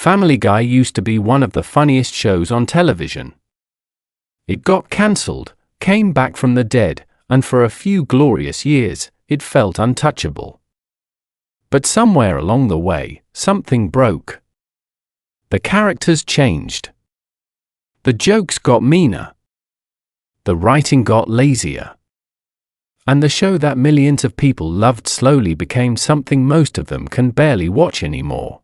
Family Guy used to be one of the funniest shows on television. It got cancelled, came back from the dead, and for a few glorious years, it felt untouchable. But somewhere along the way, something broke. The characters changed. The jokes got meaner. The writing got lazier. And the show that millions of people loved slowly became something most of them can barely watch anymore.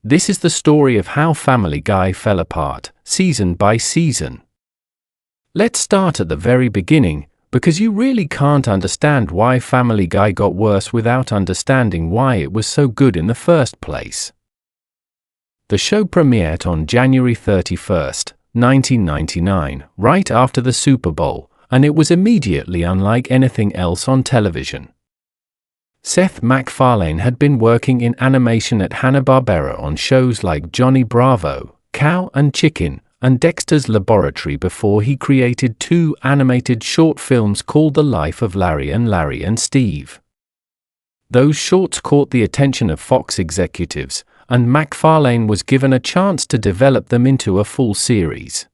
This is the story of how Family Guy fell apart, season by season. Let's start at the very beginning, because you really can't understand why Family Guy got worse without understanding why it was so good in the first place. The show premiered on January 31st, 1999, right after the Super Bowl, and it was immediately unlike anything else on television. Seth MacFarlane had been working in animation at Hanna-Barbera on shows like Johnny Bravo, Cow and Chicken, and Dexter's Laboratory before he created 2 animated short films called The Life of Larry and Steve. Those shorts caught the attention of Fox executives, and MacFarlane was given a chance to develop them into a full series.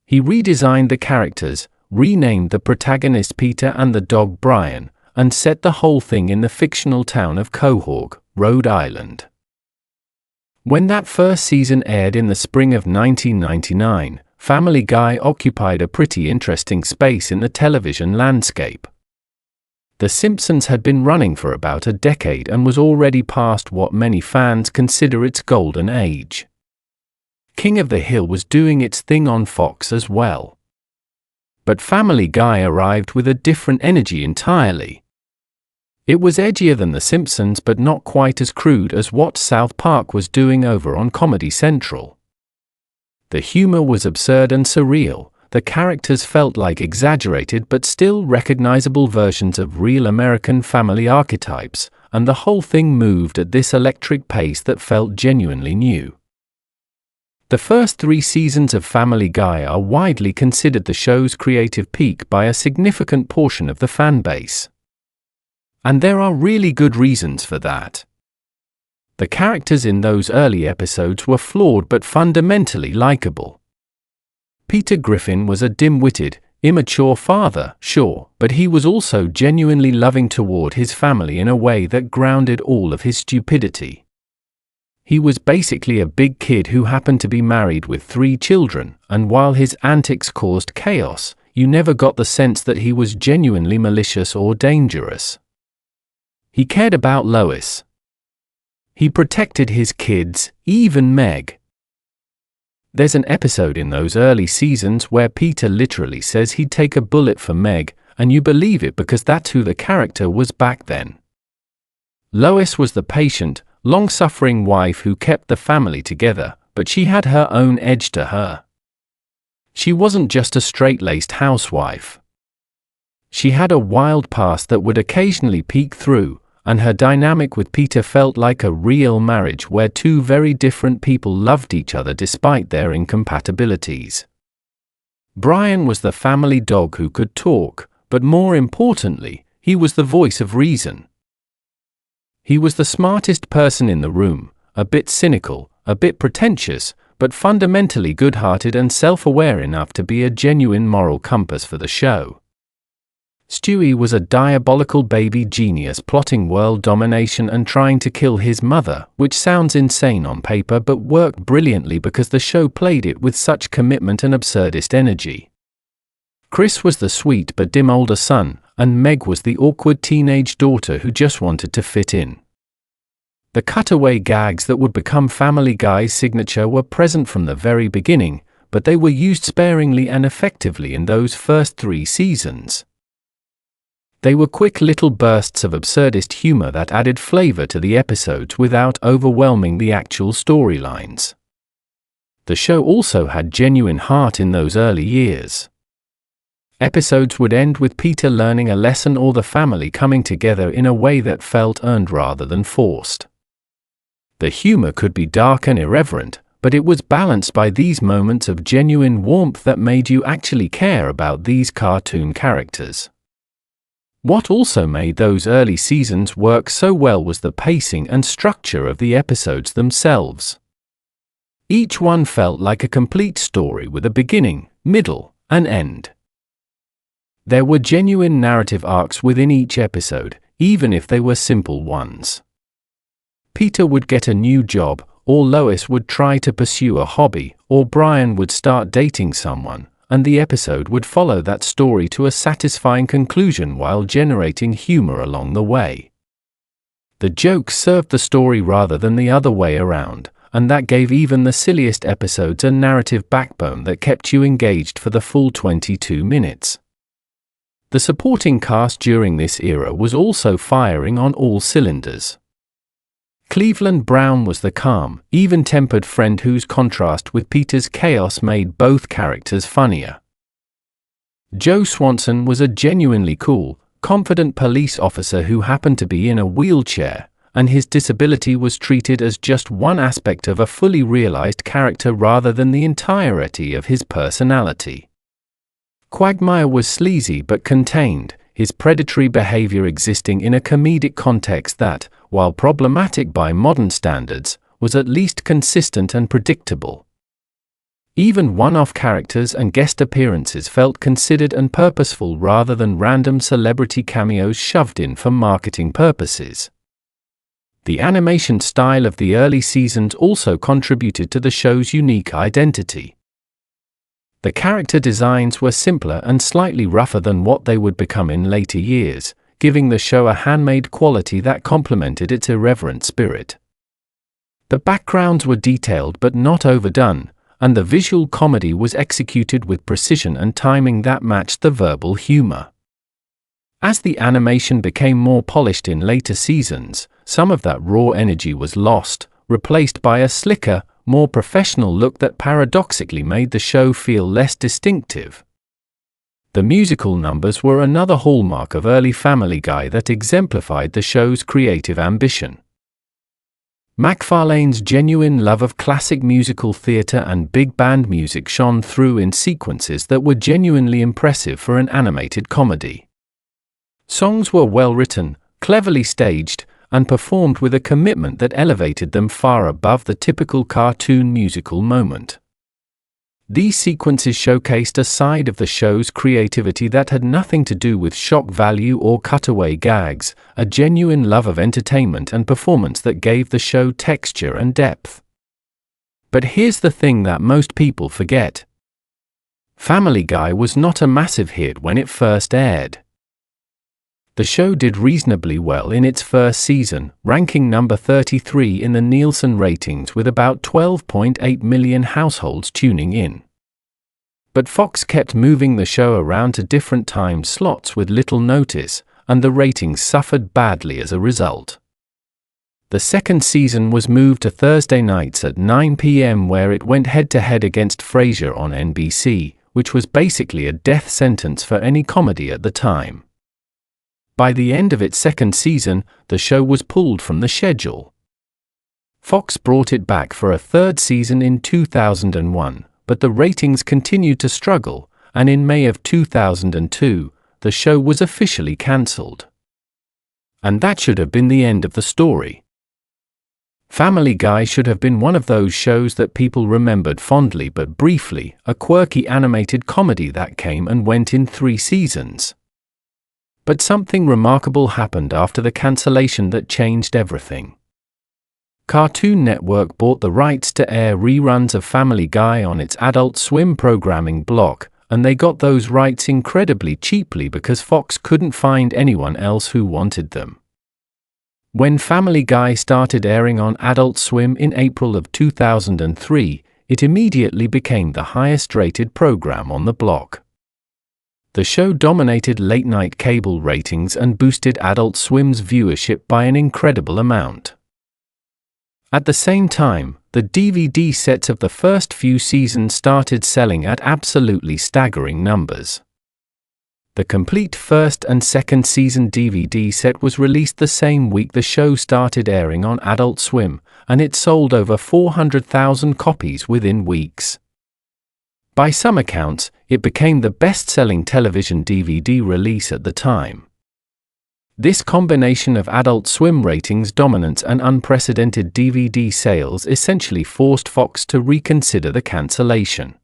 He redesigned the characters, renamed the protagonist Peter and the dog Brian, and set the whole thing in the fictional town of Quahog, Rhode Island. When that first season aired in the spring of 1999, Family Guy occupied a pretty interesting space in the television landscape. The Simpsons had been running for about a decade and was already past what many fans consider its golden age. King of the Hill was doing its thing on Fox as well. But Family Guy arrived with a different energy entirely. It was edgier than The Simpsons but not quite as crude as what South Park was doing over on Comedy Central. The humor was absurd and surreal, the characters felt like exaggerated but still recognizable versions of real American family archetypes, and the whole thing moved at this electric pace that felt genuinely new. The first 3 seasons of Family Guy are widely considered the show's creative peak by a significant portion of the fan base. And there are really good reasons for that. The characters in those early episodes were flawed but fundamentally likable. Peter Griffin was a dim-witted, immature father, sure, but he was also genuinely loving toward his family in a way that grounded all of his stupidity. He was basically a big kid who happened to be married with 3 children, and while his antics caused chaos, you never got the sense that he was genuinely malicious or dangerous. He cared about Lois. He protected his kids, even Meg. There's an episode in those early seasons where Peter literally says he'd take a bullet for Meg, and you believe it because that's who the character was back then. Lois was the patient, long-suffering wife who kept the family together, but she had her own edge to her. She wasn't just a straight-laced housewife. She had a wild past that would occasionally peek through, and her dynamic with Peter felt like a real marriage where 2 very different people loved each other despite their incompatibilities. Brian was the family dog who could talk, but more importantly, he was the voice of reason. He was the smartest person in the room, a bit cynical, a bit pretentious, but fundamentally good-hearted and self-aware enough to be a genuine moral compass for the show. Stewie was a diabolical baby genius plotting world domination and trying to kill his mother, which sounds insane on paper but worked brilliantly because the show played it with such commitment and absurdist energy. Chris was the sweet but dim older son, and Meg was the awkward teenage daughter who just wanted to fit in. The cutaway gags that would become Family Guy's signature were present from the very beginning, but they were used sparingly and effectively in those first 3 seasons. They were quick little bursts of absurdist humor that added flavor to the episodes without overwhelming the actual storylines. The show also had genuine heart in those early years. Episodes would end with Peter learning a lesson or the family coming together in a way that felt earned rather than forced. The humor could be dark and irreverent, but it was balanced by these moments of genuine warmth that made you actually care about these cartoon characters. What also made those early seasons work so well was the pacing and structure of the episodes themselves. Each one felt like a complete story with a beginning, middle, and end. There were genuine narrative arcs within each episode, even if they were simple ones. Peter would get a new job, or Lois would try to pursue a hobby, or Brian would start dating someone, and the episode would follow that story to a satisfying conclusion while generating humor along the way. The jokes served the story rather than the other way around, and that gave even the silliest episodes a narrative backbone that kept you engaged for the full 22 minutes. The supporting cast during this era was also firing on all cylinders. Cleveland Brown was the calm, even-tempered friend whose contrast with Peter's chaos made both characters funnier. Joe Swanson was a genuinely cool, confident police officer who happened to be in a wheelchair, and his disability was treated as just one aspect of a fully realized character rather than the entirety of his personality. Quagmire was sleazy but contained, his predatory behavior existing in a comedic context that, while problematic by modern standards, was at least consistent and predictable. Even one-off characters and guest appearances felt considered and purposeful rather than random celebrity cameos shoved in for marketing purposes. The animation style of the early seasons also contributed to the show's unique identity. The character designs were simpler and slightly rougher than what they would become in later years, giving the show a handmade quality that complemented its irreverent spirit. The backgrounds were detailed but not overdone, and the visual comedy was executed with precision and timing that matched the verbal humor. As the animation became more polished in later seasons, some of that raw energy was lost, replaced by a slicker, more professional look that paradoxically made the show feel less distinctive. The musical numbers were another hallmark of early Family Guy that exemplified the show's creative ambition. MacFarlane's genuine love of classic musical theater and big band music shone through in sequences that were genuinely impressive for an animated comedy. Songs were well written, cleverly staged, and performed with a commitment that elevated them far above the typical cartoon musical moment. These sequences showcased a side of the show's creativity that had nothing to do with shock value or cutaway gags, a genuine love of entertainment and performance that gave the show texture and depth. But here's the thing that most people forget. Family Guy was not a massive hit when it first aired. The show did reasonably well in its first season, ranking number 33 in the Nielsen ratings with about 12.8 million households tuning in. But Fox kept moving the show around to different time slots with little notice, and the ratings suffered badly as a result. The second season was moved to Thursday nights at 9 p.m. where it went head-to-head against Frasier on NBC, which was basically a death sentence for any comedy at the time. By the end of its second season, the show was pulled from the schedule. Fox brought it back for a third season in 2001, but the ratings continued to struggle, and in May of 2002, the show was officially cancelled. And that should have been the end of the story. Family Guy should have been one of those shows that people remembered fondly but briefly, a quirky animated comedy that came and went in 3 seasons. But something remarkable happened after the cancellation that changed everything. Cartoon Network bought the rights to air reruns of Family Guy on its Adult Swim programming block, and they got those rights incredibly cheaply because Fox couldn't find anyone else who wanted them. When Family Guy started airing on Adult Swim in April of 2003, it immediately became the highest-rated program on the block. The show dominated late-night cable ratings and boosted Adult Swim's viewership by an incredible amount. At the same time, the DVD sets of the first few seasons started selling at absolutely staggering numbers. The complete first and second season DVD set was released the same week the show started airing on Adult Swim, and it sold over 400,000 copies within weeks. By some accounts, it became the best-selling television DVD release at the time. This combination of Adult Swim ratings dominance and unprecedented DVD sales essentially forced Fox to reconsider the cancellation.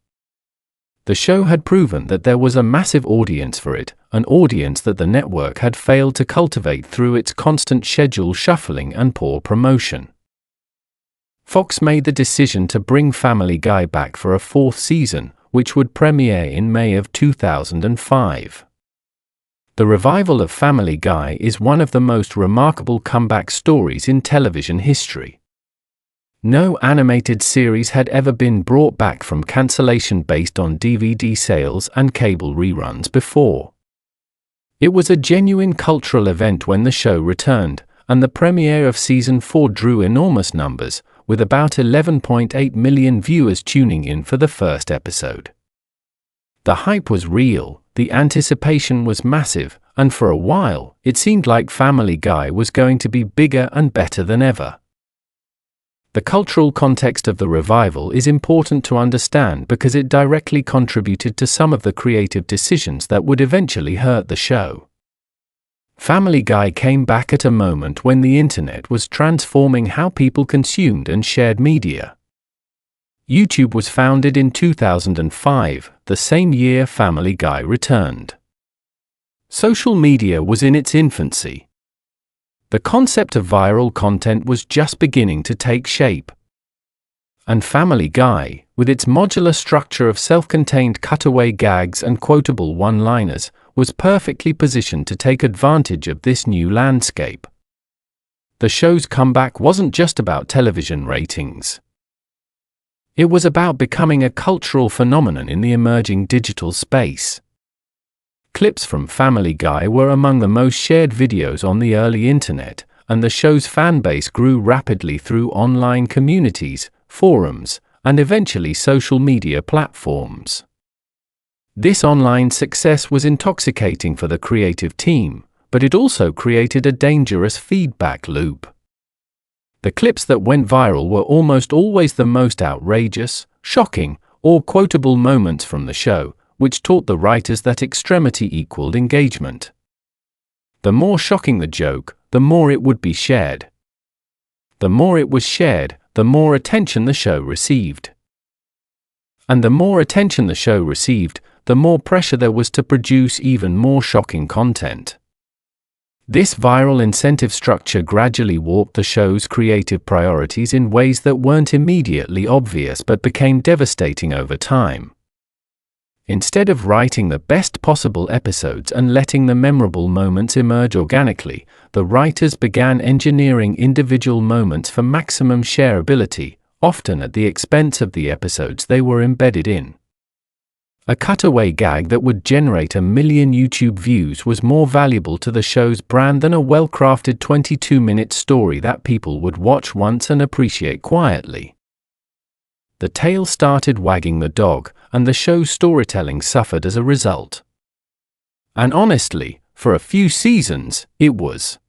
The show had proven that there was a massive audience for it, an audience that the network had failed to cultivate through its constant schedule shuffling and poor promotion. Fox made the decision to bring Family Guy back for a fourth season, which would premiere in May of 2005. The revival of Family Guy is one of the most remarkable comeback stories in television history. No animated series had ever been brought back from cancellation based on DVD sales and cable reruns before. It was a genuine cultural event when the show returned, and the premiere of Season 4 drew enormous numbers, with about 11.8 million viewers tuning in for the first episode. The hype was real, the anticipation was massive, and for a while, it seemed like Family Guy was going to be bigger and better than ever. The cultural context of the revival is important to understand because it directly contributed to some of the creative decisions that would eventually hurt the show. Family Guy came back at a moment when the internet was transforming how people consumed and shared media. YouTube was founded in 2005, the same year Family Guy returned. Social media was in its infancy. The concept of viral content was just beginning to take shape. And Family Guy, with its modular structure of self-contained cutaway gags and quotable one-liners, was perfectly positioned to take advantage of this new landscape. The show's comeback wasn't just about television ratings. It was about becoming a cultural phenomenon in the emerging digital space. Clips from Family Guy were among the most shared videos on the early internet, and the show's fanbase grew rapidly through online communities, forums, and eventually social media platforms. This online success was intoxicating for the creative team, but it also created a dangerous feedback loop. The clips that went viral were almost always the most outrageous, shocking, or quotable moments from the show, which taught the writers that extremity equaled engagement. The more shocking the joke, the more it would be shared. The more it was shared, the more attention the show received. And the more attention the show received, the more pressure there was to produce even more shocking content. This viral incentive structure gradually warped the show's creative priorities in ways that weren't immediately obvious but became devastating over time. Instead of writing the best possible episodes and letting the memorable moments emerge organically, the writers began engineering individual moments for maximum shareability, often at the expense of the episodes they were embedded in. A cutaway gag that would generate 1 million YouTube views was more valuable to the show's brand than a well-crafted 22-minute story that people would watch once and appreciate quietly. The tail started wagging the dog, and the show's storytelling suffered as a result. And honestly, for a few seasons, it was.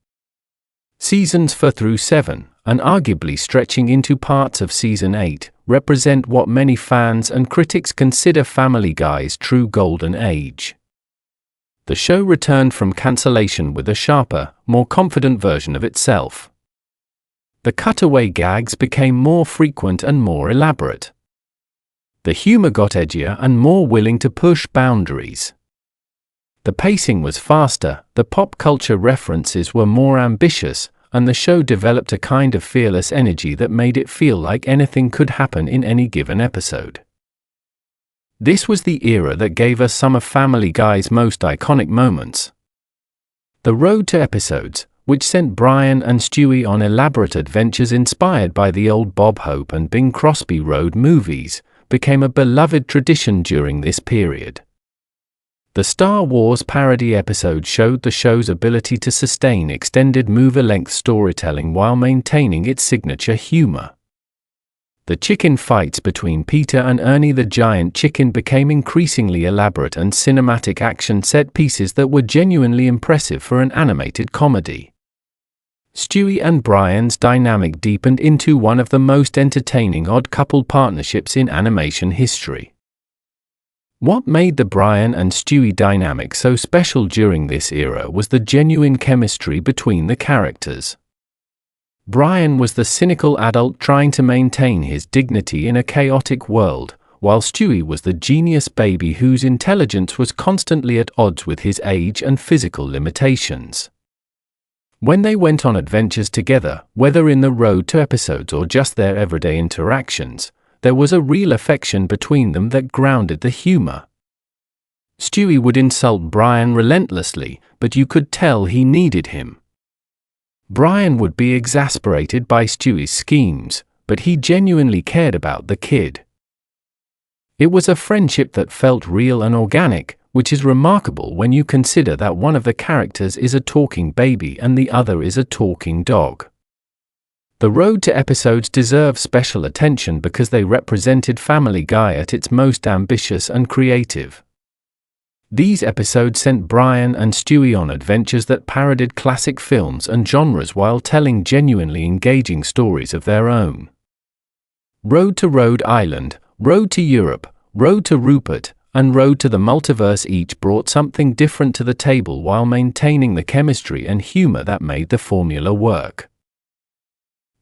Seasons 4 through 7, and arguably stretching into parts of Season 8, represent what many fans and critics consider Family Guy's true golden age. The show returned from cancellation with a sharper, more confident version of itself. The cutaway gags became more frequent and more elaborate. The humor got edgier and more willing to push boundaries. The pacing was faster, the pop culture references were more ambitious, and the show developed a kind of fearless energy that made it feel like anything could happen in any given episode. This was the era that gave us some of Family Guy's most iconic moments. The road to episodes, which sent Brian and Stewie on elaborate adventures inspired by the old Bob Hope and Bing Crosby road movies, became a beloved tradition during this period. The Star Wars parody episode showed the show's ability to sustain extended movie-length storytelling while maintaining its signature humor. The chicken fights between Peter and Ernie the Giant Chicken became increasingly elaborate and cinematic action set pieces that were genuinely impressive for an animated comedy. Stewie and Brian's dynamic deepened into one of the most entertaining odd couple partnerships in animation history. What made the Brian and Stewie dynamic so special during this era was the genuine chemistry between the characters. Brian was the cynical adult trying to maintain his dignity in a chaotic world, while Stewie was the genius baby whose intelligence was constantly at odds with his age and physical limitations. When they went on adventures together, whether in the road to episodes or just their everyday interactions, there was a real affection between them that grounded the humor. Stewie would insult Brian relentlessly, but you could tell he needed him. Brian would be exasperated by Stewie's schemes, but he genuinely cared about the kid. It was a friendship that felt real and organic, which is remarkable when you consider that one of the characters is a talking baby and the other is a talking dog. The road to episodes deserve special attention because they represented Family Guy at its most ambitious and creative. These episodes sent Brian and Stewie on adventures that parodied classic films and genres while telling genuinely engaging stories of their own. Road to Rhode Island, Road to Europe, Road to Rupert, and Road to the Multiverse each brought something different to the table while maintaining the chemistry and humor that made the formula work.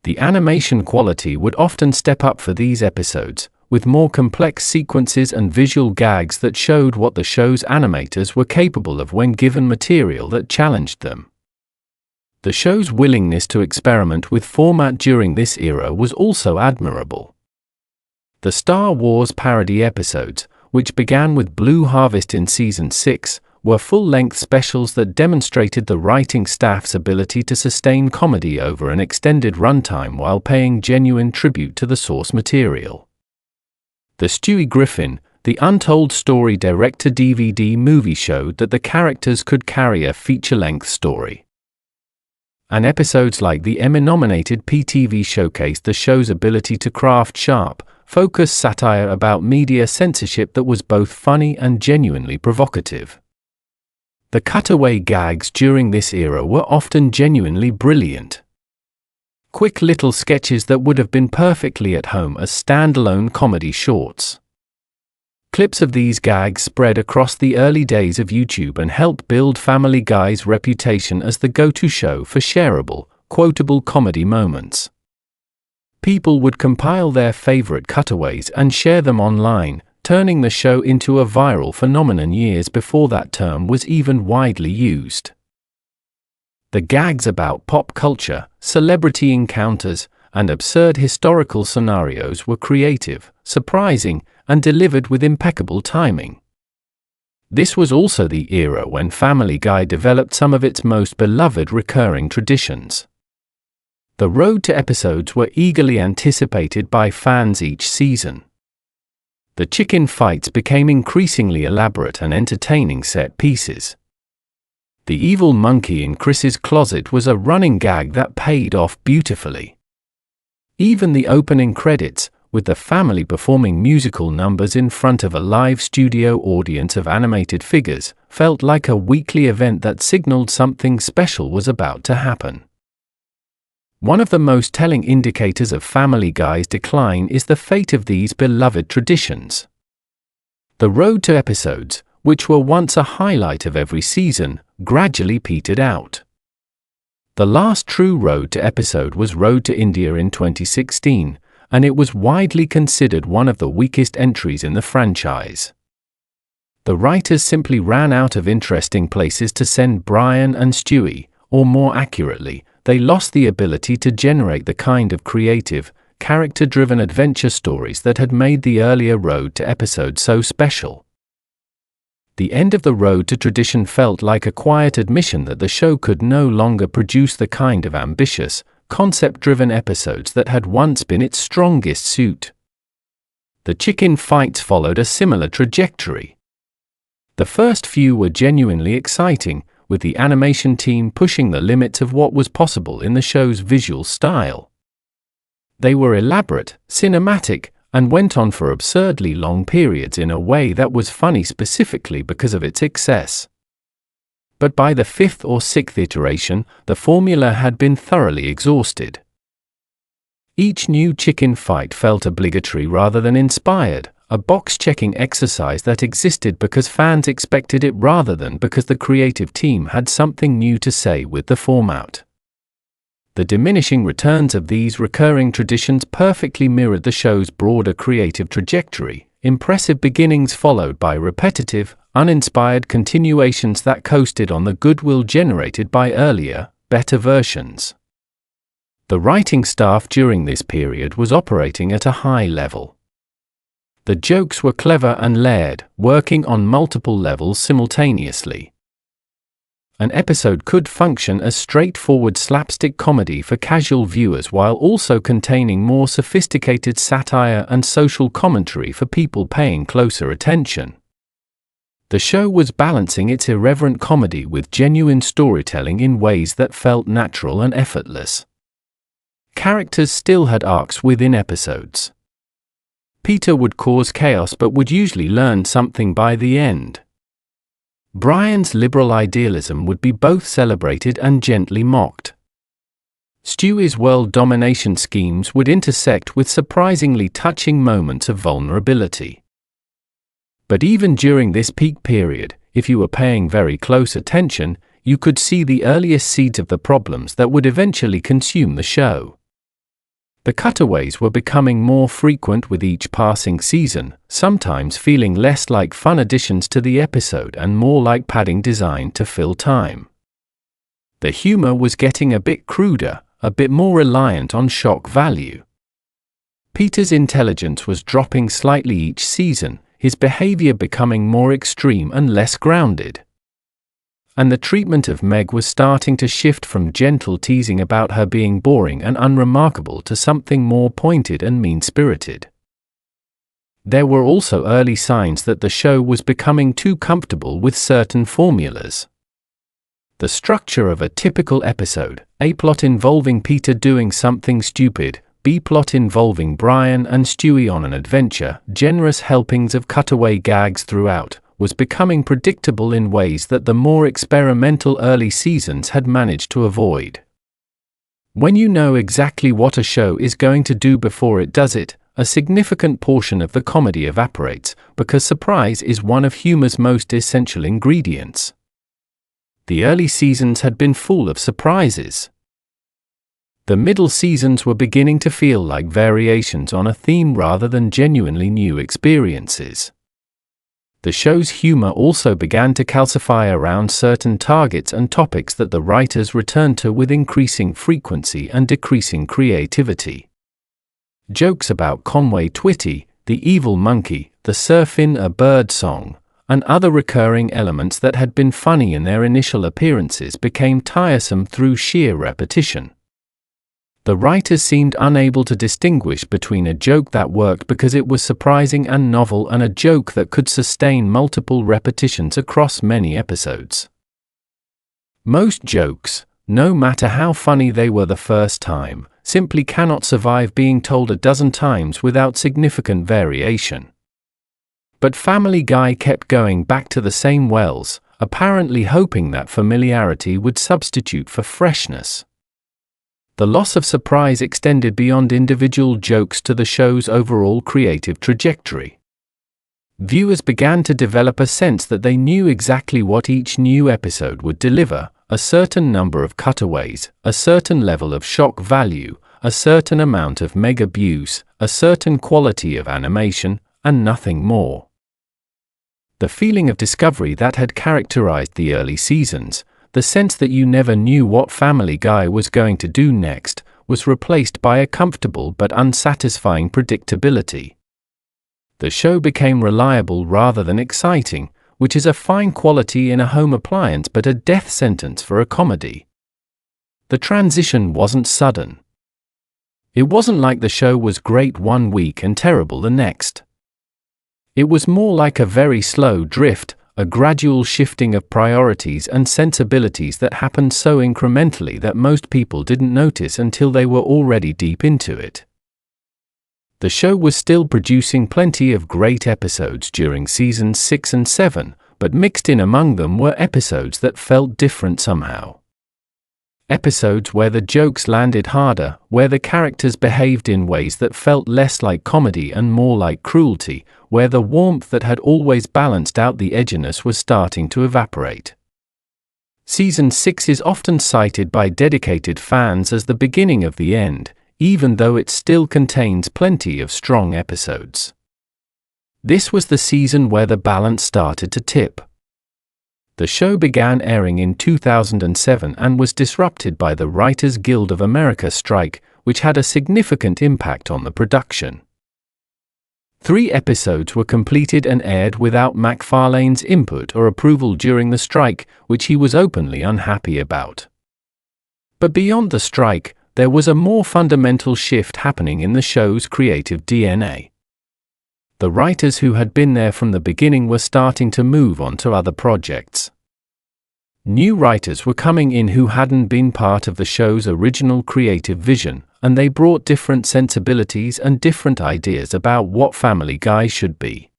The animation quality would often step up for these episodes, with more complex sequences and visual gags that showed what the show's animators were capable of when given material that challenged them. The show's willingness to experiment with format during this era was also admirable. The Star Wars parody episodes, which began with Blue Harvest in Season 6, were full-length specials that demonstrated the writing staff's ability to sustain comedy over an extended runtime while paying genuine tribute to the source material. The Stewie Griffin, the Untold Story direct-to-DVD movie showed that the characters could carry a feature-length story. And episodes like the Emmy-nominated PTV showcased the show's ability to craft sharp, focused satire about media censorship that was both funny and genuinely provocative. The cutaway gags during this era were often genuinely brilliant. Quick little sketches that would have been perfectly at home as standalone comedy shorts. Clips of these gags spread across the early days of YouTube and helped build Family Guy's reputation as the go-to show for shareable, quotable comedy moments. People would compile their favorite cutaways and share them online, turning the show into a viral phenomenon years before that term was even widely used. The gags about pop culture, celebrity encounters, and absurd historical scenarios were creative, surprising, and delivered with impeccable timing. This was also the era when Family Guy developed some of its most beloved recurring traditions. The road to episodes were eagerly anticipated by fans each season. The chicken fights became increasingly elaborate and entertaining set pieces. The evil monkey in Chris's closet was a running gag that paid off beautifully. Even the opening credits, with the family performing musical numbers in front of a live studio audience of animated figures, felt like a weekly event that signaled something special was about to happen. One of the most telling indicators of Family Guy's decline is the fate of these beloved traditions. The road to episodes, which were once a highlight of every season, gradually petered out. The last true road to episode was Road to India in 2016, and it was widely considered one of the weakest entries in the franchise. The writers simply ran out of interesting places to send Brian and Stewie, or more accurately, they lost the ability to generate the kind of creative, character-driven adventure stories that had made the earlier road to episode so special. The end of the road to tradition felt like a quiet admission that the show could no longer produce the kind of ambitious, concept-driven episodes that had once been its strongest suit. The chicken fights followed a similar trajectory. The first few were genuinely exciting, with the animation team pushing the limits of what was possible in the show's visual style. They were elaborate, cinematic, and went on for absurdly long periods in a way that was funny specifically because of its excess. But by the fifth or sixth iteration, the formula had been thoroughly exhausted. Each new chicken fight felt obligatory rather than inspired, a box-checking exercise that existed because fans expected it rather than because the creative team had something new to say with the format. The diminishing returns of these recurring traditions perfectly mirrored the show's broader creative trajectory, impressive beginnings followed by repetitive, uninspired continuations that coasted on the goodwill generated by earlier, better versions. The writing staff during this period was operating at a high level. The jokes were clever and layered, working on multiple levels simultaneously. An episode could function as straightforward slapstick comedy for casual viewers while also containing more sophisticated satire and social commentary for people paying closer attention. The show was balancing its irreverent comedy with genuine storytelling in ways that felt natural and effortless. Characters still had arcs within episodes. Peter would cause chaos but would usually learn something by the end. Brian's liberal idealism would be both celebrated and gently mocked. Stewie's world domination schemes would intersect with surprisingly touching moments of vulnerability. But even during this peak period, if you were paying very close attention, you could see the earliest seeds of the problems that would eventually consume the show. The cutaways were becoming more frequent with each passing season, sometimes feeling less like fun additions to the episode and more like padding designed to fill time. The humor was getting a bit cruder, a bit more reliant on shock value. Peter's intelligence was dropping slightly each season, his behavior becoming more extreme and less grounded. And the treatment of Meg was starting to shift from gentle teasing about her being boring and unremarkable to something more pointed and mean-spirited. There were also early signs that the show was becoming too comfortable with certain formulas. The structure of a typical episode, A plot involving Peter doing something stupid, B plot involving Brian and Stewie on an adventure, generous helpings of cutaway gags throughout, was becoming predictable in ways that the more experimental early seasons had managed to avoid. When you know exactly what a show is going to do before it does it, a significant portion of the comedy evaporates, because surprise is one of humor's most essential ingredients. The early seasons had been full of surprises. The middle seasons were beginning to feel like variations on a theme rather than genuinely new experiences. The show's humor also began to calcify around certain targets and topics that the writers returned to with increasing frequency and decreasing creativity. Jokes about Conway Twitty, the evil monkey, the surf in a bird song, and other recurring elements that had been funny in their initial appearances became tiresome through sheer repetition. The writers seemed unable to distinguish between a joke that worked because it was surprising and novel and a joke that could sustain multiple repetitions across many episodes. Most jokes, no matter how funny they were the first time, simply cannot survive being told a dozen times without significant variation. But Family Guy kept going back to the same wells, apparently hoping that familiarity would substitute for freshness. The loss of surprise extended beyond individual jokes to the show's overall creative trajectory. Viewers began to develop a sense that they knew exactly what each new episode would deliver, a certain number of cutaways, a certain level of shock value, a certain amount of Meg abuse, a certain quality of animation, and nothing more. The feeling of discovery that had characterized the early seasons, the sense that you never knew what Family Guy was going to do next, was replaced by a comfortable but unsatisfying predictability. The show became reliable rather than exciting, which is a fine quality in a home appliance but a death sentence for a comedy. The transition wasn't sudden. It wasn't like the show was great one week and terrible the next. It was more like a very slow drift, a gradual shifting of priorities and sensibilities that happened so incrementally that most people didn't notice until they were already deep into it. The show was still producing plenty of great episodes during seasons 6 and 7, but mixed in among them were episodes that felt different somehow. Episodes where the jokes landed harder, where the characters behaved in ways that felt less like comedy and more like cruelty, where the warmth that had always balanced out the edginess was starting to evaporate. Season 6 is often cited by dedicated fans as the beginning of the end, even though it still contains plenty of strong episodes. This was the season where the balance started to tip. The show began airing in 2007 and was disrupted by the Writers Guild of America strike, which had a significant impact on the production. 3 episodes were completed and aired without MacFarlane's input or approval during the strike, which he was openly unhappy about. But beyond the strike, there was a more fundamental shift happening in the show's creative DNA. The writers who had been there from the beginning were starting to move on to other projects. New writers were coming in who hadn't been part of the show's original creative vision, and they brought different sensibilities and different ideas about what Family Guy should be.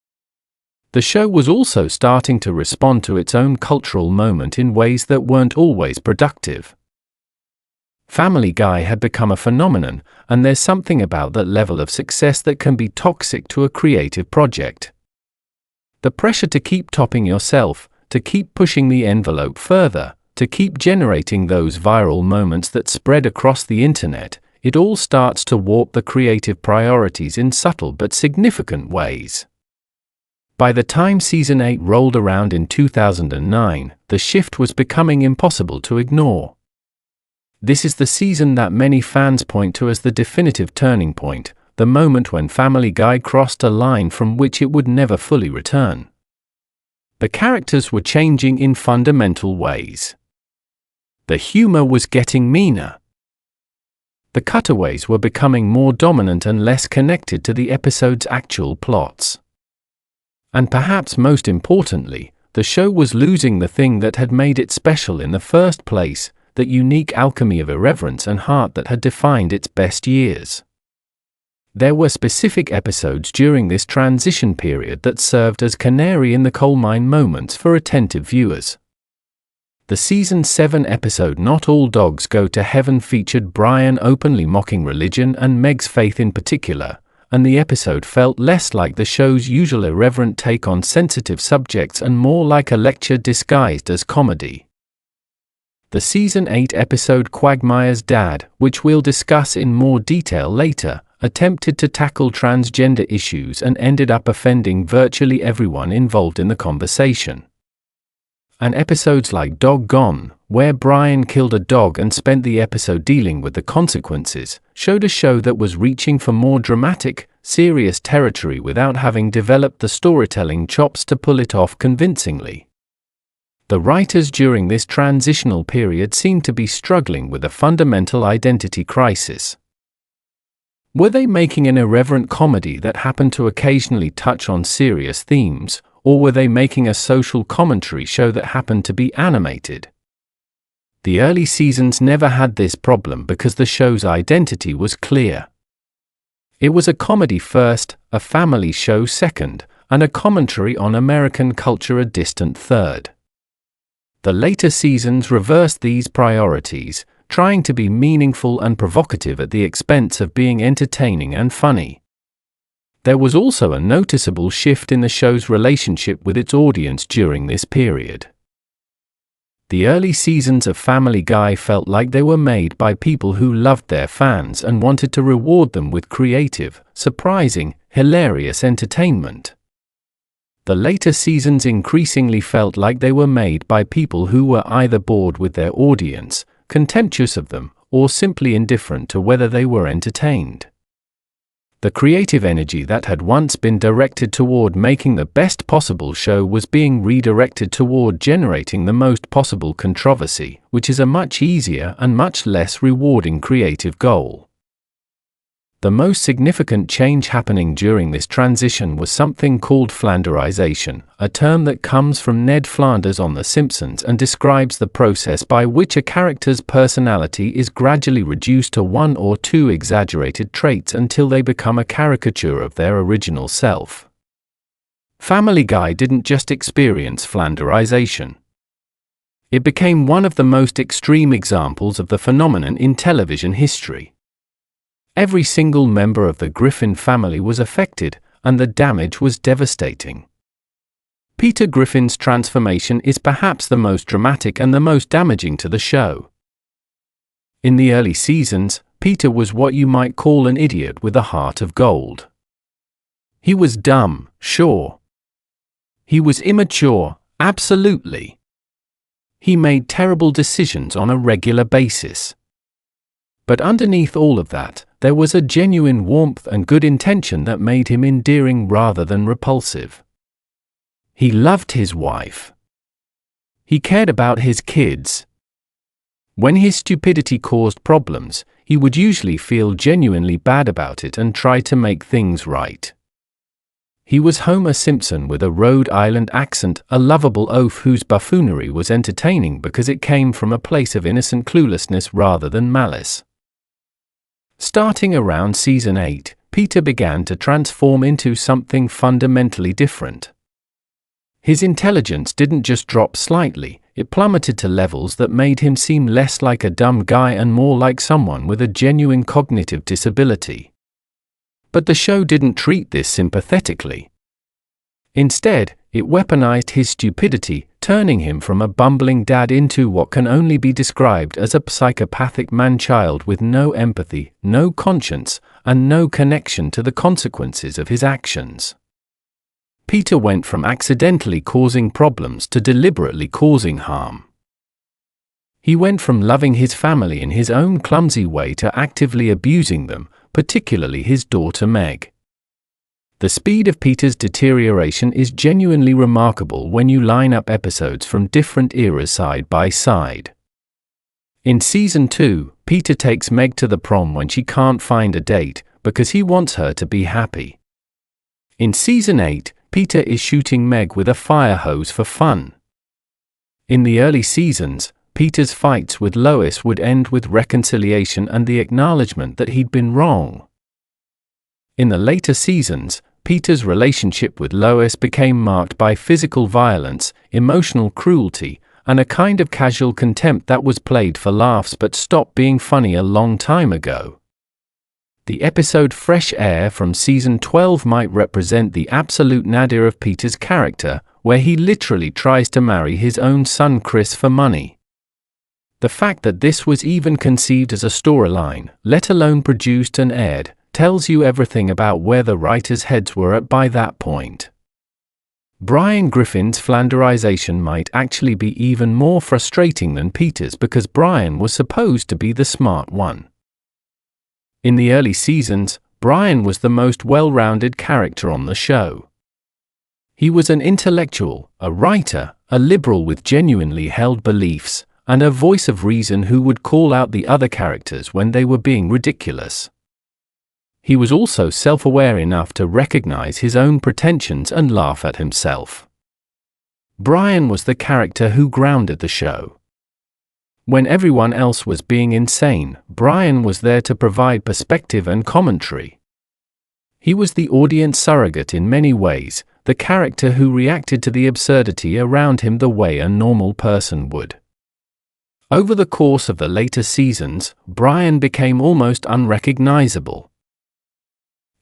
The show was also starting to respond to its own cultural moment in ways that weren't always productive. Family Guy had become a phenomenon, and there's something about that level of success that can be toxic to a creative project. The pressure to keep topping yourself, to keep pushing the envelope further, to keep generating those viral moments that spread across the internet, it all starts to warp the creative priorities in subtle but significant ways. By the time Season 8 rolled around in 2009, the shift was becoming impossible to ignore. This is the season that many fans point to as the definitive turning point, the moment when Family Guy crossed a line from which it would never fully return. The characters were changing in fundamental ways. The humor was getting meaner. The cutaways were becoming more dominant and less connected to the episode's actual plots. And perhaps most importantly, the show was losing the thing that had made it special in the first place, that unique alchemy of irreverence and heart that had defined its best years. There were specific episodes during this transition period that served as canary in the coal mine moments for attentive viewers. The Season 7 episode Not All Dogs Go to Heaven featured Brian openly mocking religion and Meg's faith in particular, and the episode felt less like the show's usual irreverent take on sensitive subjects and more like a lecture disguised as comedy. The Season 8 episode Quagmire's Dad, which we'll discuss in more detail later, attempted to tackle transgender issues and ended up offending virtually everyone involved in the conversation. And episodes like Dog Gone, where Brian killed a dog and spent the episode dealing with the consequences, showed a show that was reaching for more dramatic, serious territory without having developed the storytelling chops to pull it off convincingly. The writers during this transitional period seemed to be struggling with a fundamental identity crisis. Were they making an irreverent comedy that happened to occasionally touch on serious themes, or were they making a social commentary show that happened to be animated? The early seasons never had this problem because the show's identity was clear. It was a comedy first, a family show second, and a commentary on American culture a distant third. The later seasons reversed these priorities, trying to be meaningful and provocative at the expense of being entertaining and funny. There was also a noticeable shift in the show's relationship with its audience during this period. The early seasons of Family Guy felt like they were made by people who loved their fans and wanted to reward them with creative, surprising, hilarious entertainment. The later seasons increasingly felt like they were made by people who were either bored with their audience, contemptuous of them, or simply indifferent to whether they were entertained. The creative energy that had once been directed toward making the best possible show was being redirected toward generating the most possible controversy, which is a much easier and much less rewarding creative goal. The most significant change happening during this transition was something called Flanderization, a term that comes from Ned Flanders on The Simpsons and describes the process by which a character's personality is gradually reduced to one or two exaggerated traits until they become a caricature of their original self. Family Guy didn't just experience Flanderization. It became one of the most extreme examples of the phenomenon in television history. Every single member of the Griffin family was affected, and the damage was devastating. Peter Griffin's transformation is perhaps the most dramatic and the most damaging to the show. In the early seasons, Peter was what you might call an idiot with a heart of gold. He was dumb, sure. He was immature, absolutely. He made terrible decisions on a regular basis. But underneath all of that, there was a genuine warmth and good intention that made him endearing rather than repulsive. He loved his wife. He cared about his kids. When his stupidity caused problems, he would usually feel genuinely bad about it and try to make things right. He was Homer Simpson with a Rhode Island accent, a lovable oaf whose buffoonery was entertaining because it came from a place of innocent cluelessness rather than malice. Starting around season 8, Peter began to transform into something fundamentally different. His intelligence didn't just drop slightly, it plummeted to levels that made him seem less like a dumb guy and more like someone with a genuine cognitive disability. But the show didn't treat this sympathetically. Instead, it weaponized his stupidity, turning him from a bumbling dad into what can only be described as a psychopathic man-child with no empathy, no conscience, and no connection to the consequences of his actions. Peter went from accidentally causing problems to deliberately causing harm. He went from loving his family in his own clumsy way to actively abusing them, particularly his daughter Meg. The speed of Peter's deterioration is genuinely remarkable when you line up episodes from different eras side by side. In season 2, Peter takes Meg to the prom when she can't find a date, because he wants her to be happy. In season 8, Peter is shooting Meg with a fire hose for fun. In the early seasons, Peter's fights with Lois would end with reconciliation and the acknowledgement that he'd been wrong. In the later seasons, Peter's relationship with Lois became marked by physical violence, emotional cruelty, and a kind of casual contempt that was played for laughs but stopped being funny a long time ago. The episode Fresh Air from season 12 might represent the absolute nadir of Peter's character, where he literally tries to marry his own son Chris for money. The fact that this was even conceived as a storyline, let alone produced and aired, tells you everything about where the writers' heads were at by that point. Brian Griffin's Flanderization might actually be even more frustrating than Peter's because Brian was supposed to be the smart one. In the early seasons, Brian was the most well-rounded character on the show. He was an intellectual, a writer, a liberal with genuinely held beliefs, and a voice of reason who would call out the other characters when they were being ridiculous. He was also self-aware enough to recognize his own pretensions and laugh at himself. Brian was the character who grounded the show. When everyone else was being insane, Brian was there to provide perspective and commentary. He was the audience surrogate in many ways, the character who reacted to the absurdity around him the way a normal person would. Over the course of the later seasons, Brian became almost unrecognizable.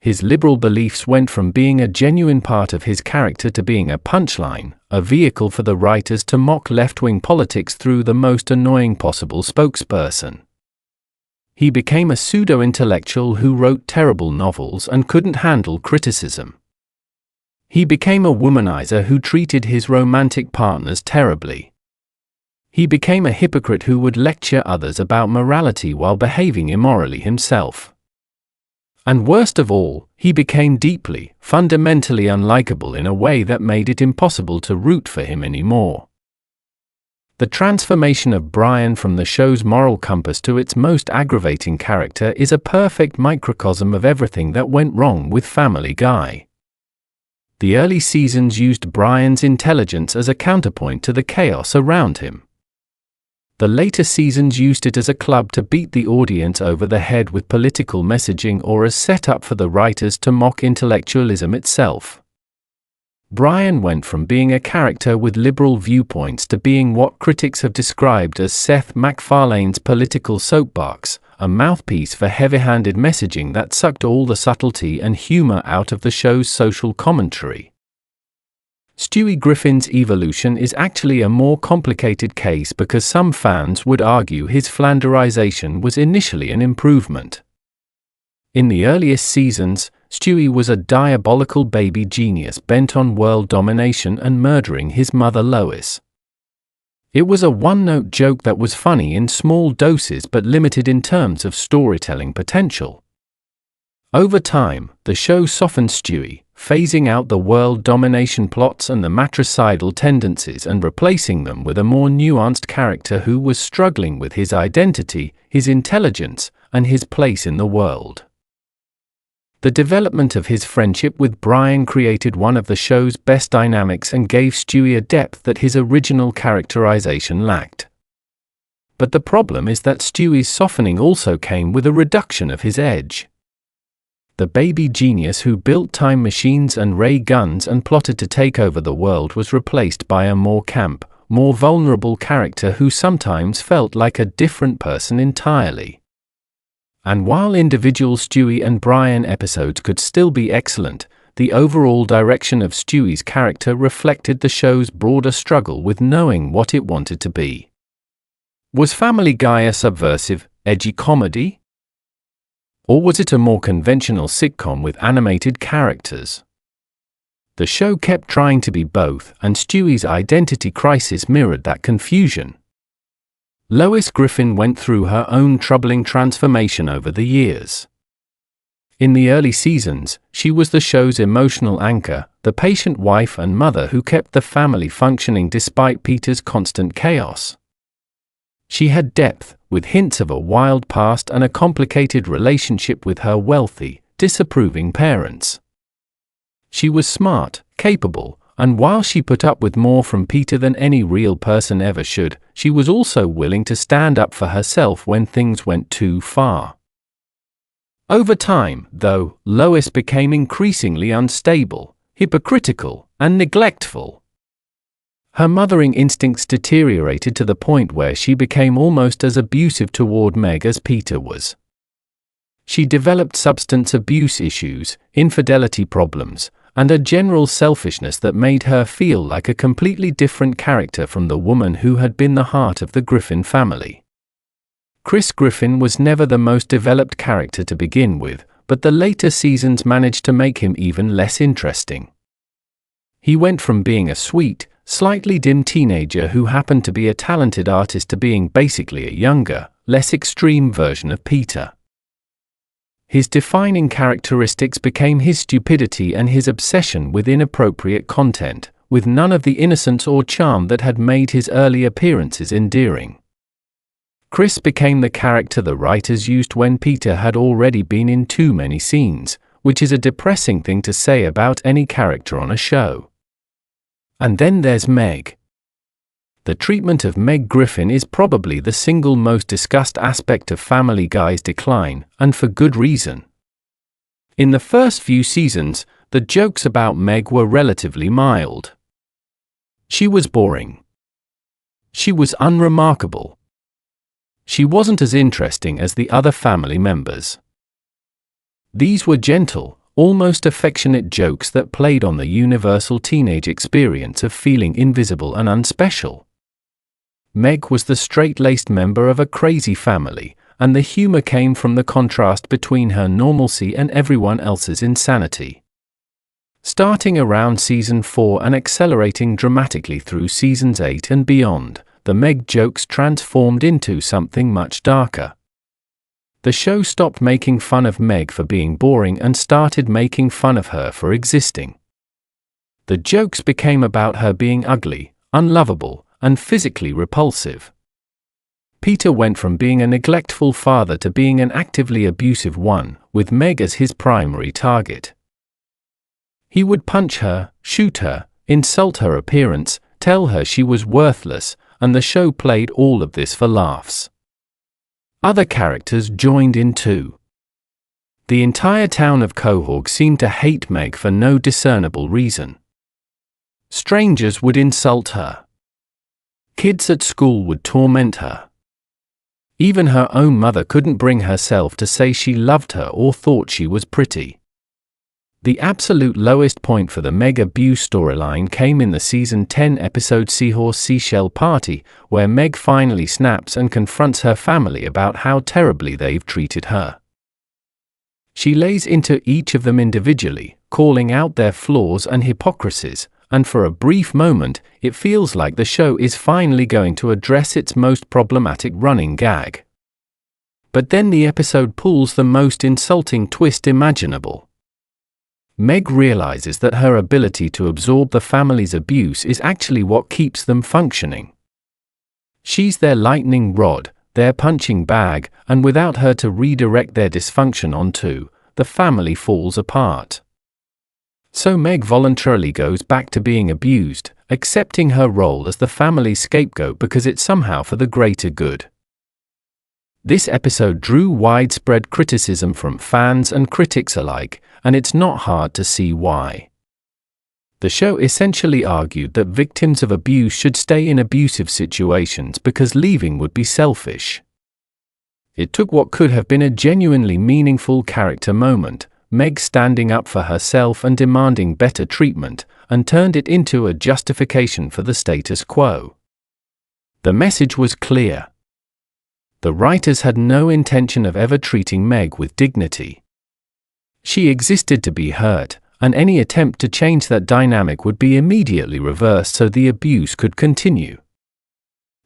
His liberal beliefs went from being a genuine part of his character to being a punchline, a vehicle for the writers to mock left-wing politics through the most annoying possible spokesperson. He became a pseudo-intellectual who wrote terrible novels and couldn't handle criticism. He became a womanizer who treated his romantic partners terribly. He became a hypocrite who would lecture others about morality while behaving immorally himself. And worst of all, he became deeply, fundamentally unlikable in a way that made it impossible to root for him anymore. The transformation of Brian from the show's moral compass to its most aggravating character is a perfect microcosm of everything that went wrong with Family Guy. The early seasons used Brian's intelligence as a counterpoint to the chaos around him. The later seasons used it as a club to beat the audience over the head with political messaging or as setup for the writers to mock intellectualism itself. Brian went from being a character with liberal viewpoints to being what critics have described as Seth MacFarlane's political soapbox, a mouthpiece for heavy-handed messaging that sucked all the subtlety and humor out of the show's social commentary. Stewie Griffin's evolution is actually a more complicated case because some fans would argue his Flanderization was initially an improvement. In the earliest seasons, Stewie was a diabolical baby genius bent on world domination and murdering his mother Lois. It was a one-note joke that was funny in small doses but limited in terms of storytelling potential. Over time, the show softened Stewie, phasing out the world domination plots and the matricidal tendencies and replacing them with a more nuanced character who was struggling with his identity, his intelligence, and his place in the world. The development of his friendship with Brian created one of the show's best dynamics and gave Stewie a depth that his original characterization lacked. But the problem is that Stewie's softening also came with a reduction of his edge. The baby genius who built time machines and ray guns and plotted to take over the world was replaced by a more camp, more vulnerable character who sometimes felt like a different person entirely. And while individual Stewie and Brian episodes could still be excellent, the overall direction of Stewie's character reflected the show's broader struggle with knowing what it wanted to be. Was Family Guy a subversive, edgy comedy? Or was it a more conventional sitcom with animated characters? The show kept trying to be both, and Stewie's identity crisis mirrored that confusion. Lois Griffin went through her own troubling transformation over the years. In the early seasons, she was the show's emotional anchor, the patient wife and mother who kept the family functioning despite Peter's constant chaos. She had depth, with hints of a wild past and a complicated relationship with her wealthy, disapproving parents. She was smart, capable, and while she put up with more from Peter than any real person ever should, she was also willing to stand up for herself when things went too far. Over time, though, Lois became increasingly unstable, hypocritical, and neglectful. Her mothering instincts deteriorated to the point where she became almost as abusive toward Meg as Peter was. She developed substance abuse issues, infidelity problems, and a general selfishness that made her feel like a completely different character from the woman who had been the heart of the Griffin family. Chris Griffin was never the most developed character to begin with, but the later seasons managed to make him even less interesting. He went from being a sweet, slightly dim teenager who happened to be a talented artist to being basically a younger, less extreme version of Peter. His defining characteristics became his stupidity and his obsession with inappropriate content, with none of the innocence or charm that had made his early appearances endearing. Chris became the character the writers used when Peter had already been in too many scenes, which is a depressing thing to say about any character on a show. And then there's Meg. The treatment of Meg Griffin is probably the single most discussed aspect of Family Guy's decline, and for good reason. In the first few seasons, the jokes about Meg were relatively mild. She was boring. She was unremarkable. She wasn't as interesting as the other family members. These were gentle, almost affectionate jokes that played on the universal teenage experience of feeling invisible and unspecial. Meg was the straight-laced member of a crazy family, and the humor came from the contrast between her normalcy and everyone else's insanity. Starting around season 4 and accelerating dramatically through seasons 8 and beyond, the Meg jokes transformed into something much darker. The show stopped making fun of Meg for being boring and started making fun of her for existing. The jokes became about her being ugly, unlovable, and physically repulsive. Peter went from being a neglectful father to being an actively abusive one, with Meg as his primary target. He would punch her, shoot her, insult her appearance, tell her she was worthless, and the show played all of this for laughs. Other characters joined in too. The entire town of Quahog seemed to hate Meg for no discernible reason. Strangers would insult her. Kids at school would torment her. Even her own mother couldn't bring herself to say she loved her or thought she was pretty. The absolute lowest point for the Meg abuse storyline came in the season 10 episode Seahorse Seashell Party, where Meg finally snaps and confronts her family about how terribly they've treated her. She lays into each of them individually, calling out their flaws and hypocrisies, and for a brief moment, it feels like the show is finally going to address its most problematic running gag. But then the episode pulls the most insulting twist imaginable. Meg realizes that her ability to absorb the family's abuse is actually what keeps them functioning. She's their lightning rod, their punching bag, and without her to redirect their dysfunction onto, the family falls apart. So Meg voluntarily goes back to being abused, accepting her role as the family's scapegoat because it's somehow for the greater good. This episode drew widespread criticism from fans and critics alike, and it's not hard to see why. The show essentially argued that victims of abuse should stay in abusive situations because leaving would be selfish. It took what could have been a genuinely meaningful character moment, Meg standing up for herself and demanding better treatment, and turned it into a justification for the status quo. The message was clear. The writers had no intention of ever treating Meg with dignity. She existed to be hurt, and any attempt to change that dynamic would be immediately reversed so the abuse could continue.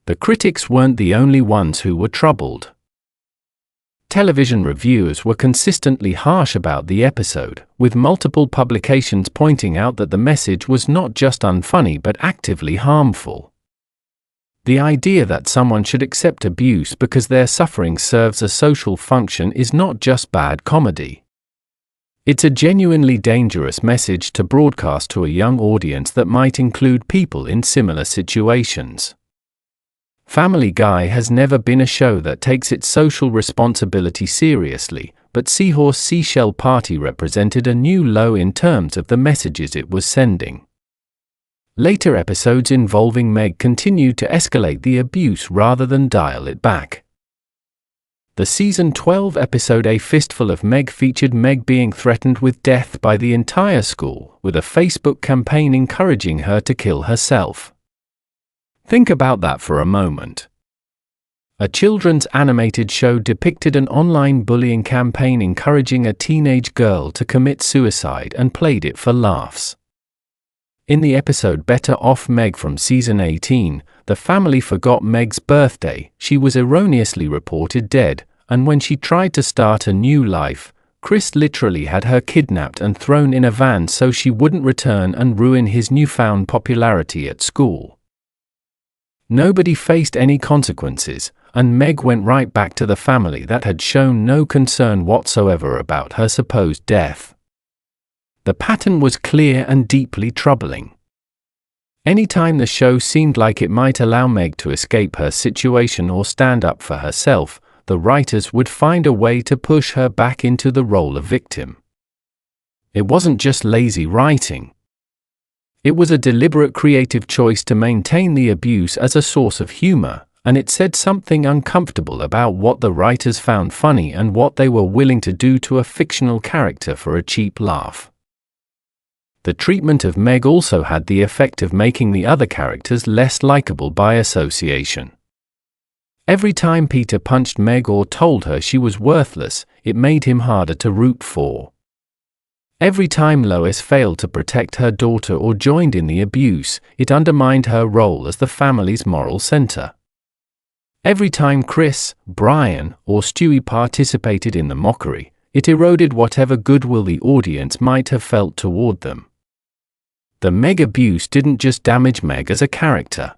The critics weren't the only ones who were troubled. Television reviewers were consistently harsh about the episode, with multiple publications pointing out that the message was not just unfunny but actively harmful. The idea that someone should accept abuse because their suffering serves a social function is not just bad comedy. It's a genuinely dangerous message to broadcast to a young audience that might include people in similar situations. Family Guy has never been a show that takes its social responsibility seriously, but Seahorse Seashell Party represented a new low in terms of the messages it was sending. Later episodes involving Meg continued to escalate the abuse rather than dial it back. The season 12 episode A Fistful of Meg featured Meg being threatened with death by the entire school, with a Facebook campaign encouraging her to kill herself. Think about that for a moment. A children's animated show depicted an online bullying campaign encouraging a teenage girl to commit suicide and played it for laughs. In the episode Better Off Meg from season 18, the family forgot Meg's birthday. She was erroneously reported dead, and when she tried to start a new life, Chris literally had her kidnapped and thrown in a van so she wouldn't return and ruin his newfound popularity at school. Nobody faced any consequences, and Meg went right back to the family that had shown no concern whatsoever about her supposed death. The pattern was clear and deeply troubling. Anytime the show seemed like it might allow Meg to escape her situation or stand up for herself, the writers would find a way to push her back into the role of victim. It wasn't just lazy writing. It was a deliberate creative choice to maintain the abuse as a source of humor, and it said something uncomfortable about what the writers found funny and what they were willing to do to a fictional character for a cheap laugh. The treatment of Meg also had the effect of making the other characters less likable by association. Every time Peter punched Meg or told her she was worthless, it made him harder to root for. Every time Lois failed to protect her daughter or joined in the abuse, it undermined her role as the family's moral center. Every time Chris, Brian, or Stewie participated in the mockery, it eroded whatever goodwill the audience might have felt toward them. The Meg abuse didn't just damage Meg as a character.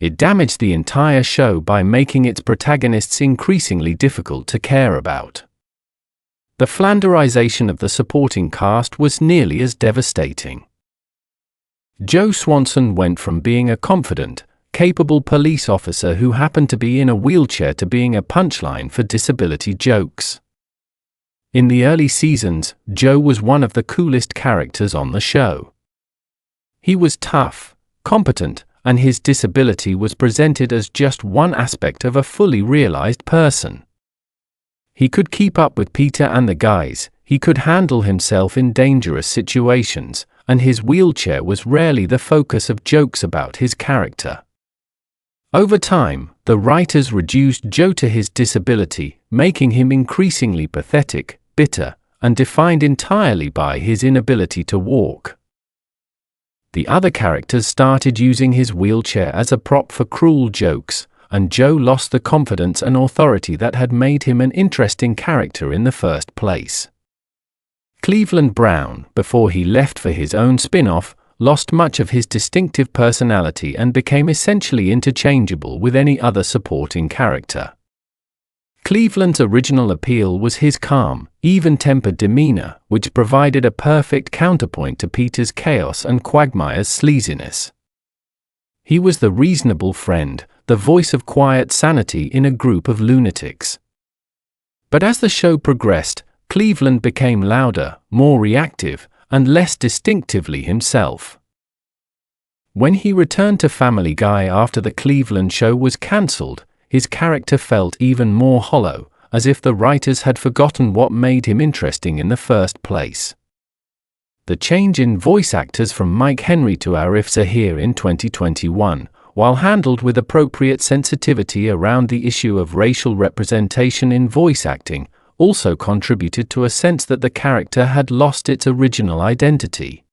It damaged the entire show by making its protagonists increasingly difficult to care about. The Flanderization of the supporting cast was nearly as devastating. Joe Swanson went from being a confident, capable police officer who happened to be in a wheelchair to being a punchline for disability jokes. In the early seasons, Joe was one of the coolest characters on the show. He was tough, competent, and his disability was presented as just one aspect of a fully realized person. He could keep up with Peter and the guys, he could handle himself in dangerous situations, and his wheelchair was rarely the focus of jokes about his character. Over time, the writers reduced Joe to his disability, making him increasingly pathetic, bitter, and defined entirely by his inability to walk. The other characters started using his wheelchair as a prop for cruel jokes, and Joe lost the confidence and authority that had made him an interesting character in the first place. Cleveland Brown, before he left for his own spin-off, lost much of his distinctive personality and became essentially interchangeable with any other supporting character. Cleveland's original appeal was his calm, even-tempered demeanor, which provided a perfect counterpoint to Peter's chaos and Quagmire's sleaziness. He was the reasonable friend, the voice of quiet sanity in a group of lunatics. But as the show progressed, Cleveland became louder, more reactive, and less distinctively himself. When he returned to Family Guy after the Cleveland show was cancelled, his character felt even more hollow, as if the writers had forgotten what made him interesting in the first place. The change in voice actors from Mike Henry to Arif Zahir in 2021, while handled with appropriate sensitivity around the issue of racial representation in voice acting, also contributed to a sense that the character had lost its original identity.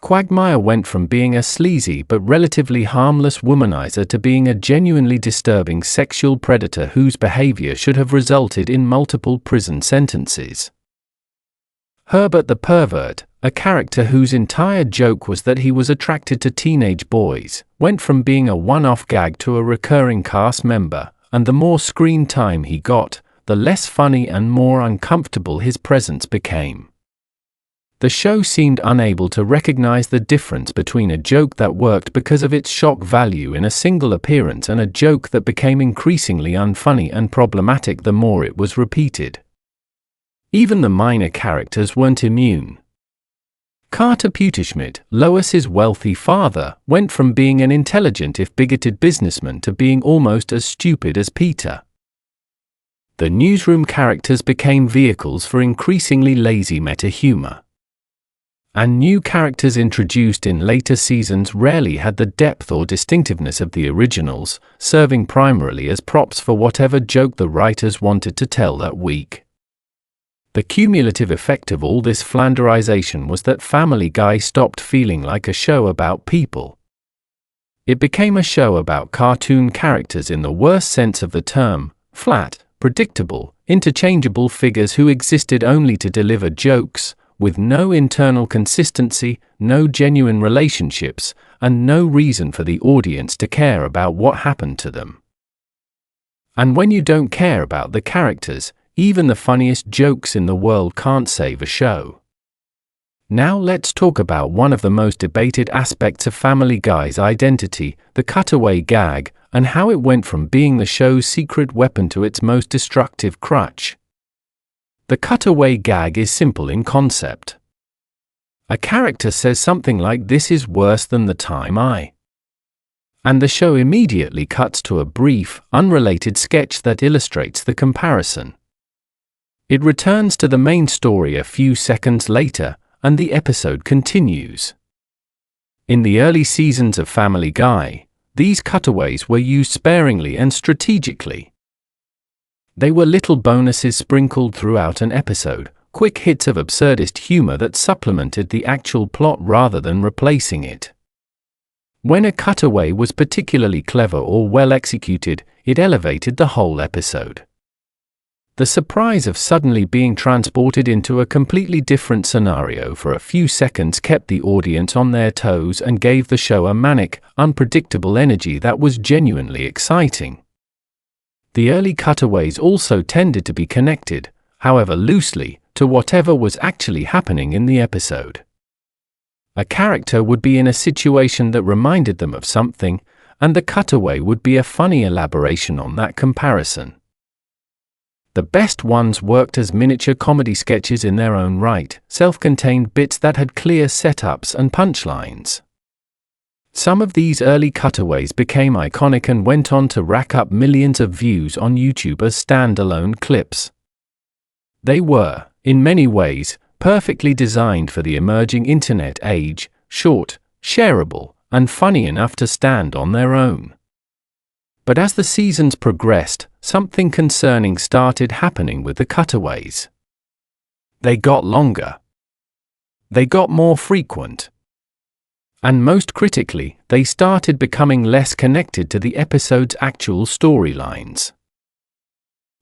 Quagmire went from being a sleazy but relatively harmless womanizer to being a genuinely disturbing sexual predator whose behavior should have resulted in multiple prison sentences. Herbert the Pervert, a character whose entire joke was that he was attracted to teenage boys, went from being a one-off gag to a recurring cast member, and the more screen time he got, the less funny and more uncomfortable his presence became. The show seemed unable to recognize the difference between a joke that worked because of its shock value in a single appearance and a joke that became increasingly unfunny and problematic the more it was repeated. Even the minor characters weren't immune. Carter Pewterschmidt, Lois's wealthy father, went from being an intelligent if bigoted businessman to being almost as stupid as Peter. The newsroom characters became vehicles for increasingly lazy meta-humor. And new characters introduced in later seasons rarely had the depth or distinctiveness of the originals, serving primarily as props for whatever joke the writers wanted to tell that week. The cumulative effect of all this flanderization was that Family Guy stopped feeling like a show about people. It became a show about cartoon characters in the worst sense of the term, flat, predictable, interchangeable figures who existed only to deliver jokes, with no internal consistency, no genuine relationships, and no reason for the audience to care about what happened to them. And when you don't care about the characters, even the funniest jokes in the world can't save a show. Now let's talk about one of the most debated aspects of Family Guy's identity, the cutaway gag, and how it went from being the show's secret weapon to its most destructive crutch. The cutaway gag is simple in concept. A character says something like "This is worse than the time I..." and the show immediately cuts to a brief, unrelated sketch that illustrates the comparison. It returns to the main story a few seconds later, and the episode continues. In the early seasons of Family Guy, these cutaways were used sparingly and strategically. They were little bonuses sprinkled throughout an episode, quick hits of absurdist humor that supplemented the actual plot rather than replacing it. When a cutaway was particularly clever or well executed, it elevated the whole episode. The surprise of suddenly being transported into a completely different scenario for a few seconds kept the audience on their toes and gave the show a manic, unpredictable energy that was genuinely exciting. The early cutaways also tended to be connected, however loosely, to whatever was actually happening in the episode. A character would be in a situation that reminded them of something, and the cutaway would be a funny elaboration on that comparison. The best ones worked as miniature comedy sketches in their own right, self-contained bits that had clear setups and punchlines. Some of these early cutaways became iconic and went on to rack up millions of views on YouTube as standalone clips. They were, in many ways, perfectly designed for the emerging internet age, short, shareable, and funny enough to stand on their own. But as the seasons progressed, something concerning started happening with the cutaways. They got longer. They got more frequent. And most critically, they started becoming less connected to the episode's actual storylines.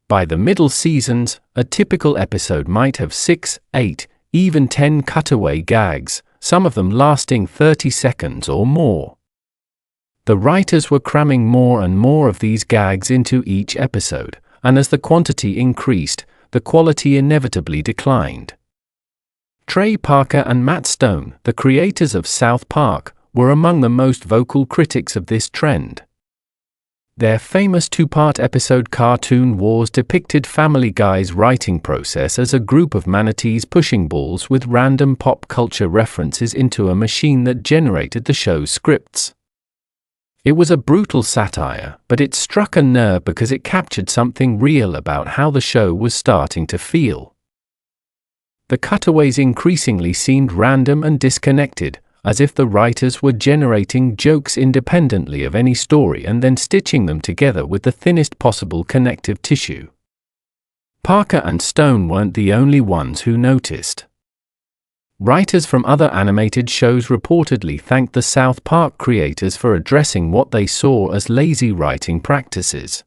By the middle seasons, a typical episode might have 6, 8, even 10 cutaway gags, some of them lasting 30 seconds or more. The writers were cramming more and more of these gags into each episode, and as the quantity increased, the quality inevitably declined. Trey Parker and Matt Stone, the creators of South Park, were among the most vocal critics of this trend. Their famous two-part episode Cartoon Wars depicted Family Guy's writing process as a group of manatees pushing balls with random pop culture references into a machine that generated the show's scripts. It was a brutal satire, but it struck a nerve because it captured something real about how the show was starting to feel. The cutaways increasingly seemed random and disconnected, as if the writers were generating jokes independently of any story and then stitching them together with the thinnest possible connective tissue. Parker and Stone weren't the only ones who noticed. Writers from other animated shows reportedly thanked the South Park creators for addressing what they saw as lazy writing practices.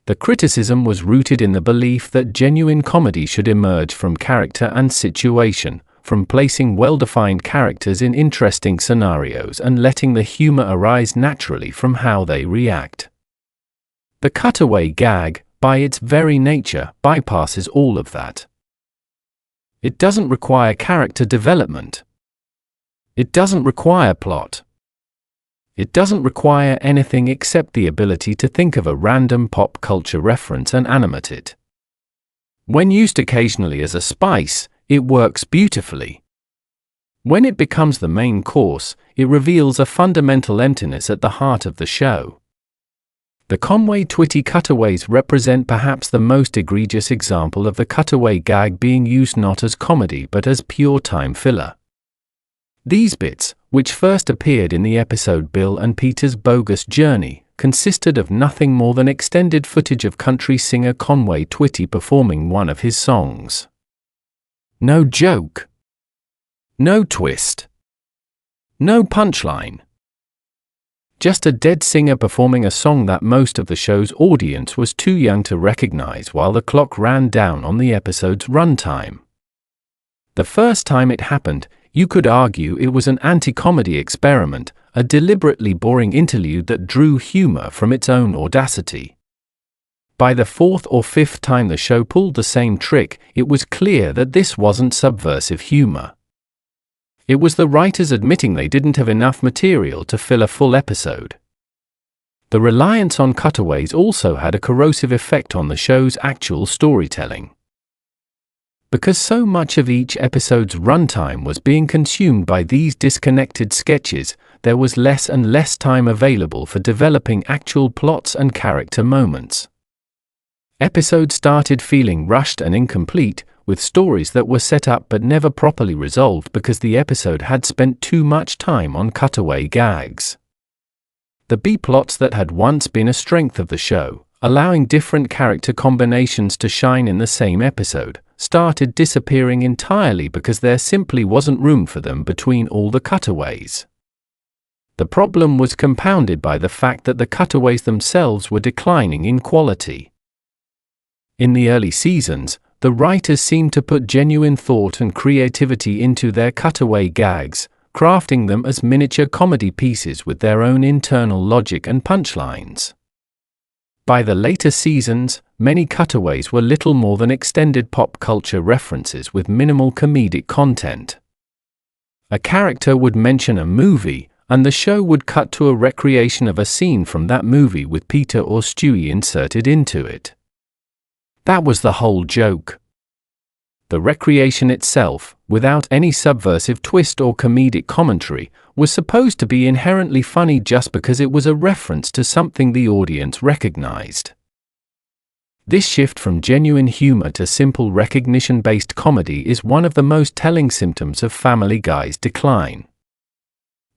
The criticism was rooted in the belief that genuine comedy should emerge from character and situation, from placing well-defined characters in interesting scenarios and letting the humor arise naturally from how they react. The cutaway gag, by its very nature, bypasses all of that. It doesn't require character development. It doesn't require plot. It doesn't require anything except the ability to think of a random pop culture reference and animate it. When used occasionally as a spice, it works beautifully. When it becomes the main course, it reveals a fundamental emptiness at the heart of the show. The Conway-Twitty cutaways represent perhaps the most egregious example of the cutaway gag being used not as comedy but as pure time filler. These bits, which first appeared in the episode Bill and Peter's Bogus Journey, consisted of nothing more than extended footage of country singer Conway-Twitty performing one of his songs. No joke. No twist. No punchline. Just a dead singer performing a song that most of the show's audience was too young to recognize while the clock ran down on the episode's runtime. The first time it happened, you could argue it was an anti-comedy experiment, a deliberately boring interlude that drew humor from its own audacity. By the fourth or fifth time the show pulled the same trick, it was clear that this wasn't subversive humor. It was the writers admitting they didn't have enough material to fill a full episode. The reliance on cutaways also had a corrosive effect on the show's actual storytelling. Because so much of each episode's runtime was being consumed by these disconnected sketches, there was less and less time available for developing actual plots and character moments. Episodes started feeling rushed and incomplete, with stories that were set up but never properly resolved because the episode had spent too much time on cutaway gags. The B-plots that had once been a strength of the show, allowing different character combinations to shine in the same episode, started disappearing entirely because there simply wasn't room for them between all the cutaways. The problem was compounded by the fact that the cutaways themselves were declining in quality. In the early seasons, the writers seemed to put genuine thought and creativity into their cutaway gags, crafting them as miniature comedy pieces with their own internal logic and punchlines. By the later seasons, many cutaways were little more than extended pop culture references with minimal comedic content. A character would mention a movie, and the show would cut to a recreation of a scene from that movie with Peter or Stewie inserted into it. That was the whole joke. The recreation itself, without any subversive twist or comedic commentary, was supposed to be inherently funny just because it was a reference to something the audience recognized. This shift from genuine humor to simple recognition-based comedy is one of the most telling symptoms of Family Guy's decline.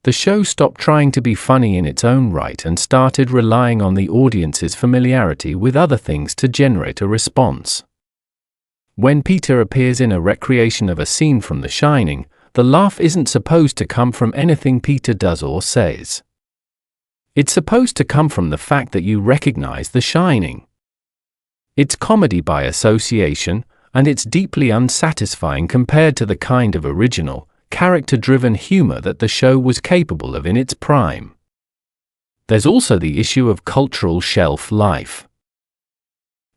The show stopped trying to be funny in its own right and started relying on the audience's familiarity with other things to generate a response. When Peter appears in a recreation of a scene from The Shining, the laugh isn't supposed to come from anything Peter does or says. It's supposed to come from the fact that you recognize The Shining. It's comedy by association, and it's deeply unsatisfying compared to the kind of original, character-driven humor that the show was capable of in its prime. There's also the issue of cultural shelf life.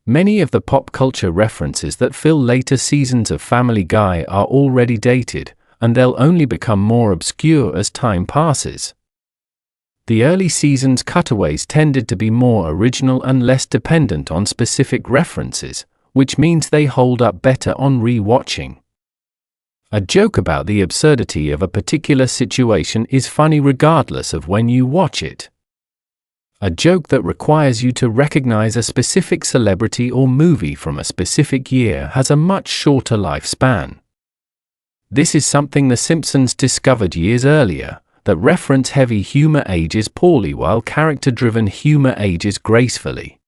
Many of the pop culture references that fill later seasons of Family Guy are already dated, and they'll only become more obscure as time passes. The early seasons' cutaways tended to be more original and less dependent on specific references, which means they hold up better on re-watching. A joke about the absurdity of a particular situation is funny regardless of when you watch it. A joke that requires you to recognize a specific celebrity or movie from a specific year has a much shorter lifespan. This is something The Simpsons discovered years earlier, that reference-heavy humor ages poorly while character-driven humor ages gracefully.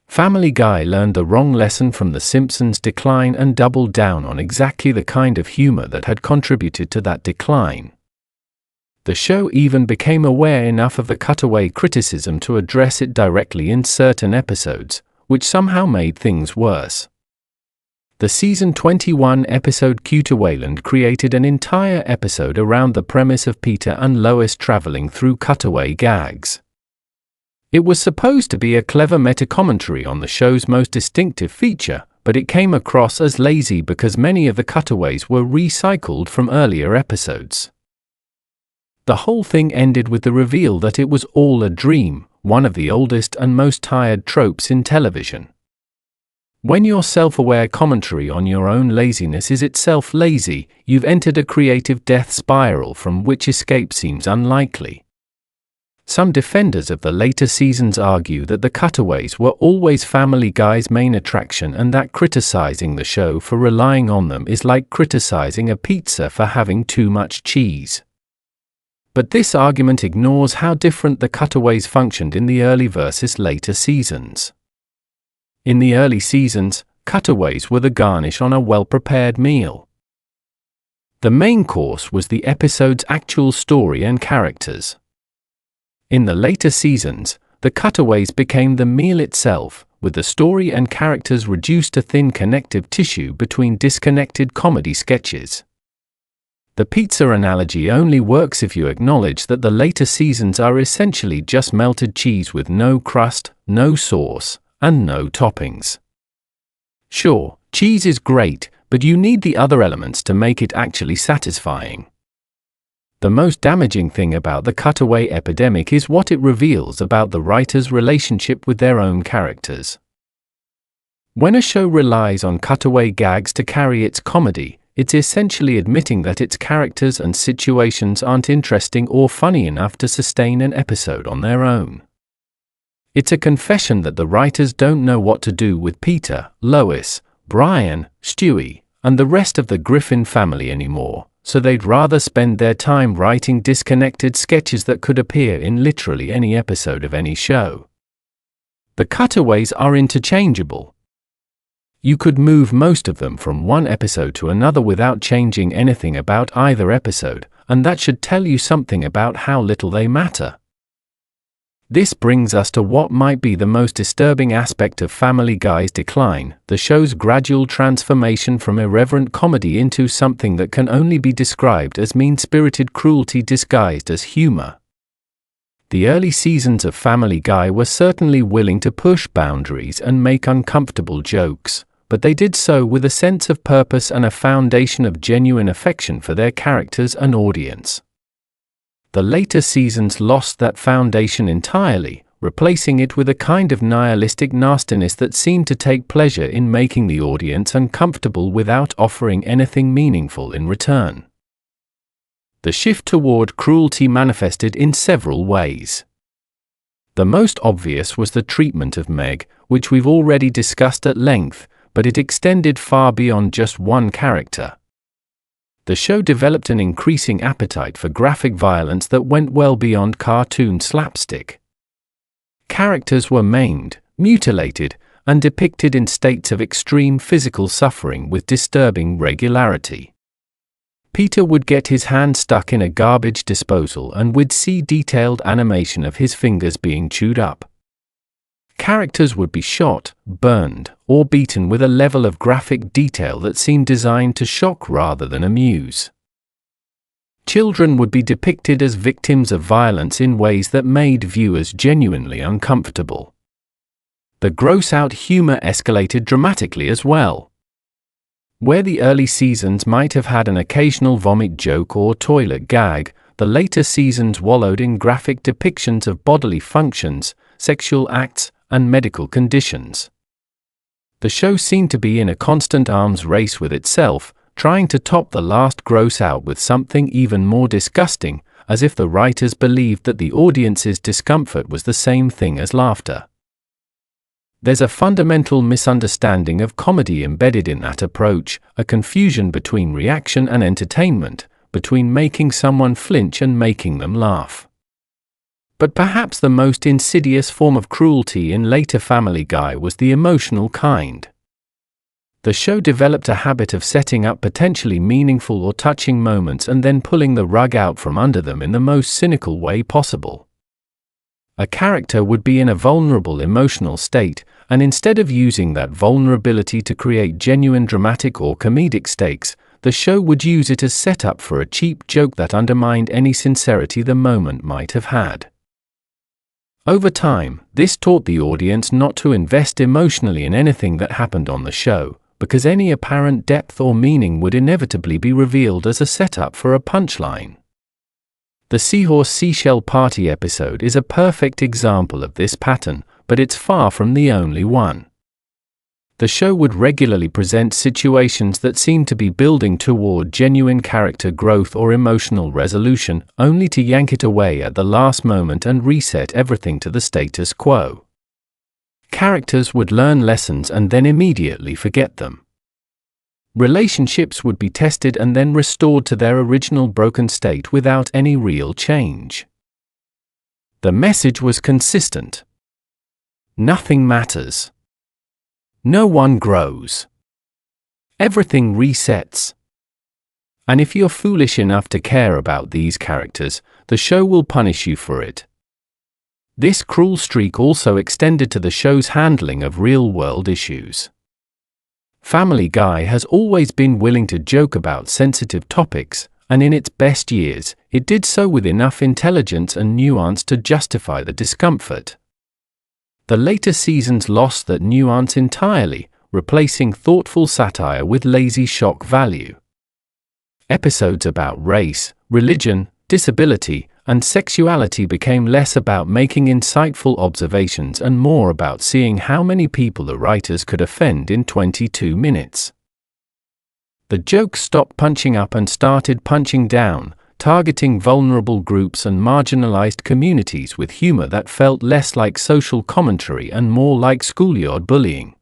Family Guy learned the wrong lesson from The Simpsons' decline and doubled down on exactly the kind of humor that had contributed to that decline. The show even became aware enough of the cutaway criticism to address it directly in certain episodes, which somehow made things worse. The season 21 episode Cutawayland created an entire episode around the premise of Peter and Lois traveling through cutaway gags. It was supposed to be a clever meta-commentary on the show's most distinctive feature, but it came across as lazy because many of the cutaways were recycled from earlier episodes. The whole thing ended with the reveal that it was all a dream, one of the oldest and most tired tropes in television. When your self-aware commentary on your own laziness is itself lazy, you've entered a creative death spiral from which escape seems unlikely. Some defenders of the later seasons argue that the cutaways were always Family Guy's main attraction and that criticizing the show for relying on them is like criticizing a pizza for having too much cheese. But this argument ignores how different the cutaways functioned in the early versus later seasons. In the early seasons, cutaways were the garnish on a well-prepared meal. The main course was the episode's actual story and characters. In the later seasons, the cutaways became the meal itself, with the story and characters reduced to thin connective tissue between disconnected comedy sketches. The pizza analogy only works if you acknowledge that the later seasons are essentially just melted cheese with no crust, no sauce, and no toppings. Sure, cheese is great, but you need the other elements to make it actually satisfying. The most damaging thing about the cutaway epidemic is what it reveals about the writer's relationship with their own characters. When a show relies on cutaway gags to carry its comedy, it's essentially admitting that its characters and situations aren't interesting or funny enough to sustain an episode on their own. It's a confession that the writers don't know what to do with Peter, Lois, Brian, Stewie, and the rest of the Griffin family anymore, so they'd rather spend their time writing disconnected sketches that could appear in literally any episode of any show. The cutaways are interchangeable. You could move most of them from one episode to another without changing anything about either episode, and that should tell you something about how little they matter. This brings us to what might be the most disturbing aspect of Family Guy's decline, the show's gradual transformation from irreverent comedy into something that can only be described as mean-spirited cruelty disguised as humor. The early seasons of Family Guy were certainly willing to push boundaries and make uncomfortable jokes, but they did so with a sense of purpose and a foundation of genuine affection for their characters and audience. The later seasons lost that foundation entirely, replacing it with a kind of nihilistic nastiness that seemed to take pleasure in making the audience uncomfortable without offering anything meaningful in return. The shift toward cruelty manifested in several ways. The most obvious was the treatment of Meg, which we've already discussed at length, but it extended far beyond just one character. The show developed an increasing appetite for graphic violence that went well beyond cartoon slapstick. Characters were maimed, mutilated, and depicted in states of extreme physical suffering with disturbing regularity. Peter would get his hand stuck in a garbage disposal and we'd see detailed animation of his fingers being chewed up. Characters would be shot, burned, or beaten with a level of graphic detail that seemed designed to shock rather than amuse. Children would be depicted as victims of violence in ways that made viewers genuinely uncomfortable. The gross-out humor escalated dramatically as well. Where the early seasons might have had an occasional vomit joke or toilet gag, the later seasons wallowed in graphic depictions of bodily functions, sexual acts, and medical conditions. The show seemed to be in a constant arms race with itself, trying to top the last gross out with something even more disgusting, as if the writers believed that the audience's discomfort was the same thing as laughter. There's a fundamental misunderstanding of comedy embedded in that approach, a confusion between reaction and entertainment, between making someone flinch and making them laugh. But perhaps the most insidious form of cruelty in later Family Guy was the emotional kind. The show developed a habit of setting up potentially meaningful or touching moments and then pulling the rug out from under them in the most cynical way possible. A character would be in a vulnerable emotional state, and instead of using that vulnerability to create genuine dramatic or comedic stakes, the show would use it as setup for a cheap joke that undermined any sincerity the moment might have had. Over time, this taught the audience not to invest emotionally in anything that happened on the show, because any apparent depth or meaning would inevitably be revealed as a setup for a punchline. The Seahorse Seashell Party episode is a perfect example of this pattern, but it's far from the only one. The show would regularly present situations that seemed to be building toward genuine character growth or emotional resolution, only to yank it away at the last moment and reset everything to the status quo. Characters would learn lessons and then immediately forget them. Relationships would be tested and then restored to their original broken state without any real change. The message was consistent. Nothing matters. No one grows. Everything resets. And if you're foolish enough to care about these characters, the show will punish you for it. This cruel streak also extended to the show's handling of real-world issues. Family Guy has always been willing to joke about sensitive topics, and in its best years, it did so with enough intelligence and nuance to justify the discomfort. The later seasons lost that nuance entirely, replacing thoughtful satire with lazy shock value. Episodes about race, religion, disability, and sexuality became less about making insightful observations and more about seeing how many people the writers could offend in 22 minutes. The jokes stopped punching up and started punching down, targeting vulnerable groups and marginalized communities with humor that felt less like social commentary and more like schoolyard bullying.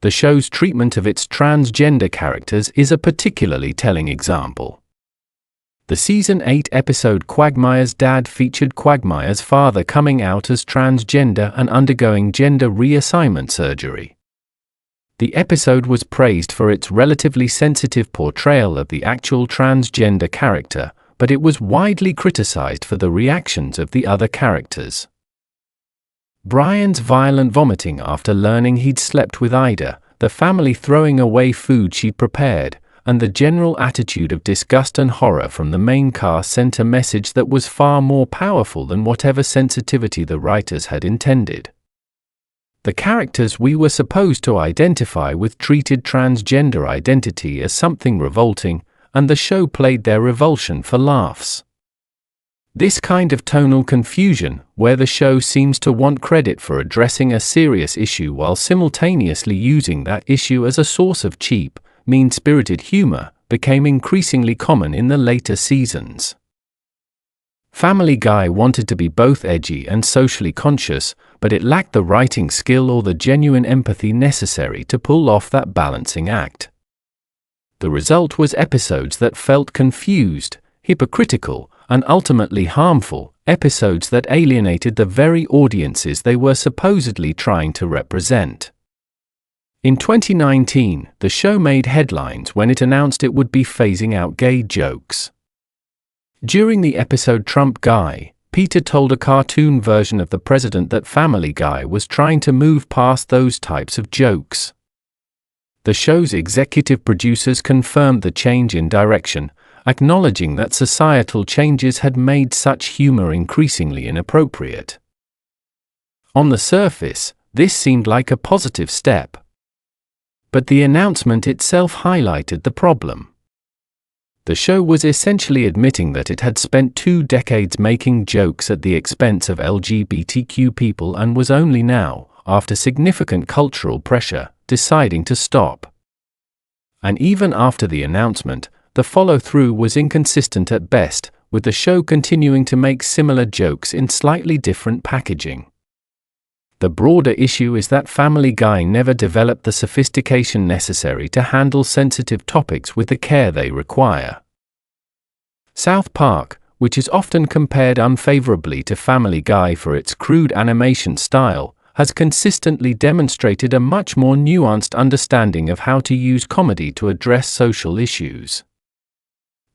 The show's treatment of its transgender characters is a particularly telling example. The Season 8 episode Quagmire's Dad featured Quagmire's father coming out as transgender and undergoing gender reassignment surgery. The episode was praised for its relatively sensitive portrayal of the actual transgender character, but it was widely criticized for the reactions of the other characters. Brian's violent vomiting after learning he'd slept with Ida, the family throwing away food she'd prepared, and the general attitude of disgust and horror from the main cast sent a message that was far more powerful than whatever sensitivity the writers had intended. The characters we were supposed to identify with treated transgender identity as something revolting, and the show played their revulsion for laughs. This kind of tonal confusion, where the show seems to want credit for addressing a serious issue while simultaneously using that issue as a source of cheap, mean-spirited humor, became increasingly common in the later seasons. Family Guy wanted to be both edgy and socially conscious, but it lacked the writing skill or the genuine empathy necessary to pull off that balancing act. The result was episodes that felt confused, hypocritical, and ultimately harmful, episodes that alienated the very audiences they were supposedly trying to represent. In 2019, the show made headlines when it announced it would be phasing out gay jokes. During the episode Trump Guy, Peter told a cartoon version of the president that Family Guy was trying to move past those types of jokes. The show's executive producers confirmed the change in direction, acknowledging that societal changes had made such humor increasingly inappropriate. On the surface, this seemed like a positive step. But the announcement itself highlighted the problem. The show was essentially admitting that it had spent 2 decades making jokes at the expense of LGBTQ people and was only now, after significant cultural pressure, deciding to stop. And even after the announcement, the follow-through was inconsistent at best, with the show continuing to make similar jokes in slightly different packaging. The broader issue is that Family Guy never developed the sophistication necessary to handle sensitive topics with the care they require. South Park, which is often compared unfavorably to Family Guy for its crude animation style, has consistently demonstrated a much more nuanced understanding of how to use comedy to address social issues.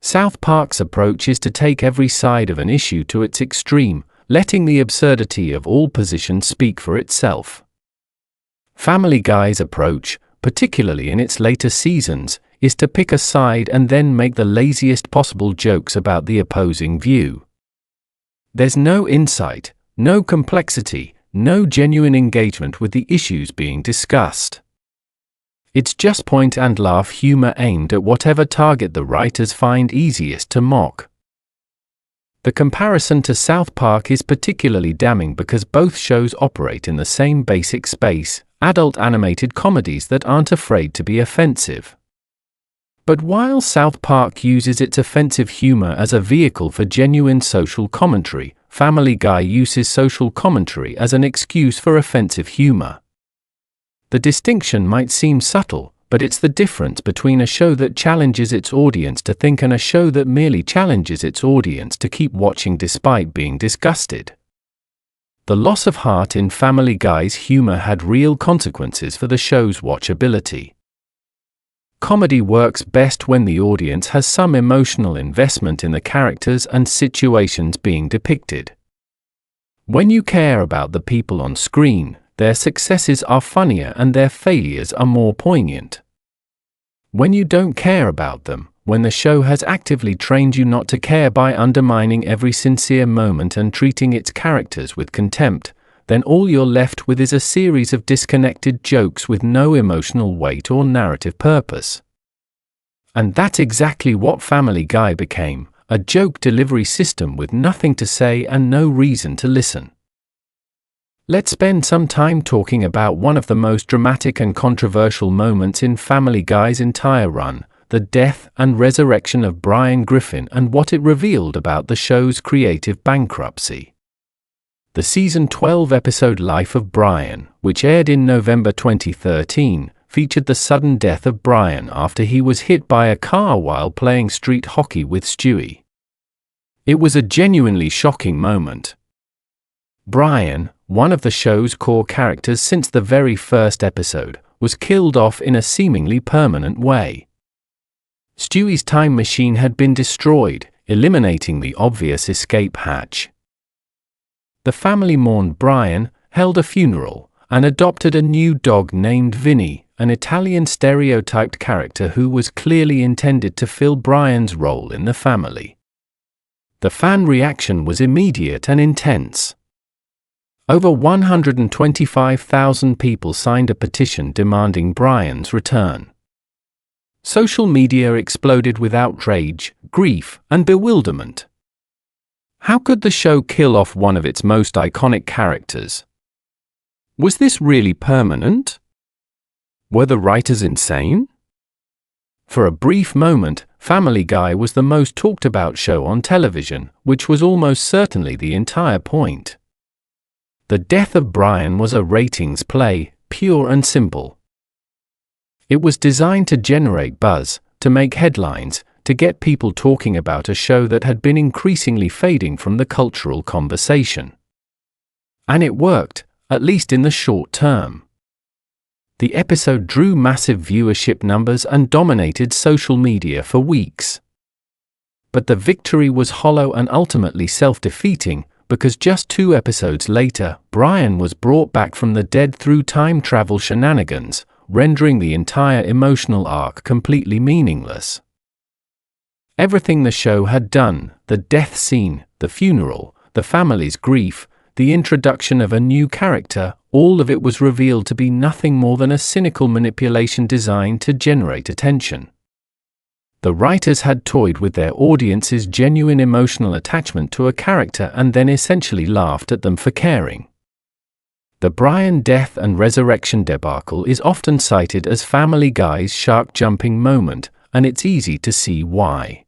South Park's approach is to take every side of an issue to its extreme, letting the absurdity of all positions speak for itself. Family Guy's approach, particularly in its later seasons, is to pick a side and then make the laziest possible jokes about the opposing view. There's no insight, no complexity, no genuine engagement with the issues being discussed. It's just point and laugh humor aimed at whatever target the writers find easiest to mock. The comparison to South Park is particularly damning because both shows operate in the same basic space, adult animated comedies that aren't afraid to be offensive. But while South Park uses its offensive humor as a vehicle for genuine social commentary, Family Guy uses social commentary as an excuse for offensive humor. The distinction might seem subtle, but it's the difference between a show that challenges its audience to think and a show that merely challenges its audience to keep watching despite being disgusted. The loss of heart in Family Guy's humor had real consequences for the show's watchability. Comedy works best when the audience has some emotional investment in the characters and situations being depicted. When you care about the people on screen, their successes are funnier and their failures are more poignant. When you don't care about them, when the show has actively trained you not to care by undermining every sincere moment and treating its characters with contempt, then all you're left with is a series of disconnected jokes with no emotional weight or narrative purpose. And that's exactly what Family Guy became, a joke delivery system with nothing to say and no reason to listen. Let's spend some time talking about one of the most dramatic and controversial moments in Family Guy's entire run, the death and resurrection of Brian Griffin and what it revealed about the show's creative bankruptcy. The season 12 episode Life of Brian, which aired in November 2013, featured the sudden death of Brian after he was hit by a car while playing street hockey with Stewie. It was a genuinely shocking moment. Brian, one of the show's core characters since the very first episode, was killed off in a seemingly permanent way. Stewie's time machine had been destroyed, eliminating the obvious escape hatch. The family mourned Brian, held a funeral, and adopted a new dog named Vinny, an Italian stereotyped character who was clearly intended to fill Brian's role in the family. The fan reaction was immediate and intense. Over 125,000 people signed a petition demanding Brian's return. Social media exploded with outrage, grief, and bewilderment. How could the show kill off one of its most iconic characters? Was this really permanent? Were the writers insane? For a brief moment, Family Guy was the most talked about show on television, which was almost certainly the entire point. The death of Brian was a ratings play, pure and simple. It was designed to generate buzz, to make headlines, to get people talking about a show that had been increasingly fading from the cultural conversation. And it worked, at least in the short term. The episode drew massive viewership numbers and dominated social media for weeks. But the victory was hollow and ultimately self-defeating, because just 2 episodes later, Brian was brought back from the dead through time travel shenanigans, rendering the entire emotional arc completely meaningless. Everything the show had done, the death scene, the funeral, the family's grief, the introduction of a new character, all of it was revealed to be nothing more than a cynical manipulation designed to generate attention. The writers had toyed with their audience's genuine emotional attachment to a character and then essentially laughed at them for caring. The Brian death and resurrection debacle is often cited as Family Guy's shark-jumping moment, and it's easy to see why.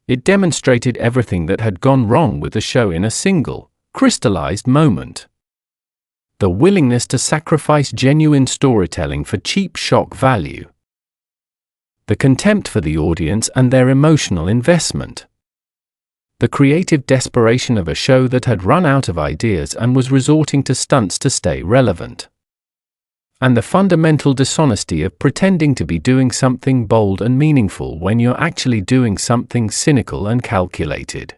It demonstrated everything that had gone wrong with the show in a single, crystallized moment. The willingness to sacrifice genuine storytelling for cheap shock value. The contempt for the audience and their emotional investment. The creative desperation of a show that had run out of ideas and was resorting to stunts to stay relevant. And the fundamental dishonesty of pretending to be doing something bold and meaningful when you're actually doing something cynical and calculated.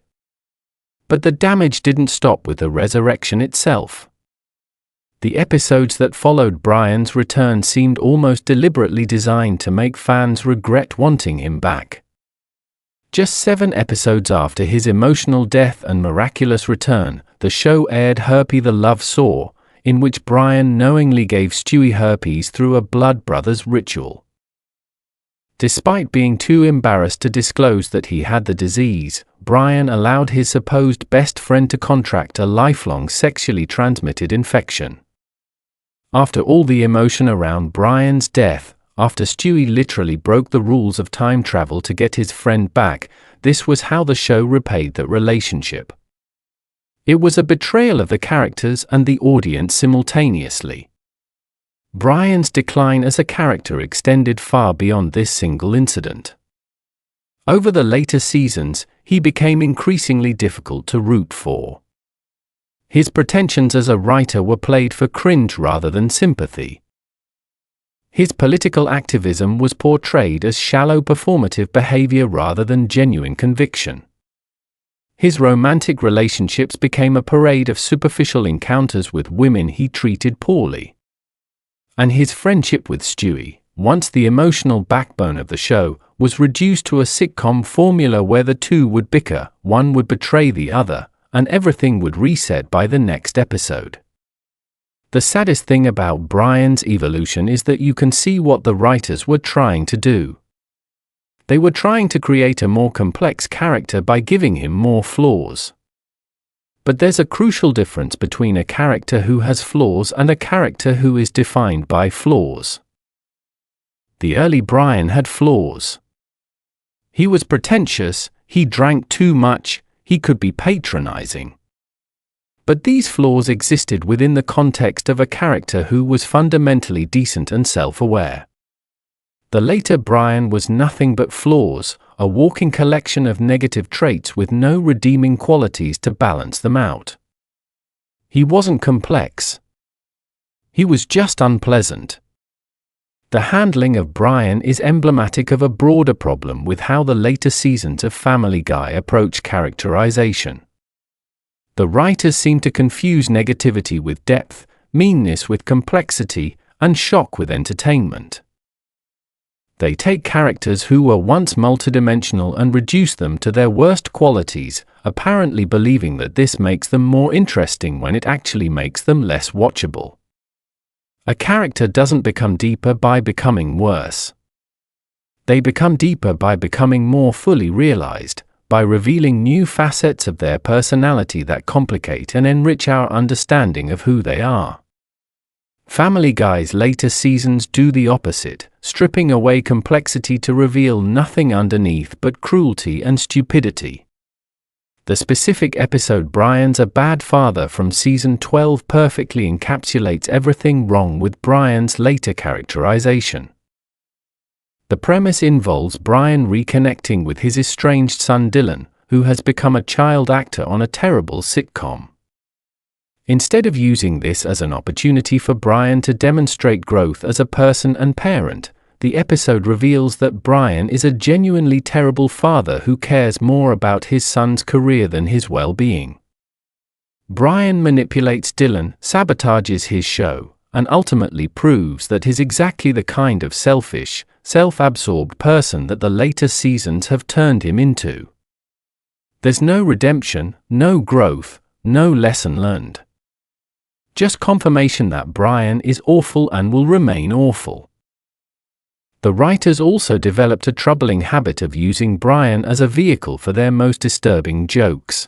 But the damage didn't stop with the resurrection itself. The episodes that followed Brian's return seemed almost deliberately designed to make fans regret wanting him back. Just 7 episodes after his emotional death and miraculous return, the show aired Herpy the Love Sore, in which Brian knowingly gave Stewie herpes through a blood brothers ritual. Despite being too embarrassed to disclose that he had the disease, Brian allowed his supposed best friend to contract a lifelong sexually transmitted infection. After all the emotion around Brian's death, after Stewie literally broke the rules of time travel to get his friend back, this was how the show repaid that relationship. It was a betrayal of the characters and the audience simultaneously. Brian's decline as a character extended far beyond this single incident. Over the later seasons, he became increasingly difficult to root for. His pretensions as a writer were played for cringe rather than sympathy. His political activism was portrayed as shallow performative behavior rather than genuine conviction. His romantic relationships became a parade of superficial encounters with women he treated poorly. And his friendship with Stewie, once the emotional backbone of the show, was reduced to a sitcom formula where the two would bicker, one would betray the other, and everything would reset by the next episode. The saddest thing about Brian's evolution is that you can see what the writers were trying to do. They were trying to create a more complex character by giving him more flaws. But there's a crucial difference between a character who has flaws and a character who is defined by flaws. The early Brian had flaws. He was pretentious, he drank too much, he could be patronizing. But these flaws existed within the context of a character who was fundamentally decent and self-aware. The later Brian was nothing but flaws, a walking collection of negative traits with no redeeming qualities to balance them out. He wasn't complex. He was just unpleasant. The handling of Brian is emblematic of a broader problem with how the later seasons of Family Guy approach characterization. The writers seem to confuse negativity with depth, meanness with complexity, and shock with entertainment. They take characters who were once multidimensional and reduce them to their worst qualities, apparently believing that this makes them more interesting when it actually makes them less watchable. A character doesn't become deeper by becoming worse. They become deeper by becoming more fully realized, by revealing new facets of their personality that complicate and enrich our understanding of who they are. Family Guy's later seasons do the opposite, stripping away complexity to reveal nothing underneath but cruelty and stupidity. The specific episode Brian's a Bad Father from season 12 perfectly encapsulates everything wrong with Brian's later characterization. The premise involves Brian reconnecting with his estranged son Dylan, who has become a child actor on a terrible sitcom. Instead of using this as an opportunity for Brian to demonstrate growth as a person and parent, the episode reveals that Brian is a genuinely terrible father who cares more about his son's career than his well-being. Brian manipulates Dylan, sabotages his show, and ultimately proves that he's exactly the kind of selfish, self-absorbed person that the later seasons have turned him into. There's no redemption, no growth, no lesson learned. Just confirmation that Brian is awful and will remain awful. The writers also developed a troubling habit of using Brian as a vehicle for their most disturbing jokes.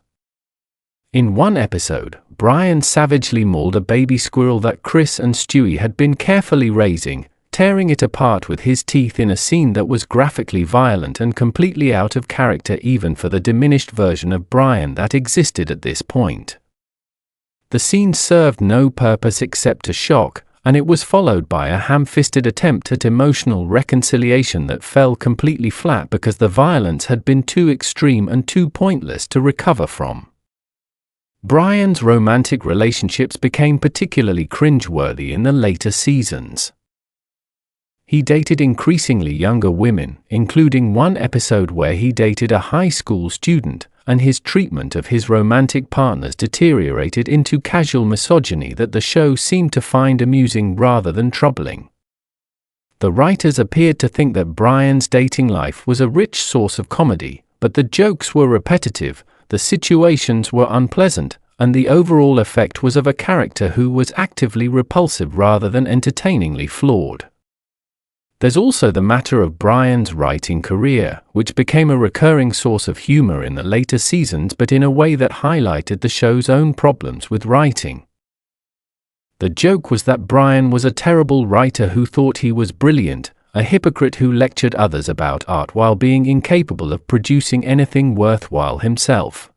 In one episode, Brian savagely mauled a baby squirrel that Chris and Stewie had been carefully raising, tearing it apart with his teeth in a scene that was graphically violent and completely out of character even for the diminished version of Brian that existed at this point. The scene served no purpose except to shock, and it was followed by a ham-fisted attempt at emotional reconciliation that fell completely flat because the violence had been too extreme and too pointless to recover from. Brian's romantic relationships became particularly cringe-worthy in the later seasons. He dated increasingly younger women, including one episode where he dated a high school student, and his treatment of his romantic partners deteriorated into casual misogyny that the show seemed to find amusing rather than troubling. The writers appeared to think that Brian's dating life was a rich source of comedy, but the jokes were repetitive, the situations were unpleasant, and the overall effect was of a character who was actively repulsive rather than entertainingly flawed. There's also the matter of Brian's writing career, which became a recurring source of humor in the later seasons but in a way that highlighted the show's own problems with writing. The joke was that Brian was a terrible writer who thought he was brilliant, a hypocrite who lectured others about art while being incapable of producing anything worthwhile himself.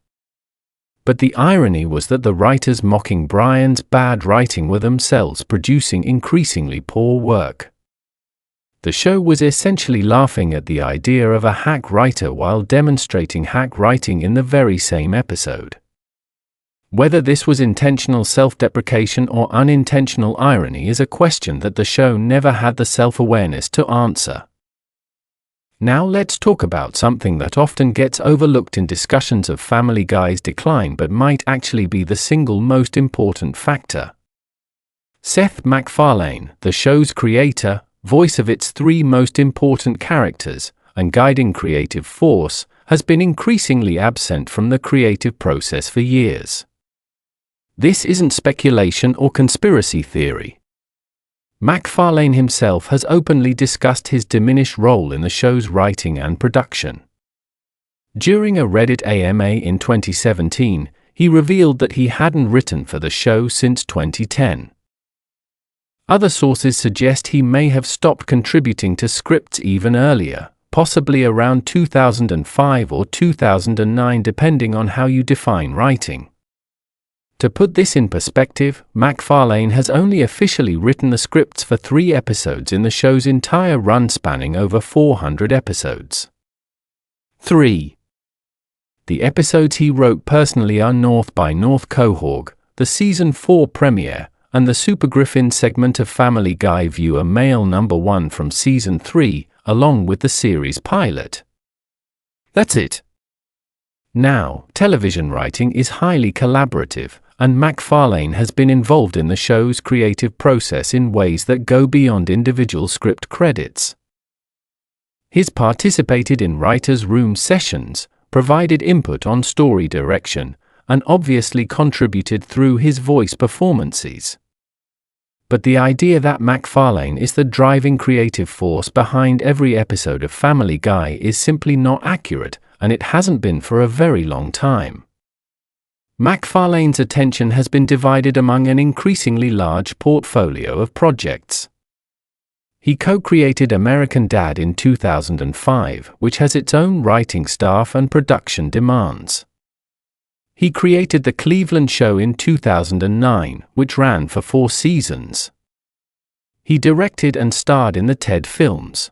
But the irony was that the writers mocking Brian's bad writing were themselves producing increasingly poor work. The show was essentially laughing at the idea of a hack writer while demonstrating hack writing in the very same episode. Whether this was intentional self-deprecation or unintentional irony is a question that the show never had the self-awareness to answer. Now let's talk about something that often gets overlooked in discussions of Family Guy's decline but might actually be the single most important factor. Seth MacFarlane, the show's creator, voice of its three most important characters, and guiding creative force, has been increasingly absent from the creative process for years. This isn't speculation or conspiracy theory. MacFarlane himself has openly discussed his diminished role in the show's writing and production. During a Reddit AMA in 2017, he revealed that he hadn't written for the show since 2010. Other sources suggest he may have stopped contributing to scripts even earlier, possibly around 2005 or 2009 depending on how you define writing. To put this in perspective, MacFarlane has only officially written the scripts for 3 episodes in the show's entire run spanning over 400 episodes. 3. The episodes he wrote personally are North by North Quahog, the Season 4 premiere, and the Super Griffin segment of Family Guy viewer Mail number 1 from Season 3, along with the series pilot. That's it. Now, television writing is highly collaborative, and MacFarlane has been involved in the show's creative process in ways that go beyond individual script credits. He's participated in writers' room sessions, provided input on story direction, and obviously contributed through his voice performances. But the idea that MacFarlane is the driving creative force behind every episode of Family Guy is simply not accurate, and it hasn't been for a very long time. MacFarlane's attention has been divided among an increasingly large portfolio of projects. He co-created American Dad in 2005, which has its own writing staff and production demands. He created The Cleveland Show in 2009, which ran for 4 seasons. He directed and starred in the Ted films.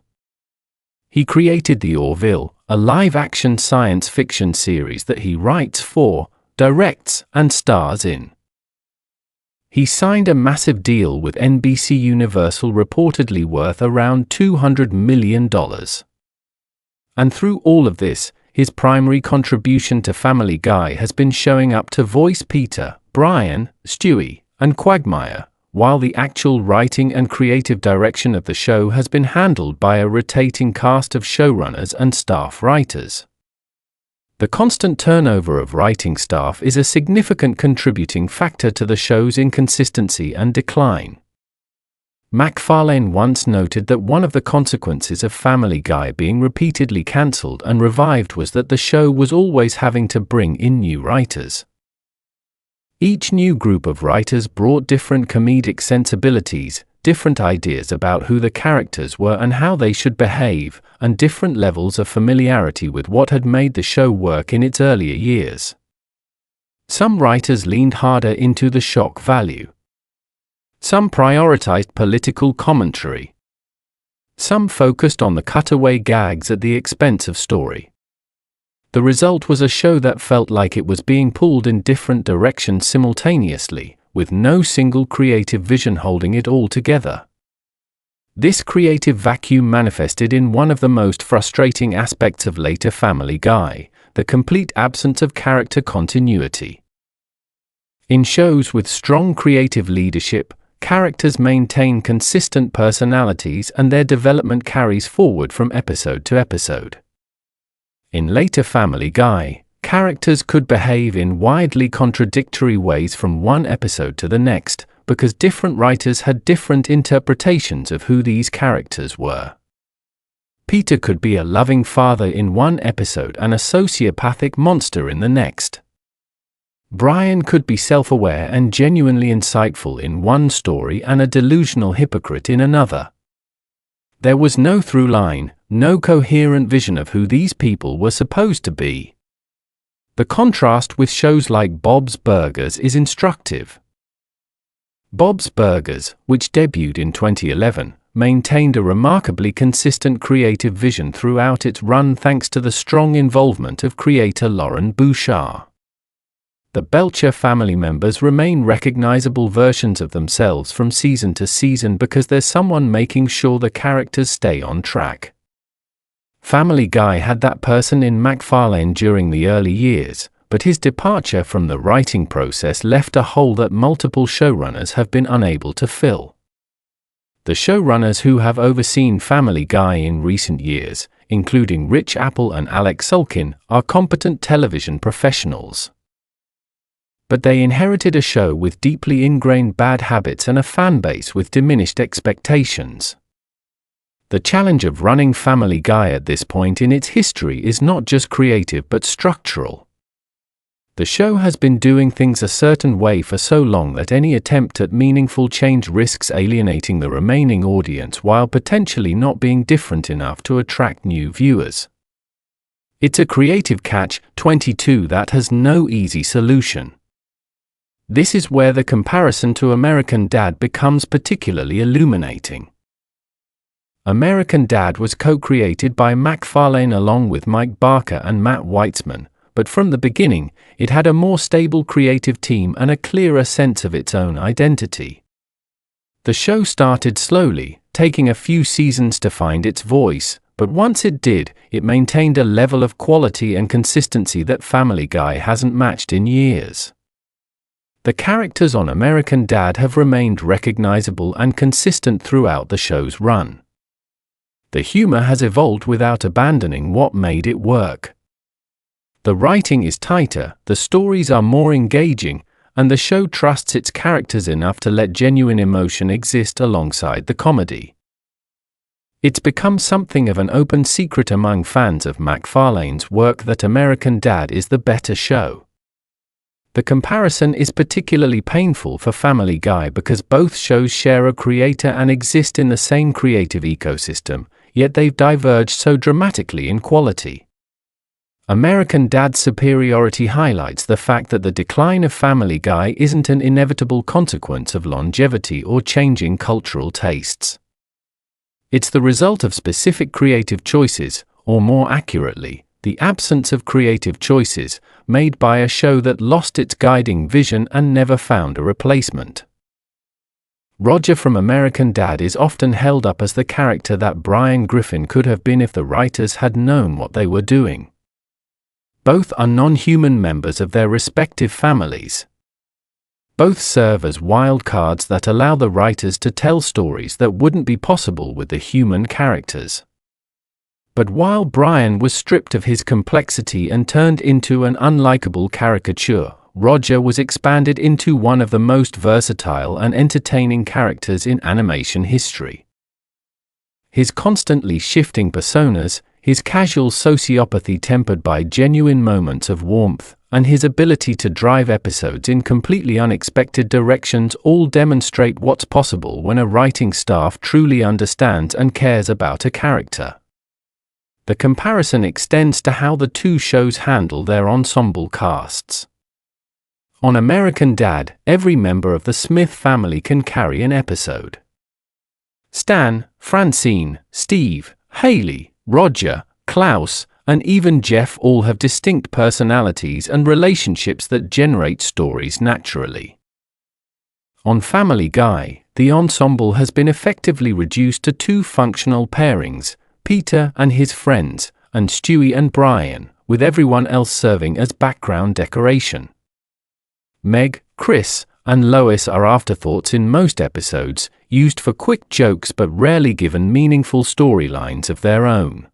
He created The Orville, a live-action science fiction series that he writes for, directs, and stars in. He signed a massive deal with NBC Universal reportedly worth around $200 million. And through all of this, his primary contribution to Family Guy has been showing up to voice Peter, Brian, Stewie, and Quagmire, while the actual writing and creative direction of the show has been handled by a rotating cast of showrunners and staff writers. The constant turnover of writing staff is a significant contributing factor to the show's inconsistency and decline. MacFarlane once noted that one of the consequences of Family Guy being repeatedly cancelled and revived was that the show was always having to bring in new writers. Each new group of writers brought different comedic sensibilities, different ideas about who the characters were and how they should behave, and different levels of familiarity with what had made the show work in its earlier years. Some writers leaned harder into the shock value. Some prioritized political commentary. Some focused on the cutaway gags at the expense of story. The result was a show that felt like it was being pulled in different directions simultaneously, with no single creative vision holding it all together. This creative vacuum manifested in one of the most frustrating aspects of later Family Guy, the complete absence of character continuity. In shows with strong creative leadership, characters maintain consistent personalities and their development carries forward from episode to episode. In later Family Guy, characters could behave in widely contradictory ways from one episode to the next, because different writers had different interpretations of who these characters were. Peter could be a loving father in one episode and a sociopathic monster in the next. Brian could be self-aware and genuinely insightful in one story and a delusional hypocrite in another. There was no through line, no coherent vision of who these people were supposed to be. The contrast with shows like Bob's Burgers is instructive. Bob's Burgers, which debuted in 2011, maintained a remarkably consistent creative vision throughout its run thanks to the strong involvement of creator Lauren Bouchard. The Belcher family members remain recognizable versions of themselves from season to season because there's someone making sure the characters stay on track. Family Guy had that person in MacFarlane during the early years, but his departure from the writing process left a hole that multiple showrunners have been unable to fill. The showrunners who have overseen Family Guy in recent years, including Rich Apple and Alex Sulkin, are competent television professionals. But they inherited a show with deeply ingrained bad habits and a fan base with diminished expectations. The challenge of running Family Guy at this point in its history is not just creative but structural. The show has been doing things a certain way for so long that any attempt at meaningful change risks alienating the remaining audience while potentially not being different enough to attract new viewers. It's a creative catch-22 that has no easy solution. This is where the comparison to American Dad becomes particularly illuminating. American Dad was co-created by MacFarlane along with Mike Barker and Matt Weitzman, but from the beginning, it had a more stable creative team and a clearer sense of its own identity. The show started slowly, taking a few seasons to find its voice, but once it did, it maintained a level of quality and consistency that Family Guy hasn't matched in years. The characters on American Dad have remained recognizable and consistent throughout the show's run. The humor has evolved without abandoning what made it work. The writing is tighter, the stories are more engaging, and the show trusts its characters enough to let genuine emotion exist alongside the comedy. It's become something of an open secret among fans of MacFarlane's work that American Dad is the better show. The comparison is particularly painful for Family Guy because both shows share a creator and exist in the same creative ecosystem, yet they've diverged so dramatically in quality. American Dad's superiority highlights the fact that the decline of Family Guy isn't an inevitable consequence of longevity or changing cultural tastes. It's the result of specific creative choices, or more accurately, the absence of creative choices, made by a show that lost its guiding vision and never found a replacement. Roger from American Dad is often held up as the character that Brian Griffin could have been if the writers had known what they were doing. Both are non-human members of their respective families. Both serve as wild cards that allow the writers to tell stories that wouldn't be possible with the human characters. But while Brian was stripped of his complexity and turned into an unlikable caricature, Roger was expanded into one of the most versatile and entertaining characters in animation history. His constantly shifting personas, his casual sociopathy tempered by genuine moments of warmth, and his ability to drive episodes in completely unexpected directions all demonstrate what's possible when a writing staff truly understands and cares about a character. The comparison extends to how the two shows handle their ensemble casts. On American Dad, every member of the Smith family can carry an episode. Stan, Francine, Steve, Haley, Roger, Klaus, and even Jeff all have distinct personalities and relationships that generate stories naturally. On Family Guy, the ensemble has been effectively reduced to two functional pairings, Peter and his friends, and Stewie and Brian, with everyone else serving as background decoration. Meg, Chris, and Lois are afterthoughts in most episodes, used for quick jokes but rarely given meaningful storylines of their own.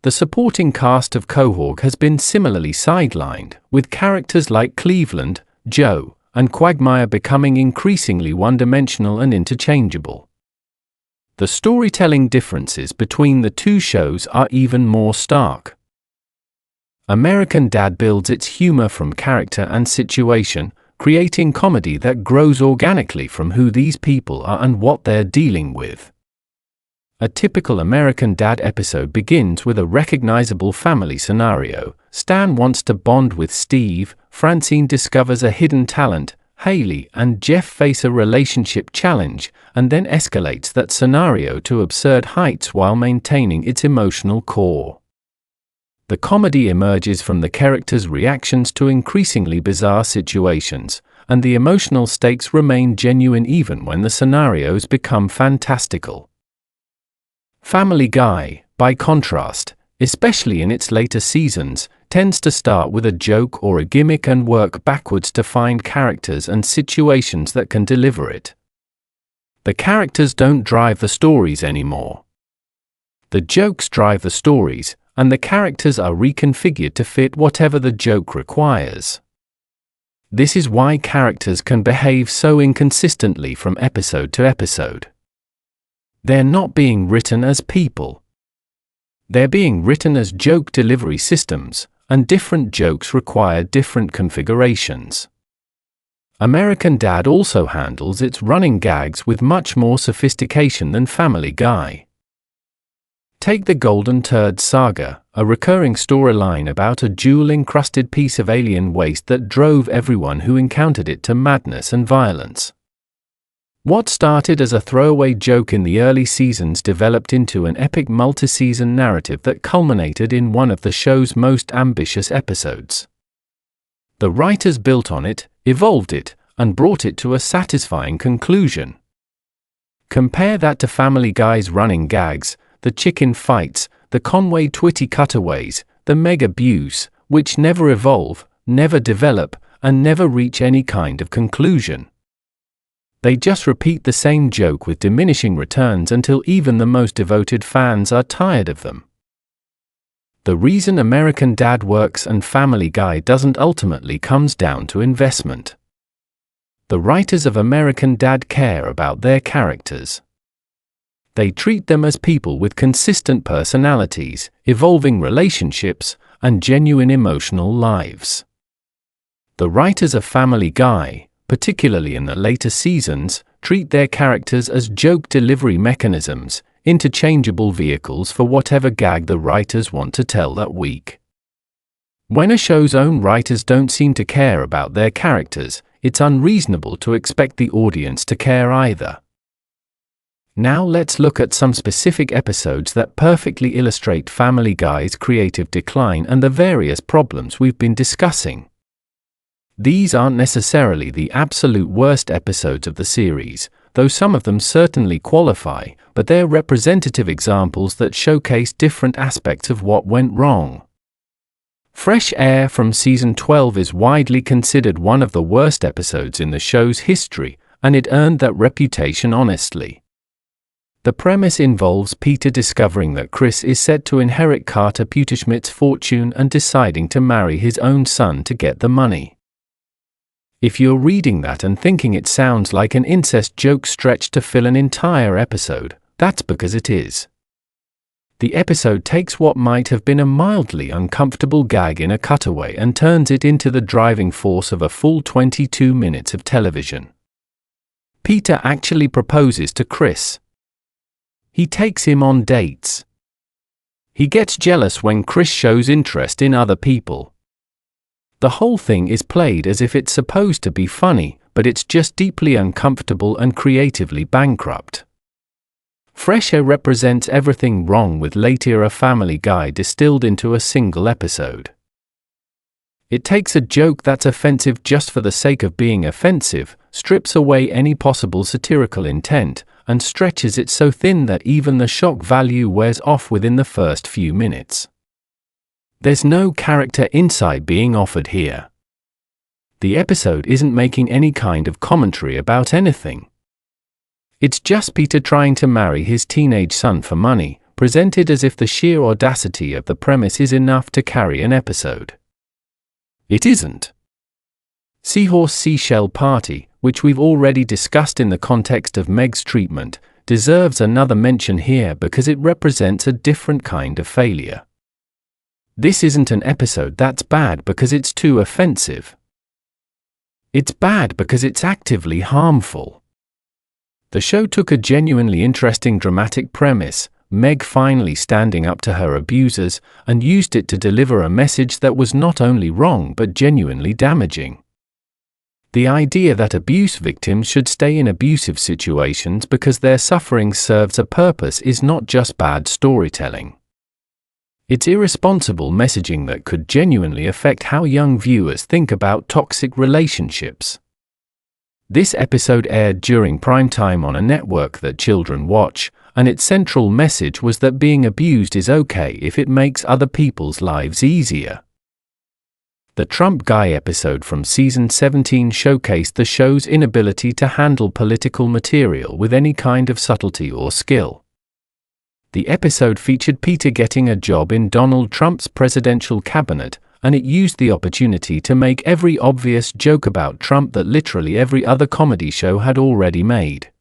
The supporting cast of Quahog has been similarly sidelined, with characters like Cleveland, Joe, and Quagmire becoming increasingly one-dimensional and interchangeable. The storytelling differences between the two shows are even more stark. American Dad builds its humor from character and situation, creating comedy that grows organically from who these people are and what they're dealing with. A typical American Dad episode begins with a recognizable family scenario. Stan wants to bond with Steve, Francine discovers a hidden talent, Haley and Jeff face a relationship challenge, and then escalates that scenario to absurd heights while maintaining its emotional core. The comedy emerges from the characters' reactions to increasingly bizarre situations, and the emotional stakes remain genuine even when the scenarios become fantastical. Family Guy, by contrast, especially in its later seasons, tends to start with a joke or a gimmick and work backwards to find characters and situations that can deliver it. The characters don't drive the stories anymore. The jokes drive the stories, and the characters are reconfigured to fit whatever the joke requires. This is why characters can behave so inconsistently from episode to episode. They're not being written as people. They're being written as joke delivery systems, and different jokes require different configurations. American Dad also handles its running gags with much more sophistication than Family Guy. Take the Golden Turd Saga, a recurring storyline about a jewel-encrusted piece of alien waste that drove everyone who encountered it to madness and violence. What started as a throwaway joke in the early seasons developed into an epic multi-season narrative that culminated in one of the show's most ambitious episodes. The writers built on it, evolved it, and brought it to a satisfying conclusion. Compare that to Family Guy's running gags, the chicken fights, the Conway Twitty cutaways, the Meg abuse, which never evolve, never develop, and never reach any kind of conclusion. They just repeat the same joke with diminishing returns until even the most devoted fans are tired of them. The reason American Dad works and Family Guy doesn't ultimately comes down to investment. The writers of American Dad care about their characters. They treat them as people with consistent personalities, evolving relationships, and genuine emotional lives. The writers of Family Guy, particularly in the later seasons, treat their characters as joke delivery mechanisms, interchangeable vehicles for whatever gag the writers want to tell that week. When a show's own writers don't seem to care about their characters, it's unreasonable to expect the audience to care either. Now let's look at some specific episodes that perfectly illustrate Family Guy's creative decline and the various problems we've been discussing. These aren't necessarily the absolute worst episodes of the series, though some of them certainly qualify, but they're representative examples that showcase different aspects of what went wrong. Fresh Air from Season 12 is widely considered one of the worst episodes in the show's history, and it earned that reputation honestly. The premise involves Peter discovering that Chris is set to inherit Carter Peuterschmidt's fortune and deciding to marry his own son to get the money. If you're reading that and thinking it sounds like an incest joke stretched to fill an entire episode, that's because it is. The episode takes what might have been a mildly uncomfortable gag in a cutaway and turns it into the driving force of a full 22 minutes of television. Peter actually proposes to Chris. He takes him on dates. He gets jealous when Chris shows interest in other people. The whole thing is played as if it's supposed to be funny, but it's just deeply uncomfortable and creatively bankrupt. Fresh Air represents everything wrong with late-era Family Guy distilled into a single episode. It takes a joke that's offensive just for the sake of being offensive, strips away any possible satirical intent, and stretches it so thin that even the shock value wears off within the first few minutes. There's no character insight being offered here. The episode isn't making any kind of commentary about anything. It's just Peter trying to marry his teenage son for money, presented as if the sheer audacity of the premise is enough to carry an episode. It isn't. Seahorse Seashell Party, which we've already discussed in the context of Meg's treatment, deserves another mention here because it represents a different kind of failure. This isn't an episode that's bad because it's too offensive. It's bad because it's actively harmful. The show took a genuinely interesting dramatic premise, Meg finally standing up to her abusers, and used it to deliver a message that was not only wrong but genuinely damaging. The idea that abuse victims should stay in abusive situations because their suffering serves a purpose is not just bad storytelling. It's irresponsible messaging that could genuinely affect how young viewers think about toxic relationships. This episode aired during prime time on a network that children watch, and its central message was that being abused is okay if it makes other people's lives easier. The Trump Guy episode from Season 17 showcased the show's inability to handle political material with any kind of subtlety or skill. The episode featured Peter getting a job in Donald Trump's presidential cabinet, and it used the opportunity to make every obvious joke about Trump that literally every other comedy show had already made.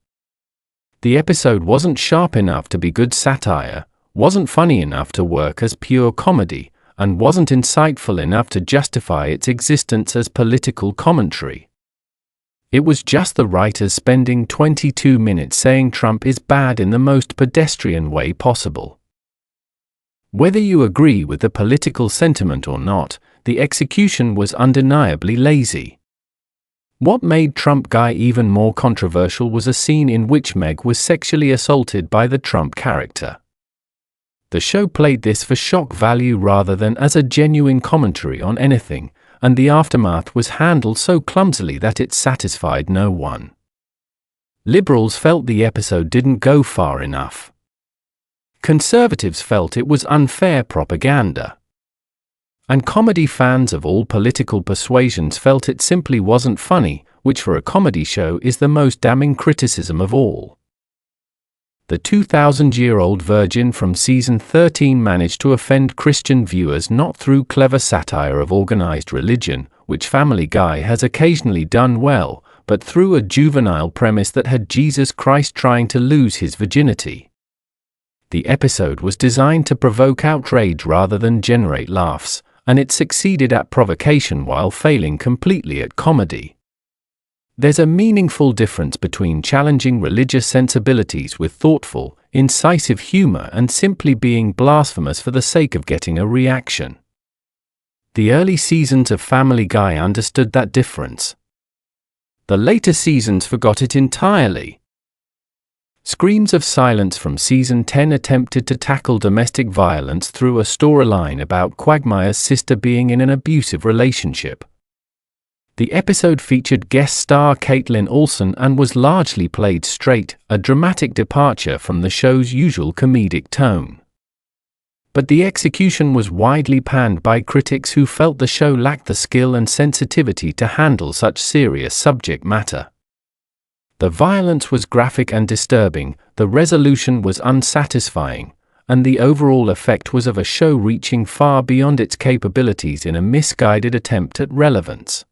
The episode wasn't sharp enough to be good satire, wasn't funny enough to work as pure comedy, and wasn't insightful enough to justify its existence as political commentary. It was just the writers spending 22 minutes saying Trump is bad in the most pedestrian way possible. Whether you agree with the political sentiment or not, the execution was undeniably lazy. What made Trump Guy even more controversial was a scene in which Meg was sexually assaulted by the Trump character. The show played this for shock value rather than as a genuine commentary on anything, and the aftermath was handled so clumsily that it satisfied no one. Liberals felt the episode didn't go far enough. Conservatives felt it was unfair propaganda. And comedy fans of all political persuasions felt it simply wasn't funny, which for a comedy show is the most damning criticism of all. The 2,000-year-old virgin from Season 13 managed to offend Christian viewers not through clever satire of organized religion, which Family Guy has occasionally done well, but through a juvenile premise that had Jesus Christ trying to lose his virginity. The episode was designed to provoke outrage rather than generate laughs, and it succeeded at provocation while failing completely at comedy. There's a meaningful difference between challenging religious sensibilities with thoughtful, incisive humor and simply being blasphemous for the sake of getting a reaction. The early seasons of Family Guy understood that difference. The later seasons forgot it entirely. Screams of Silence from Season 10 attempted to tackle domestic violence through a storyline about Quagmire's sister being in an abusive relationship. The episode featured guest star Caitlin Olsen and was largely played straight, a dramatic departure from the show's usual comedic tone. But the execution was widely panned by critics who felt the show lacked the skill and sensitivity to handle such serious subject matter. The violence was graphic and disturbing, the resolution was unsatisfying, and the overall effect was of a show reaching far beyond its capabilities in a misguided attempt at relevance.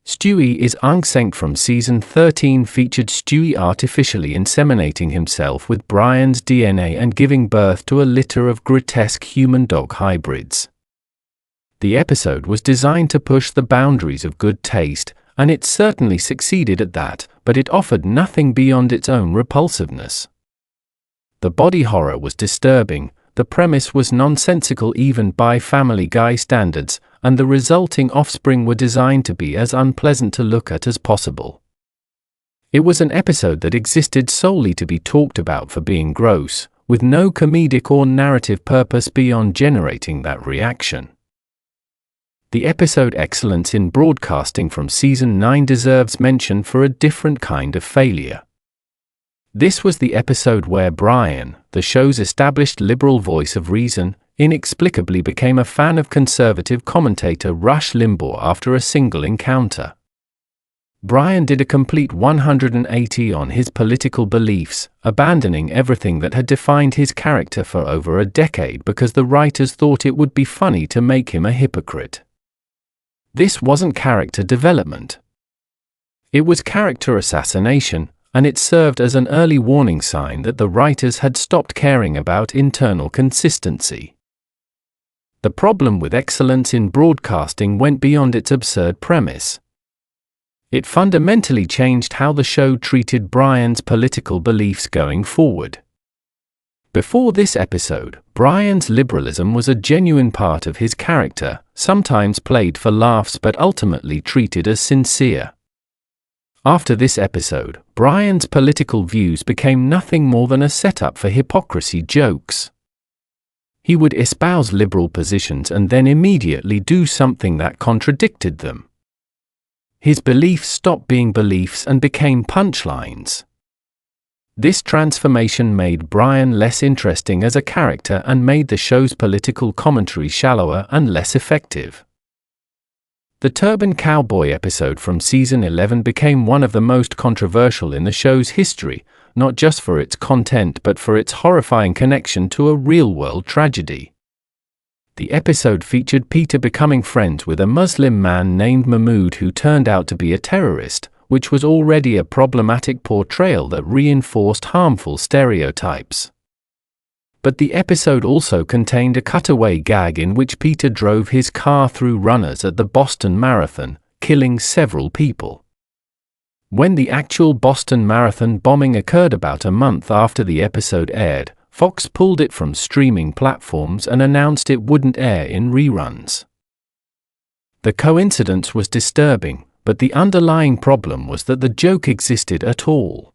Stewie is Unsynced from Season 13 featured Stewie artificially inseminating himself with Brian's DNA and giving birth to a litter of grotesque human-dog hybrids. The episode was designed to push the boundaries of good taste, and it certainly succeeded at that, but it offered nothing beyond its own repulsiveness. The body horror was disturbing, the premise was nonsensical even by Family Guy standards, and the resulting offspring were designed to be as unpleasant to look at as possible. It was an episode that existed solely to be talked about for being gross, with no comedic or narrative purpose beyond generating that reaction. The episode Excellence in Broadcasting from Season 9 deserves mention for a different kind of failure. This was the episode where Brian, the show's established liberal voice of reason, inexplicably became a fan of conservative commentator Rush Limbaugh after a single encounter. Brian did a complete 180 on his political beliefs, abandoning everything that had defined his character for over a decade because the writers thought it would be funny to make him a hypocrite. This wasn't character development. It was character assassination, and it served as an early warning sign that the writers had stopped caring about internal consistency. The problem with Excellence in Broadcasting went beyond its absurd premise. It fundamentally changed how the show treated Brian's political beliefs going forward. Before this episode, Brian's liberalism was a genuine part of his character, sometimes played for laughs but ultimately treated as sincere. After this episode, Brian's political views became nothing more than a setup for hypocrisy jokes. He would espouse liberal positions and then immediately do something that contradicted them. His beliefs stopped being beliefs and became punchlines. This transformation made Brian less interesting as a character and made the show's political commentary shallower and less effective. The Turban Cowboy episode from Season 11 became one of the most controversial in the show's history, not just for its content but for its horrifying connection to a real-world tragedy. The episode featured Peter becoming friends with a Muslim man named Mahmoud who turned out to be a terrorist, which was already a problematic portrayal that reinforced harmful stereotypes. But the episode also contained a cutaway gag in which Peter drove his car through runners at the Boston Marathon, killing several people. When the actual Boston Marathon bombing occurred about a month after the episode aired, Fox pulled it from streaming platforms and announced it wouldn't air in reruns. The coincidence was disturbing, but the underlying problem was that the joke existed at all.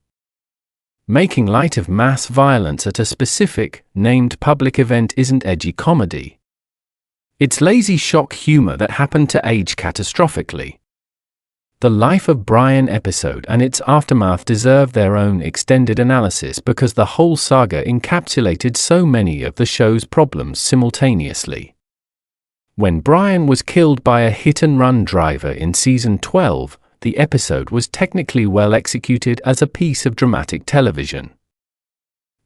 Making light of mass violence at a specific, named public event isn't edgy comedy. It's lazy shock humor that happened to age catastrophically. The Life of Brian episode and its aftermath deserve their own extended analysis because the whole saga encapsulated so many of the show's problems simultaneously. When Brian was killed by a hit-and-run driver in Season 12, the episode was technically well executed as a piece of dramatic television.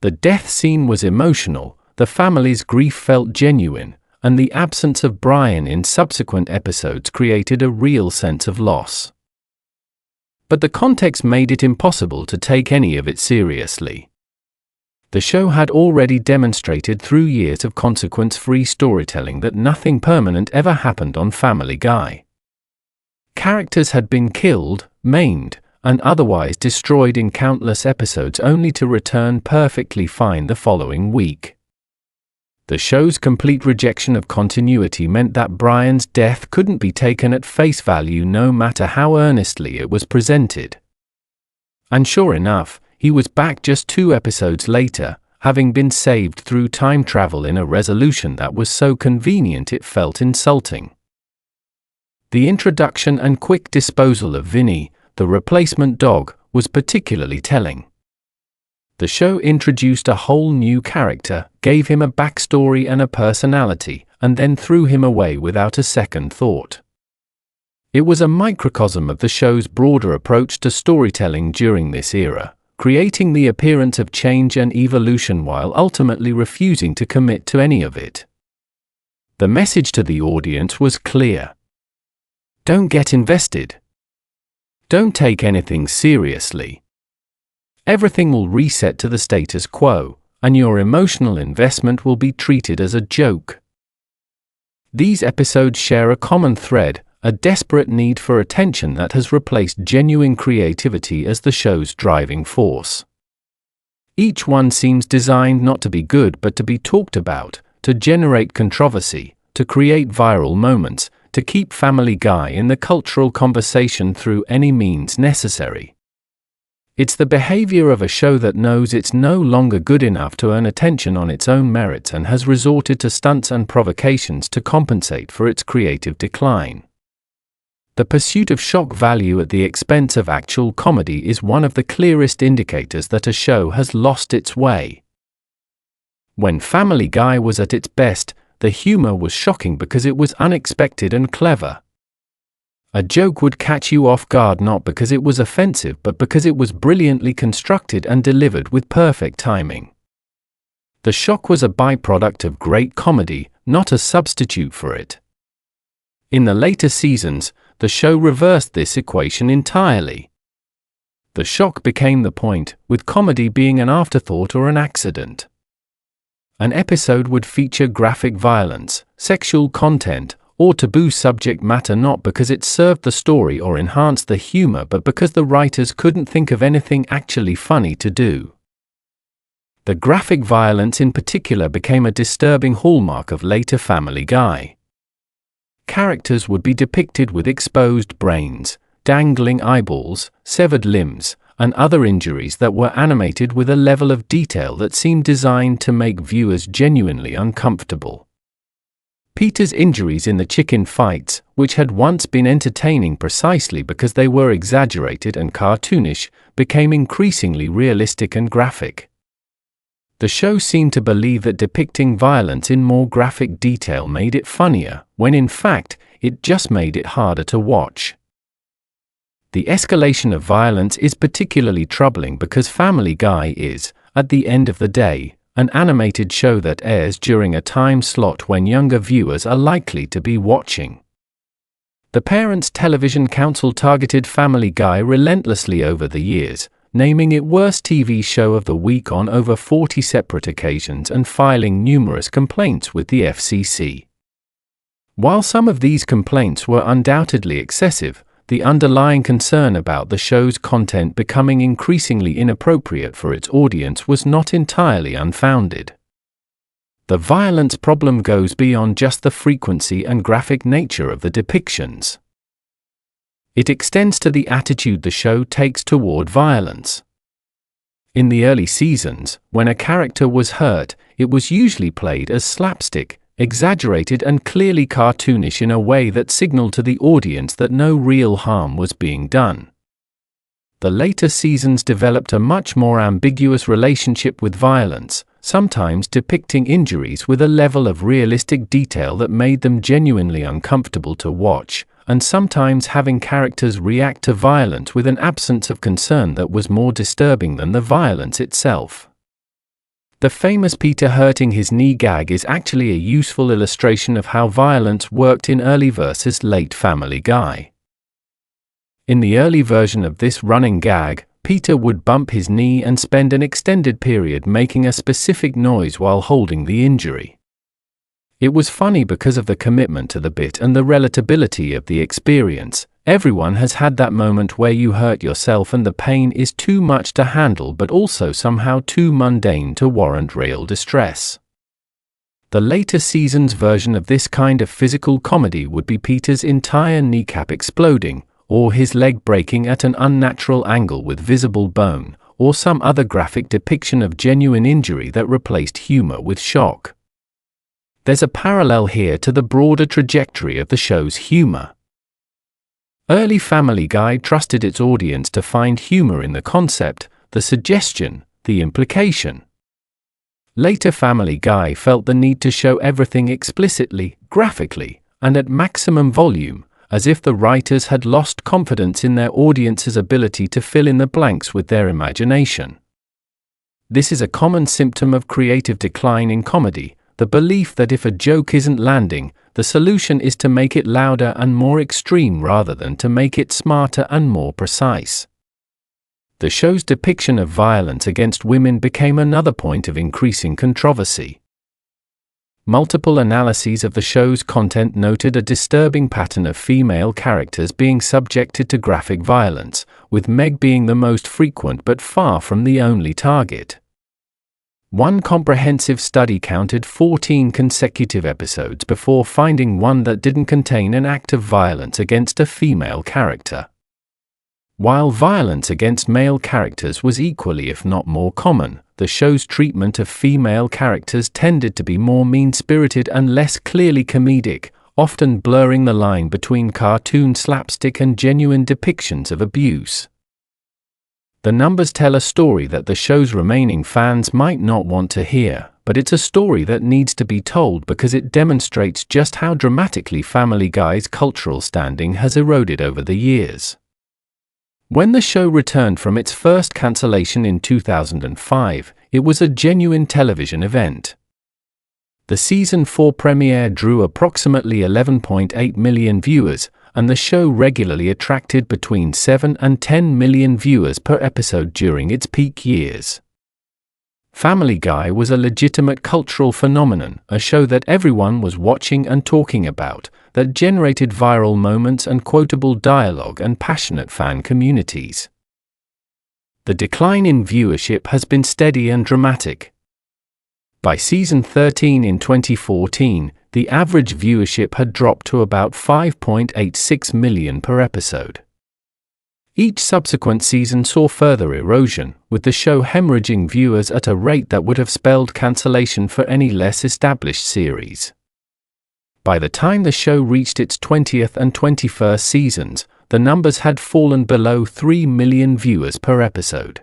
The death scene was emotional, the family's grief felt genuine, and the absence of Brian in subsequent episodes created a real sense of loss. But the context made it impossible to take any of it seriously. The show had already demonstrated through years of consequence-free storytelling that nothing permanent ever happened on Family Guy. Characters had been killed, maimed, and otherwise destroyed in countless episodes only to return perfectly fine the following week. The show's complete rejection of continuity meant that Brian's death couldn't be taken at face value no matter how earnestly it was presented. And sure enough, he was back just 2 episodes later, having been saved through time travel in a resolution that was so convenient it felt insulting. The introduction and quick disposal of Vinny, the replacement dog, was particularly telling. The show introduced a whole new character, gave him a backstory and a personality, and then threw him away without a second thought. It was a microcosm of the show's broader approach to storytelling during this era, creating the appearance of change and evolution while ultimately refusing to commit to any of it. The message to the audience was clear. Don't get invested. Don't take anything seriously. Everything will reset to the status quo, and your emotional investment will be treated as a joke. These episodes share a common thread, a desperate need for attention that has replaced genuine creativity as the show's driving force. Each one seems designed not to be good but to be talked about, to generate controversy, to create viral moments, to keep Family Guy in the cultural conversation through any means necessary. It's the behavior of a show that knows it's no longer good enough to earn attention on its own merits and has resorted to stunts and provocations to compensate for its creative decline. The pursuit of shock value at the expense of actual comedy is one of the clearest indicators that a show has lost its way. When Family Guy was at its best, the humor was shocking because it was unexpected and clever. A joke would catch you off guard not because it was offensive but because it was brilliantly constructed and delivered with perfect timing. The shock was a byproduct of great comedy, not a substitute for it. In the later seasons, the show reversed this equation entirely. The shock became the point, with comedy being an afterthought or an accident. An episode would feature graphic violence, sexual content, or taboo subject matter not because it served the story or enhanced the humor but because the writers couldn't think of anything actually funny to do. The graphic violence in particular became a disturbing hallmark of later Family Guy. Characters would be depicted with exposed brains, dangling eyeballs, severed limbs, and other injuries that were animated with a level of detail that seemed designed to make viewers genuinely uncomfortable. Peter's injuries in the chicken fights, which had once been entertaining precisely because they were exaggerated and cartoonish, became increasingly realistic and graphic. The show seemed to believe that depicting violence in more graphic detail made it funnier, when in fact, it just made it harder to watch. The escalation of violence is particularly troubling because Family Guy is, at the end of the day, an animated show that airs during a time slot when younger viewers are likely to be watching. The Parents Television Council targeted Family Guy relentlessly over the years, naming it Worst TV Show of the Week on over 40 separate occasions and filing numerous complaints with the FCC. While some of these complaints were undoubtedly excessive, the underlying concern about the show's content becoming increasingly inappropriate for its audience was not entirely unfounded. The violence problem goes beyond just the frequency and graphic nature of the depictions. It extends to the attitude the show takes toward violence. In the early seasons, when a character was hurt, it was usually played as slapstick, exaggerated and clearly cartoonish in a way that signaled to the audience that no real harm was being done. The later seasons developed a much more ambiguous relationship with violence, sometimes depicting injuries with a level of realistic detail that made them genuinely uncomfortable to watch, and sometimes having characters react to violence with an absence of concern that was more disturbing than the violence itself. The famous Peter hurting his knee gag is actually a useful illustration of how violence worked in early versus late Family Guy. In the early version of this running gag, Peter would bump his knee and spend an extended period making a specific noise while holding the injury. It was funny because of the commitment to the bit and the relatability of the experience. Everyone has had that moment where you hurt yourself and the pain is too much to handle but also somehow too mundane to warrant real distress. The later season's version of this kind of physical comedy would be Peter's entire kneecap exploding, or his leg breaking at an unnatural angle with visible bone, or some other graphic depiction of genuine injury that replaced humor with shock. There's a parallel here to the broader trajectory of the show's humor. Early Family Guy trusted its audience to find humor in the concept, the suggestion, the implication. Later Family Guy felt the need to show everything explicitly, graphically, and at maximum volume, as if the writers had lost confidence in their audience's ability to fill in the blanks with their imagination. This is a common symptom of creative decline in comedy, the belief that if a joke isn't landing, the solution is to make it louder and more extreme rather than to make it smarter and more precise. The show's depiction of violence against women became another point of increasing controversy. Multiple analyses of the show's content noted a disturbing pattern of female characters being subjected to graphic violence, with Meg being the most frequent but far from the only target. One comprehensive study counted 14 consecutive episodes before finding one that didn't contain an act of violence against a female character. While violence against male characters was equally if not more common, the show's treatment of female characters tended to be more mean-spirited and less clearly comedic, often blurring the line between cartoon slapstick and genuine depictions of abuse. The numbers tell a story that the show's remaining fans might not want to hear, but it's a story that needs to be told because it demonstrates just how dramatically Family Guy's cultural standing has eroded over the years. When the show returned from its first cancellation in 2005, it was a genuine television event. The season 4 premiere drew approximately 11.8 million viewers, and the show regularly attracted between 7 and 10 million viewers per episode during its peak years. Family Guy was a legitimate cultural phenomenon, a show that everyone was watching and talking about, that generated viral moments and quotable dialogue and passionate fan communities. The decline in viewership has been steady and dramatic. By season 13 in 2014, the average viewership had dropped to about 5.86 million per episode. Each subsequent season saw further erosion, with the show hemorrhaging viewers at a rate that would have spelled cancellation for any less established series. By the time the show reached its 20th and 21st seasons, the numbers had fallen below 3 million viewers per episode.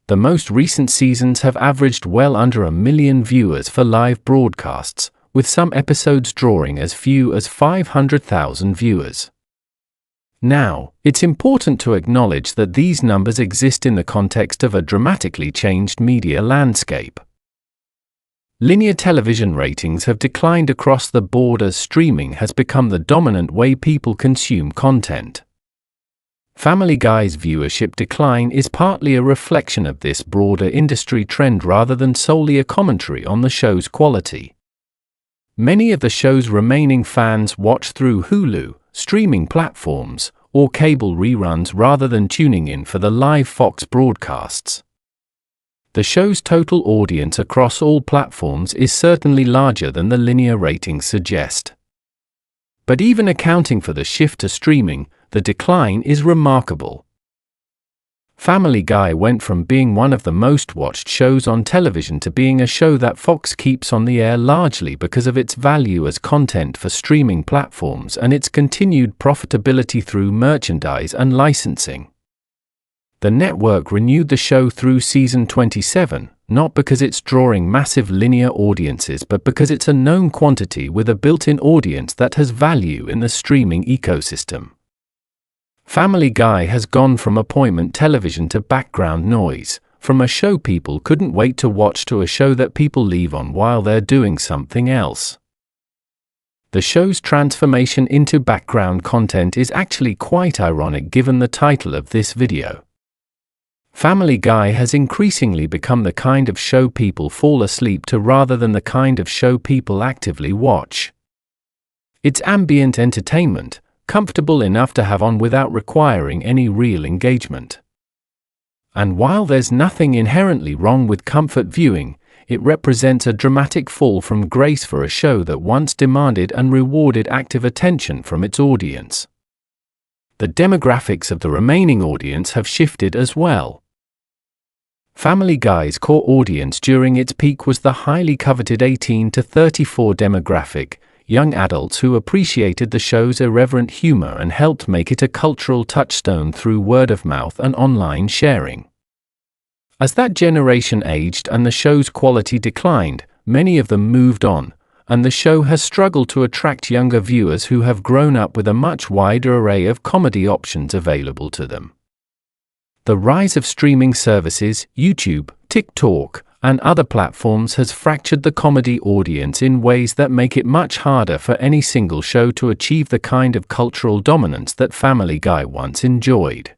The most recent seasons have averaged well under 1 million viewers for live broadcasts, with some episodes drawing as few as 500,000 viewers. Now, it's important to acknowledge that these numbers exist in the context of a dramatically changed media landscape. Linear television ratings have declined across the board as streaming has become the dominant way people consume content. Family Guy's viewership decline is partly a reflection of this broader industry trend rather than solely a commentary on the show's quality. Many of the show's remaining fans watch through Hulu, streaming platforms, or cable reruns rather than tuning in for the live Fox broadcasts. The show's total audience across all platforms is certainly larger than the linear ratings suggest. But even accounting for the shift to streaming, the decline is remarkable. Family Guy went from being one of the most watched shows on television to being a show that Fox keeps on the air largely because of its value as content for streaming platforms and its continued profitability through merchandise and licensing. The network renewed the show through season 27, not because it's drawing massive linear audiences but because it's a known quantity with a built-in audience that has value in the streaming ecosystem. Family Guy has gone from appointment television to background noise, from a show people couldn't wait to watch to a show that people leave on while they're doing something else. The show's transformation into background content is actually quite ironic given the title of this video. Family Guy has increasingly become the kind of show people fall asleep to rather than the kind of show people actively watch. It's ambient entertainment, comfortable enough to have on without requiring any real engagement. And while there's nothing inherently wrong with comfort viewing, it represents a dramatic fall from grace for a show that once demanded and rewarded active attention from its audience. The demographics of the remaining audience have shifted as well. Family Guy's core audience during its peak was the highly coveted 18 to 34 demographic, young adults who appreciated the show's irreverent humor and helped make it a cultural touchstone through word of mouth and online sharing. As that generation aged and the show's quality declined, many of them moved on, and the show has struggled to attract younger viewers who have grown up with a much wider array of comedy options available to them. The rise of streaming services, YouTube, TikTok, and other platforms has fractured the comedy audience in ways that make it much harder for any single show to achieve the kind of cultural dominance that Family Guy once enjoyed.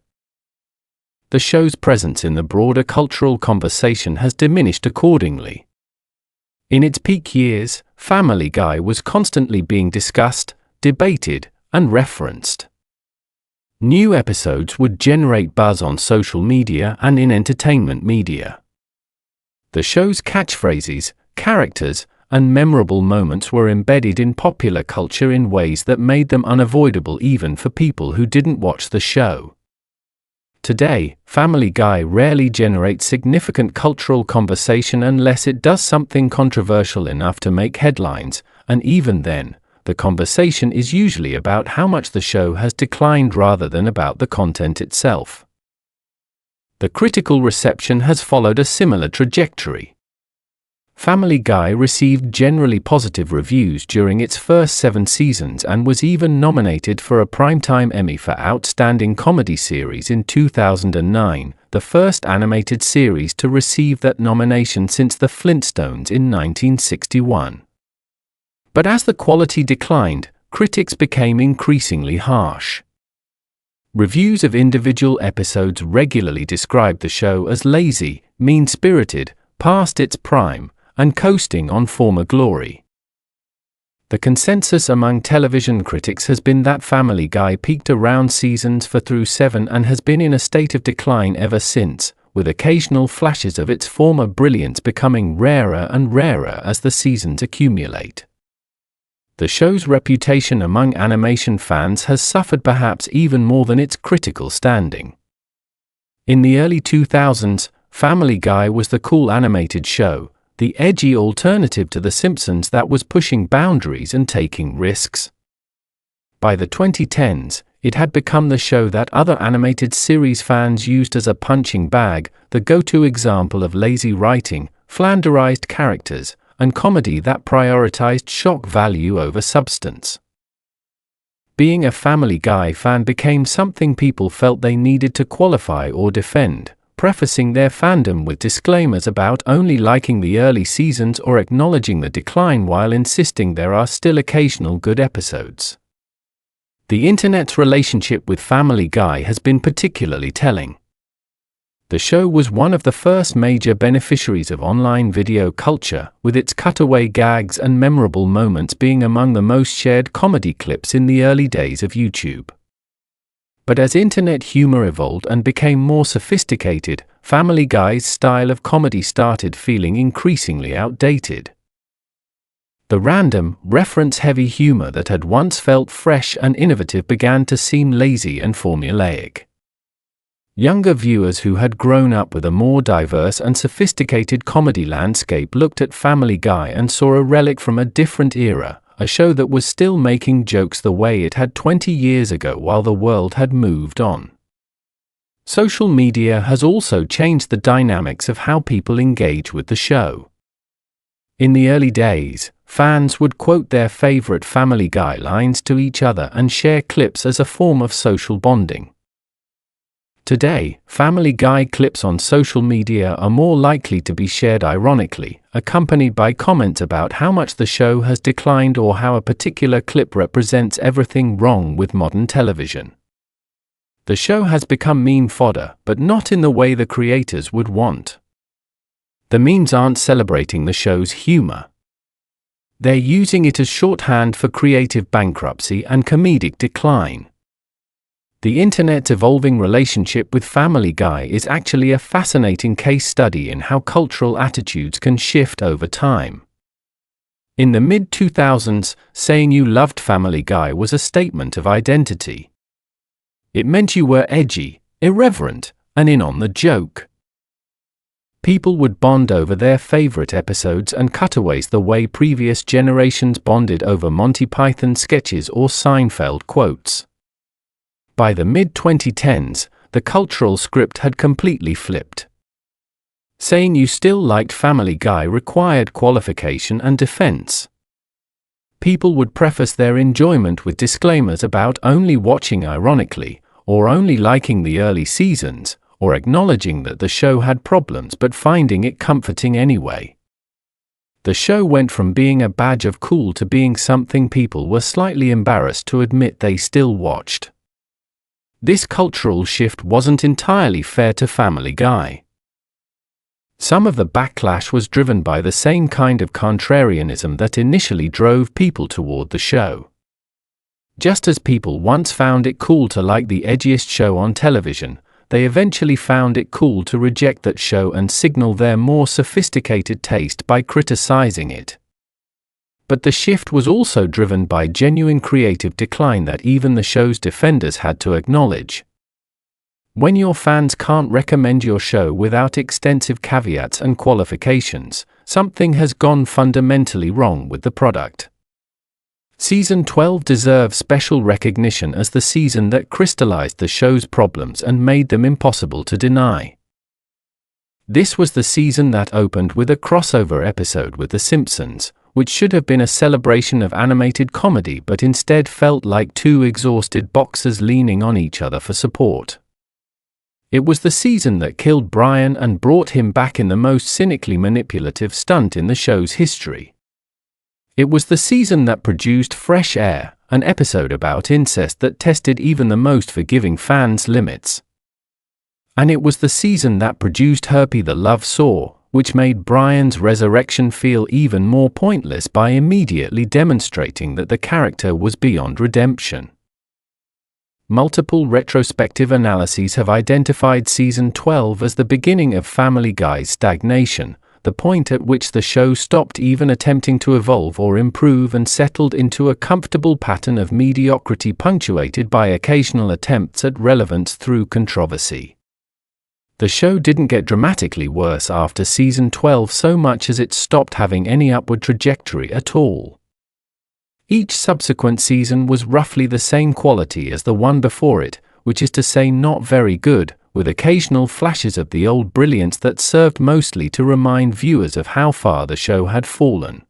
The show's presence in the broader cultural conversation has diminished accordingly. In its peak years, Family Guy was constantly being discussed, debated, and referenced. New episodes would generate buzz on social media and in entertainment media. The show's catchphrases, characters, and memorable moments were embedded in popular culture in ways that made them unavoidable even for people who didn't watch the show. Today, Family Guy rarely generates significant cultural conversation unless it does something controversial enough to make headlines, and even then, the conversation is usually about how much the show has declined rather than about the content itself. The critical reception has followed a similar trajectory. Family Guy received generally positive reviews during its first 7 seasons and was even nominated for a Primetime Emmy for Outstanding Comedy Series in 2009, the first animated series to receive that nomination since The Flintstones in 1961. But as the quality declined, critics became increasingly harsh. Reviews of individual episodes regularly described the show as lazy, mean-spirited, past its prime, and coasting on former glory. The consensus among television critics has been that Family Guy peaked around seasons 4 through 7 and has been in a state of decline ever since, with occasional flashes of its former brilliance becoming rarer and rarer as the seasons accumulate. The show's reputation among animation fans has suffered perhaps even more than its critical standing. In the early 2000s, Family Guy was the cool animated show, the edgy alternative to The Simpsons that was pushing boundaries and taking risks. By the 2010s, it had become the show that other animated series fans used as a punching bag, the go-to example of lazy writing, flanderized characters, and comedy that prioritized shock value over substance. Being a Family Guy fan became something people felt they needed to qualify or defend, prefacing their fandom with disclaimers about only liking the early seasons or acknowledging the decline while insisting there are still occasional good episodes. The internet's relationship with Family Guy has been particularly telling. The show was one of the first major beneficiaries of online video culture, with its cutaway gags and memorable moments being among the most shared comedy clips in the early days of YouTube. But as internet humor evolved and became more sophisticated, Family Guy's style of comedy started feeling increasingly outdated. The random, reference-heavy humor that had once felt fresh and innovative began to seem lazy and formulaic. Younger viewers who had grown up with a more diverse and sophisticated comedy landscape looked at Family Guy and saw a relic from a different era, a show that was still making jokes the way it had 20 years ago while the world had moved on. Social media has also changed the dynamics of how people engage with the show. In the early days, fans would quote their favorite Family Guy lines to each other and share clips as a form of social bonding. Today, Family Guy clips on social media are more likely to be shared ironically, accompanied by comments about how much the show has declined or how a particular clip represents everything wrong with modern television. The show has become meme fodder, but not in the way the creators would want. The memes aren't celebrating the show's humor. They're using it as shorthand for creative bankruptcy and comedic decline. The internet's evolving relationship with Family Guy is actually a fascinating case study in how cultural attitudes can shift over time. In the mid-2000s, saying you loved Family Guy was a statement of identity. It meant you were edgy, irreverent, and in on the joke. People would bond over their favorite episodes and cutaways the way previous generations bonded over Monty Python sketches or Seinfeld quotes. By the mid-2010s, the cultural script had completely flipped. Saying you still liked Family Guy required qualification and defense. People would preface their enjoyment with disclaimers about only watching ironically, or only liking the early seasons, or acknowledging that the show had problems but finding it comforting anyway. The show went from being a badge of cool to being something people were slightly embarrassed to admit they still watched. This cultural shift wasn't entirely fair to Family Guy. Some of the backlash was driven by the same kind of contrarianism that initially drove people toward the show. Just as people once found it cool to like the edgiest show on television, they eventually found it cool to reject that show and signal their more sophisticated taste by criticizing it. But the shift was also driven by genuine creative decline that even the show's defenders had to acknowledge. When your fans can't recommend your show without extensive caveats and qualifications, something has gone fundamentally wrong with the product. Season 12 deserves special recognition as the season that crystallized the show's problems and made them impossible to deny. This was the season that opened with a crossover episode with The Simpsons, which should have been a celebration of animated comedy but instead felt like two exhausted boxers leaning on each other for support. It was the season that killed Brian and brought him back in the most cynically manipulative stunt in the show's history. It was the season that produced Fresh Air, an episode about incest that tested even the most forgiving fans' limits. And it was the season that produced Herpy the Love Saw, which made Brian's resurrection feel even more pointless by immediately demonstrating that the character was beyond redemption. Multiple retrospective analyses have identified Season 12 as the beginning of Family Guy's stagnation, the point at which the show stopped even attempting to evolve or improve and settled into a comfortable pattern of mediocrity punctuated by occasional attempts at relevance through controversy. The show didn't get dramatically worse after Season 12 so much as it stopped having any upward trajectory at all. Each subsequent season was roughly the same quality as the one before it, which is to say not very good, with occasional flashes of the old brilliance that served mostly to remind viewers of how far the show had fallen.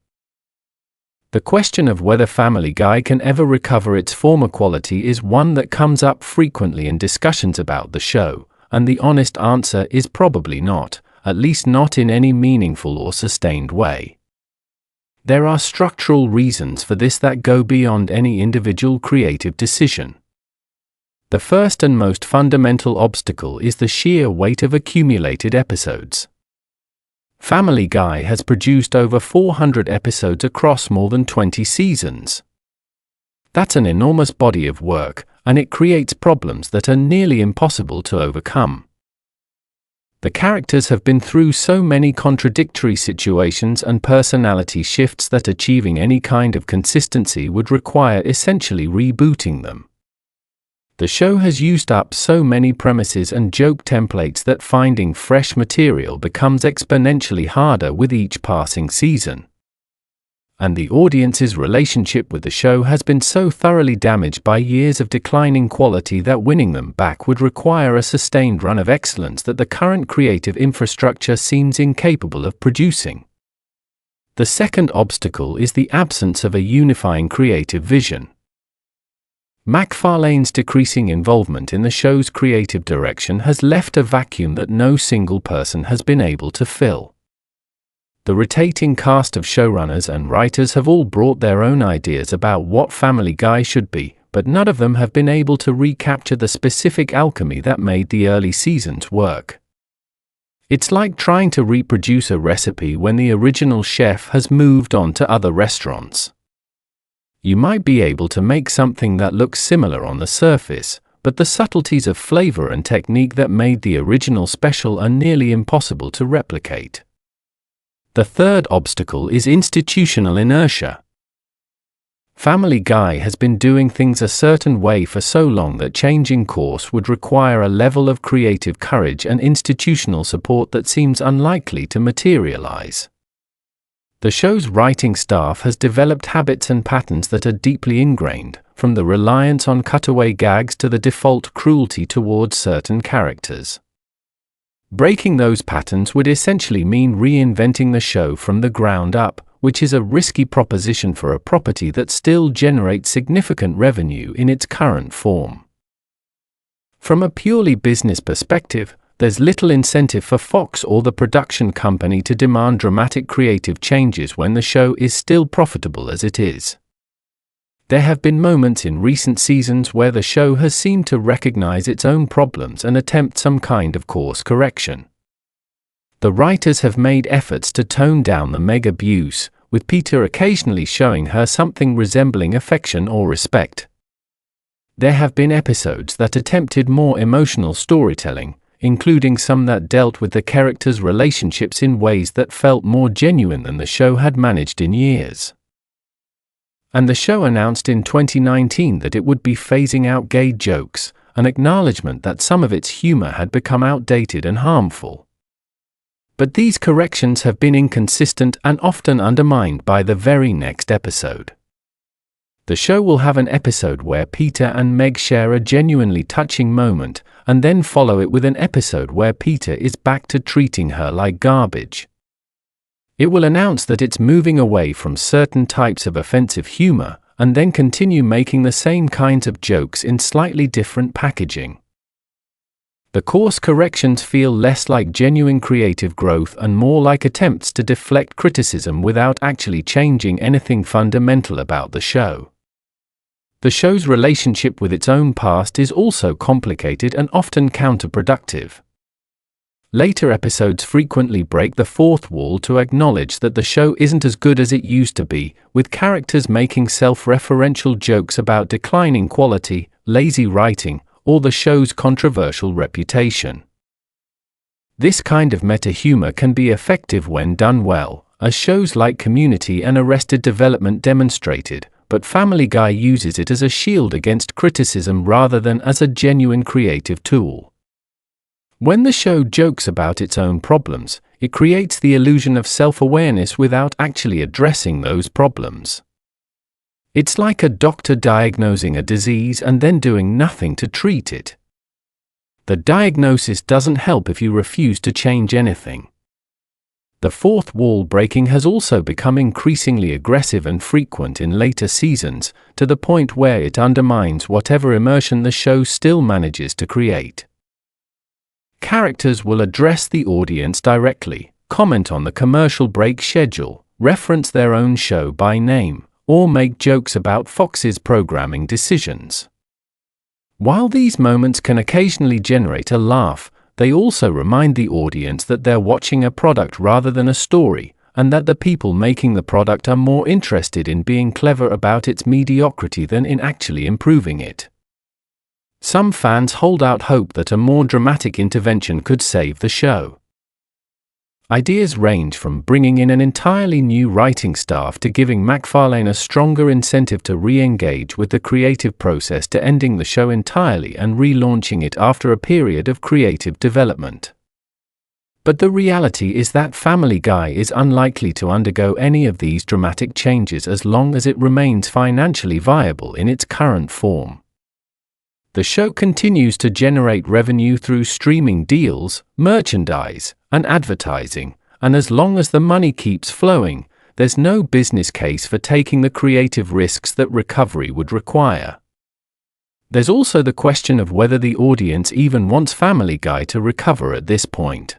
The question of whether Family Guy can ever recover its former quality is one that comes up frequently in discussions about the show, and the honest answer is probably not, at least not in any meaningful or sustained way. There are structural reasons for this that go beyond any individual creative decision. The first and most fundamental obstacle is the sheer weight of accumulated episodes. Family Guy has produced over 400 episodes across more than 20 seasons. That's an enormous body of work, and it creates problems that are nearly impossible to overcome. The characters have been through so many contradictory situations and personality shifts that achieving any kind of consistency would require essentially rebooting them. The show has used up so many premises and joke templates that finding fresh material becomes exponentially harder with each passing season. And the audience's relationship with the show has been so thoroughly damaged by years of declining quality that winning them back would require a sustained run of excellence that the current creative infrastructure seems incapable of producing. The second obstacle is the absence of a unifying creative vision. MacFarlane's decreasing involvement in the show's creative direction has left a vacuum that no single person has been able to fill. The rotating cast of showrunners and writers have all brought their own ideas about what Family Guy should be, but none of them have been able to recapture the specific alchemy that made the early seasons work. It's like trying to reproduce a recipe when the original chef has moved on to other restaurants. You might be able to make something that looks similar on the surface, but the subtleties of flavor and technique that made the original special are nearly impossible to replicate. The third obstacle is institutional inertia. Family Guy has been doing things a certain way for so long that changing course would require a level of creative courage and institutional support that seems unlikely to materialize. The show's writing staff has developed habits and patterns that are deeply ingrained, from the reliance on cutaway gags to the default cruelty towards certain characters. Breaking those patterns would essentially mean reinventing the show from the ground up, which is a risky proposition for a property that still generates significant revenue in its current form. From a purely business perspective, there's little incentive for Fox or the production company to demand dramatic creative changes when the show is still profitable as it is. There have been moments in recent seasons where the show has seemed to recognize its own problems and attempt some kind of course correction. The writers have made efforts to tone down the Meg abuse, with Peter occasionally showing her something resembling affection or respect. There have been episodes that attempted more emotional storytelling, including some that dealt with the characters' relationships in ways that felt more genuine than the show had managed in years. And the show announced in 2019 that it would be phasing out gay jokes, an acknowledgement that some of its humor had become outdated and harmful. But these corrections have been inconsistent and often undermined by the very next episode. The show will have an episode where Peter and Meg share a genuinely touching moment, and then follow it with an episode where Peter is back to treating her like garbage. It will announce that it's moving away from certain types of offensive humor, and then continue making the same kinds of jokes in slightly different packaging. The course corrections feel less like genuine creative growth and more like attempts to deflect criticism without actually changing anything fundamental about the show. The show's relationship with its own past is also complicated and often counterproductive. Later episodes frequently break the fourth wall to acknowledge that the show isn't as good as it used to be, with characters making self-referential jokes about declining quality, lazy writing, or the show's controversial reputation. This kind of meta-humor can be effective when done well, as shows like Community and Arrested Development demonstrated, but Family Guy uses it as a shield against criticism rather than as a genuine creative tool. When the show jokes about its own problems, it creates the illusion of self-awareness without actually addressing those problems. It's like a doctor diagnosing a disease and then doing nothing to treat it. The diagnosis doesn't help if you refuse to change anything. The fourth wall breaking has also become increasingly aggressive and frequent in later seasons, to the point where it undermines whatever immersion the show still manages to create. Characters will address the audience directly, comment on the commercial break schedule, reference their own show by name, or make jokes about Fox's programming decisions. While these moments can occasionally generate a laugh, they also remind the audience that they're watching a product rather than a story, and that the people making the product are more interested in being clever about its mediocrity than in actually improving it. Some fans hold out hope that a more dramatic intervention could save the show. Ideas range from bringing in an entirely new writing staff to giving MacFarlane a stronger incentive to re-engage with the creative process to ending the show entirely and relaunching it after a period of creative development. But the reality is that Family Guy is unlikely to undergo any of these dramatic changes as long as it remains financially viable in its current form. The show continues to generate revenue through streaming deals, merchandise, and advertising, and as long as the money keeps flowing, there's no business case for taking the creative risks that recovery would require. There's also the question of whether the audience even wants Family Guy to recover at this point.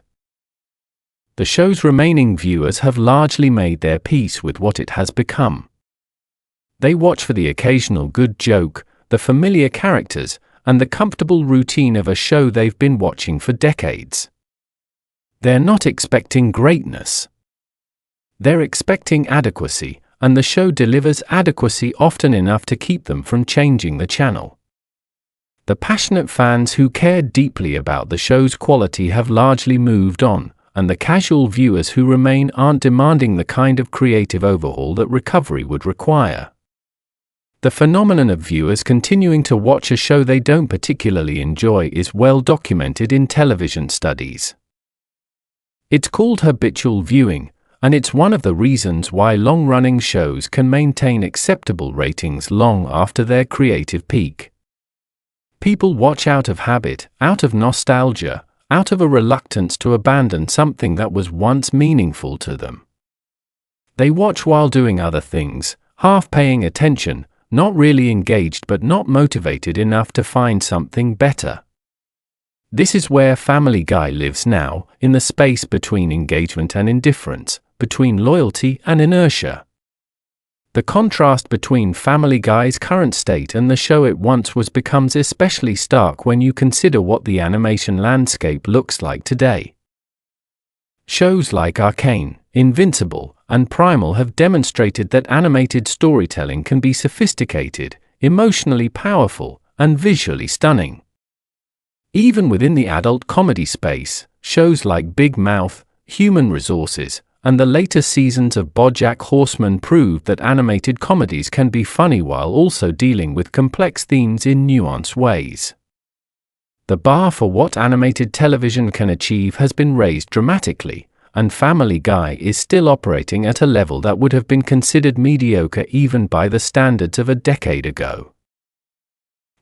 The show's remaining viewers have largely made their peace with what it has become. They watch for the occasional good joke, the familiar characters, and the comfortable routine of a show they've been watching for decades. They're not expecting greatness. They're expecting adequacy, and the show delivers adequacy often enough to keep them from changing the channel. The passionate fans who care deeply about the show's quality have largely moved on, and the casual viewers who remain aren't demanding the kind of creative overhaul that recovery would require. The phenomenon of viewers continuing to watch a show they don't particularly enjoy is well documented in television studies. It's called habitual viewing, and it's one of the reasons why long-running shows can maintain acceptable ratings long after their creative peak. People watch out of habit, out of nostalgia, out of a reluctance to abandon something that was once meaningful to them. They watch while doing other things, half paying attention, not really engaged but not motivated enough to find something better. This is where Family Guy lives now, in the space between engagement and indifference, between loyalty and inertia. The contrast between Family Guy's current state and the show it once was becomes especially stark when you consider what the animation landscape looks like today. Shows like Arcane, Invincible, and Primal have demonstrated that animated storytelling can be sophisticated, emotionally powerful, and visually stunning. Even within the adult comedy space, shows like Big Mouth, Human Resources, and the later seasons of BoJack Horseman proved that animated comedies can be funny while also dealing with complex themes in nuanced ways. The bar for what animated television can achieve has been raised dramatically, and Family Guy is still operating at a level that would have been considered mediocre even by the standards of a decade ago.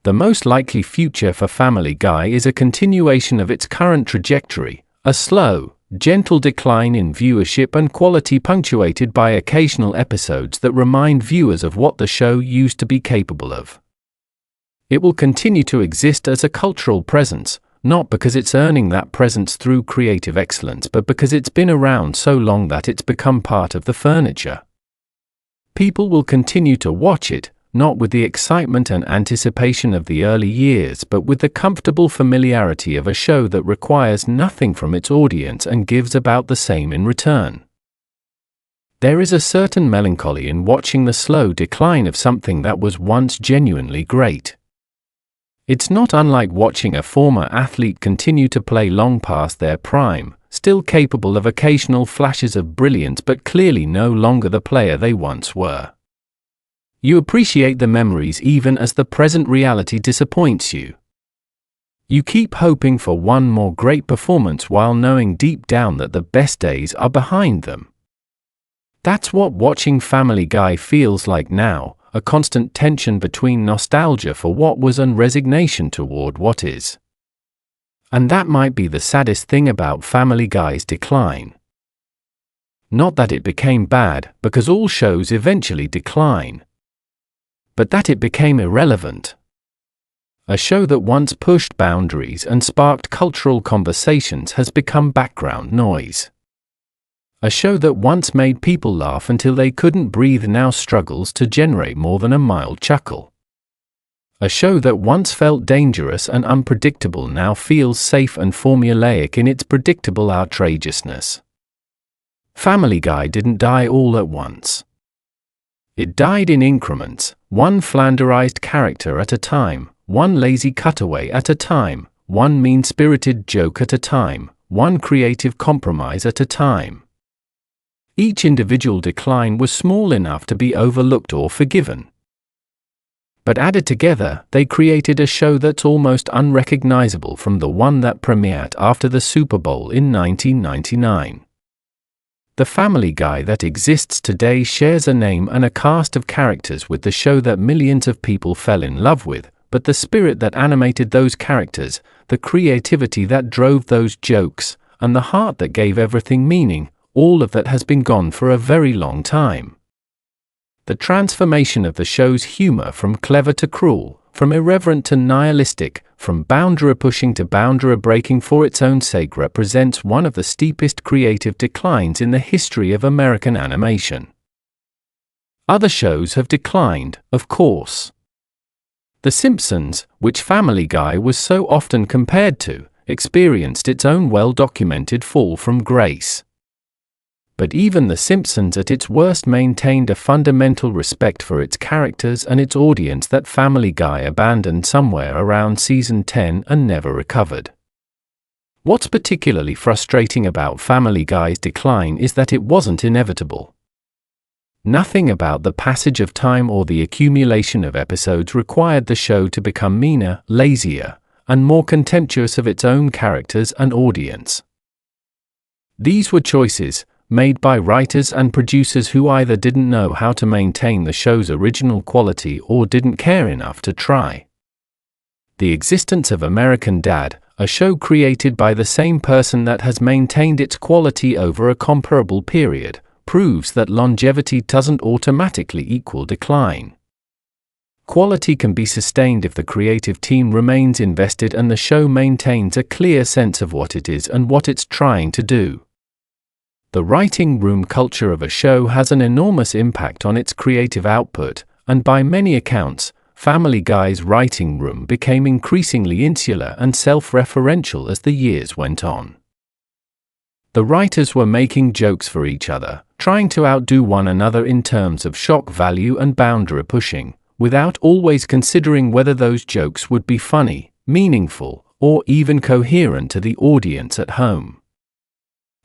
The most likely future for Family Guy is a continuation of its current trajectory, a slow, gentle decline in viewership and quality punctuated by occasional episodes that remind viewers of what the show used to be capable of. It will continue to exist as a cultural presence, not because it's earning that presence through creative excellence but because it's been around so long that it's become part of the furniture. People will continue to watch it, not with the excitement and anticipation of the early years but with the comfortable familiarity of a show that requires nothing from its audience and gives about the same in return. There is a certain melancholy in watching the slow decline of something that was once genuinely great. It's not unlike watching a former athlete continue to play long past their prime, still capable of occasional flashes of brilliance but clearly no longer the player they once were. You appreciate the memories even as the present reality disappoints you. You keep hoping for one more great performance while knowing deep down that the best days are behind them. That's what watching Family Guy feels like now, a constant tension between nostalgia for what was and resignation toward what is. And that might be the saddest thing about Family Guy's decline. Not that it became bad, because all shows eventually decline, but that it became irrelevant. A show that once pushed boundaries and sparked cultural conversations has become background noise. A show that once made people laugh until they couldn't breathe now struggles to generate more than a mild chuckle. A show that once felt dangerous and unpredictable now feels safe and formulaic in its predictable outrageousness. Family Guy didn't die all at once. It died in increments, one flanderized character at a time, one lazy cutaway at a time, one mean-spirited joke at a time, one creative compromise at a time. Each individual decline was small enough to be overlooked or forgiven. But added together, they created a show that's almost unrecognizable from the one that premiered after the Super Bowl in 1999. The Family Guy that exists today shares a name and a cast of characters with the show that millions of people fell in love with, but the spirit that animated those characters, the creativity that drove those jokes, and the heart that gave everything meaning, all of that has been gone for a very long time. The transformation of the show's humor from clever to cruel, from irreverent to nihilistic, from boundary-pushing to boundary-breaking for its own sake, represents one of the steepest creative declines in the history of American animation. Other shows have declined, of course. The Simpsons, which Family Guy was so often compared to, experienced its own well-documented fall from grace. But even The Simpsons at its worst maintained a fundamental respect for its characters and its audience that Family Guy abandoned somewhere around season 10 and never recovered. What's particularly frustrating about Family Guy's decline is that it wasn't inevitable. Nothing about the passage of time or the accumulation of episodes required the show to become meaner, lazier, and more contemptuous of its own characters and audience. These were choices made by writers and producers who either didn't know how to maintain the show's original quality or didn't care enough to try. The existence of American Dad, a show created by the same person that has maintained its quality over a comparable period, proves that longevity doesn't automatically equal decline. Quality can be sustained if the creative team remains invested and the show maintains a clear sense of what it is and what it's trying to do. The writing room culture of a show has an enormous impact on its creative output, and by many accounts, Family Guy's writing room became increasingly insular and self-referential as the years went on. The writers were making jokes for each other, trying to outdo one another in terms of shock value and boundary pushing, without always considering whether those jokes would be funny, meaningful, or even coherent to the audience at home.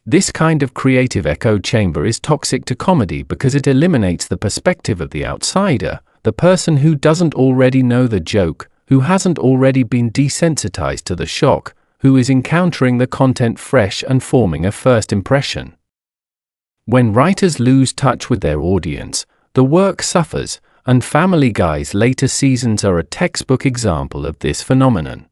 This kind of creative echo chamber is toxic to comedy because it eliminates the perspective of the outsider, the person who doesn't already know the joke, who hasn't already been desensitized to the shock, who is encountering the content fresh and forming a first impression. When writers lose touch with their audience, the work suffers, and Family Guy's later seasons are a textbook example of this phenomenon.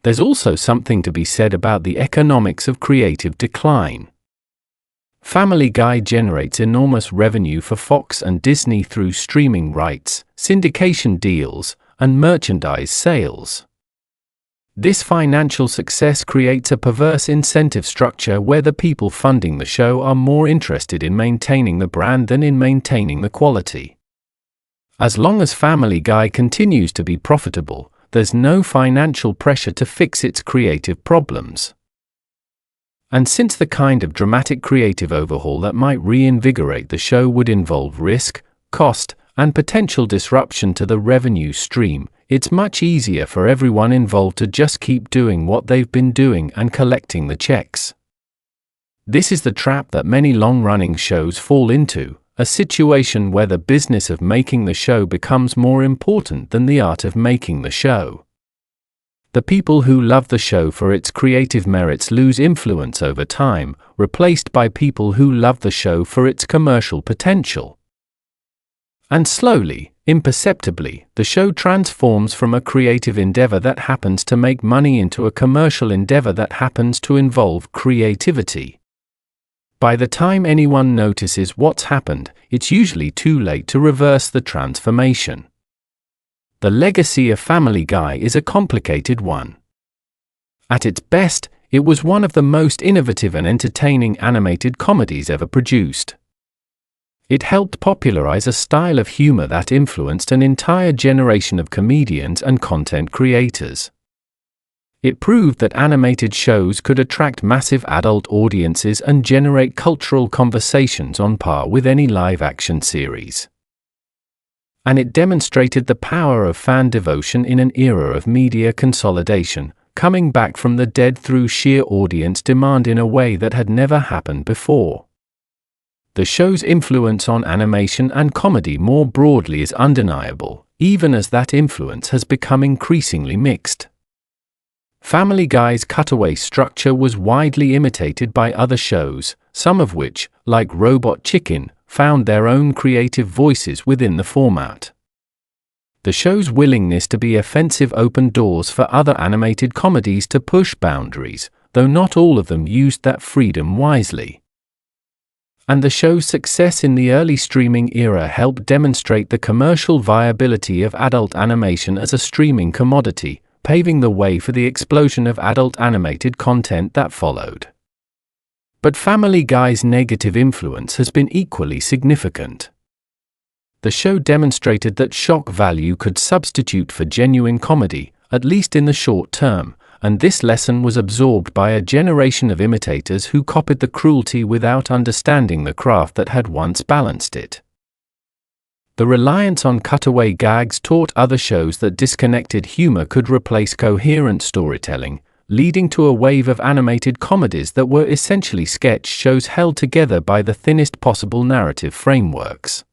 There's also something to be said about the economics of creative decline. Family Guy generates enormous revenue for Fox and Disney through streaming rights, syndication deals, and merchandise sales. This financial success creates a perverse incentive structure where the people funding the show are more interested in maintaining the brand than in maintaining the quality. As long as Family Guy continues to be profitable, there's no financial pressure to fix its creative problems. And since the kind of dramatic creative overhaul that might reinvigorate the show would involve risk, cost, and potential disruption to the revenue stream, it's much easier for everyone involved to just keep doing what they've been doing and collecting the checks. This is the trap that many long-running shows fall into, a situation where the business of making the show becomes more important than the art of making the show. The people who love the show for its creative merits lose influence over time, replaced by people who love the show for its commercial potential. And slowly, imperceptibly, the show transforms from a creative endeavor that happens to make money into a commercial endeavor that happens to involve creativity. By the time anyone notices what's happened, it's usually too late to reverse the transformation. The legacy of Family Guy is a complicated one. At its best, it was one of the most innovative and entertaining animated comedies ever produced. It helped popularize a style of humor that influenced an entire generation of comedians and content creators. It proved that animated shows could attract massive adult audiences and generate cultural conversations on par with any live-action series. And it demonstrated the power of fan devotion in an era of media consolidation, coming back from the dead through sheer audience demand in a way that had never happened before. The show's influence on animation and comedy more broadly is undeniable, even as that influence has become increasingly mixed. Family Guy's cutaway structure was widely imitated by other shows, some of which, like Robot Chicken, found their own creative voices within the format. The show's willingness to be offensive opened doors for other animated comedies to push boundaries, though not all of them used that freedom wisely. And the show's success in the early streaming era helped demonstrate the commercial viability of adult animation as a streaming commodity, paving the way for the explosion of adult animated content that followed. But Family Guy's negative influence has been equally significant. The show demonstrated that shock value could substitute for genuine comedy, at least in the short term, and this lesson was absorbed by a generation of imitators who copied the cruelty without understanding the craft that had once balanced it. The reliance on cutaway gags taught other shows that disconnected humor could replace coherent storytelling, leading to a wave of animated comedies that were essentially sketch shows held together by the thinnest possible narrative frameworks.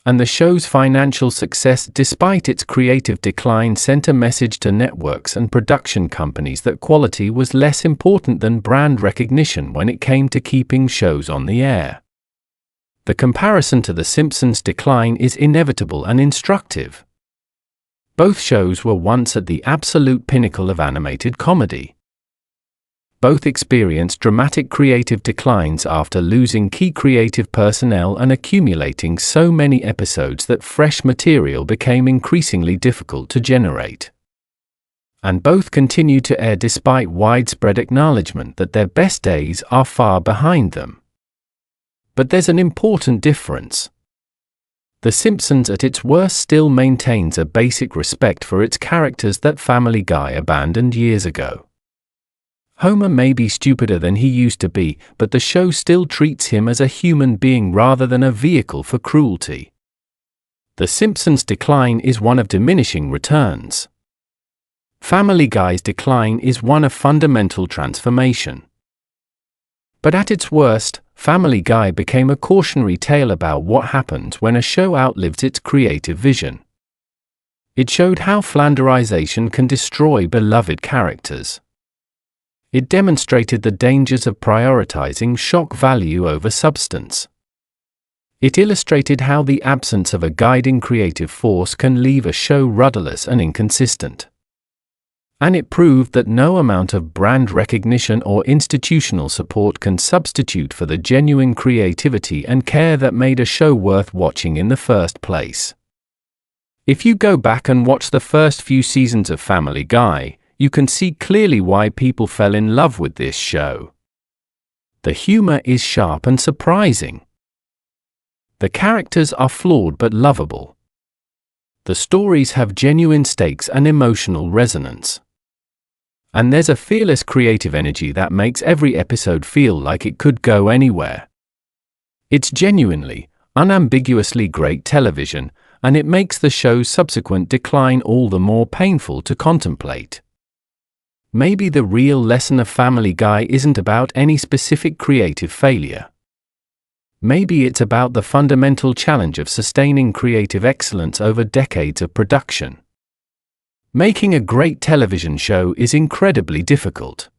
And the show's financial success despite its creative decline sent a message to networks and production companies that quality was less important than brand recognition when it came to keeping shows on the air. The comparison to The Simpsons' decline is inevitable and instructive. Both shows were once at the absolute pinnacle of animated comedy. Both experienced dramatic creative declines after losing key creative personnel and accumulating so many episodes that fresh material became increasingly difficult to generate. And both continue to air despite widespread acknowledgement that their best days are far behind them. But there's an important difference. The Simpsons at its worst still maintains a basic respect for its characters that Family Guy abandoned years ago. Homer may be stupider than he used to be, but the show still treats him as a human being rather than a vehicle for cruelty. The Simpsons' decline is one of diminishing returns. Family Guy's decline is one of fundamental transformation. But at its worst, Family Guy became a cautionary tale about what happens when a show outlives its creative vision. It showed how flanderization can destroy beloved characters. It demonstrated the dangers of prioritizing shock value over substance. It illustrated how the absence of a guiding creative force can leave a show rudderless and inconsistent. And it proved that no amount of brand recognition or institutional support can substitute for the genuine creativity and care that made a show worth watching in the first place. If you go back and watch the first few seasons of Family Guy, you can see clearly why people fell in love with this show. The humor is sharp and surprising. The characters are flawed but lovable. The stories have genuine stakes and emotional resonance. And there's a fearless creative energy that makes every episode feel like it could go anywhere. It's genuinely, unambiguously great television, and it makes the show's subsequent decline all the more painful to contemplate. Maybe the real lesson of Family Guy isn't about any specific creative failure. Maybe it's about the fundamental challenge of sustaining creative excellence over decades of production. Making a great television show is incredibly difficult.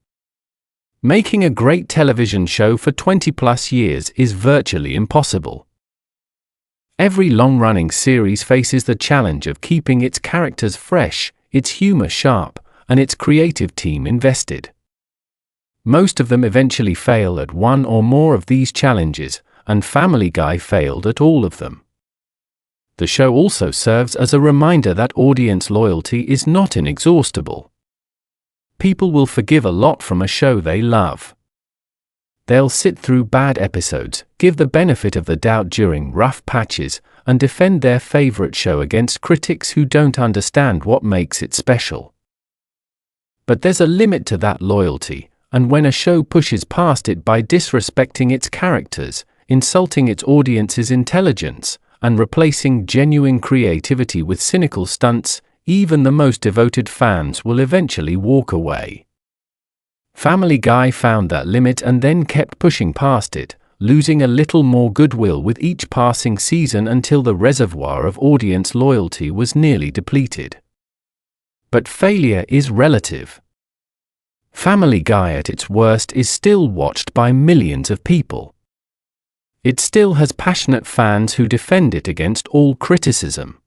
Making a great television show for 20+ years is virtually impossible. Every long-running series faces the challenge of keeping its characters fresh, its humor sharp, and its creative team invested. Most of them eventually fail at one or more of these challenges, and Family Guy failed at all of them. The show also serves as a reminder that audience loyalty is not inexhaustible. People will forgive a lot from a show they love. They'll sit through bad episodes, give the benefit of the doubt during rough patches, and defend their favorite show against critics who don't understand what makes it special. But there's a limit to that loyalty, and when a show pushes past it by disrespecting its characters, insulting its audience's intelligence, and replacing genuine creativity with cynical stunts, even the most devoted fans will eventually walk away. Family Guy found that limit and then kept pushing past it, losing a little more goodwill with each passing season until the reservoir of audience loyalty was nearly depleted. But failure is relative. Family Guy at its worst is still watched by millions of people. It still has passionate fans who defend it against all criticism.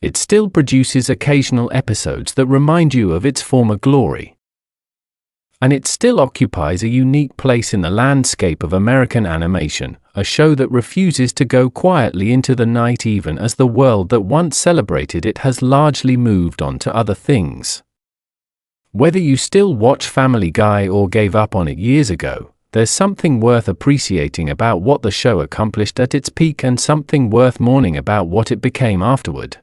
It still produces occasional episodes that remind you of its former glory. And it still occupies a unique place in the landscape of American animation, a show that refuses to go quietly into the night even as the world that once celebrated it has largely moved on to other things. Whether you still watch Family Guy or gave up on it years ago, there's something worth appreciating about what the show accomplished at its peak and something worth mourning about what it became afterward.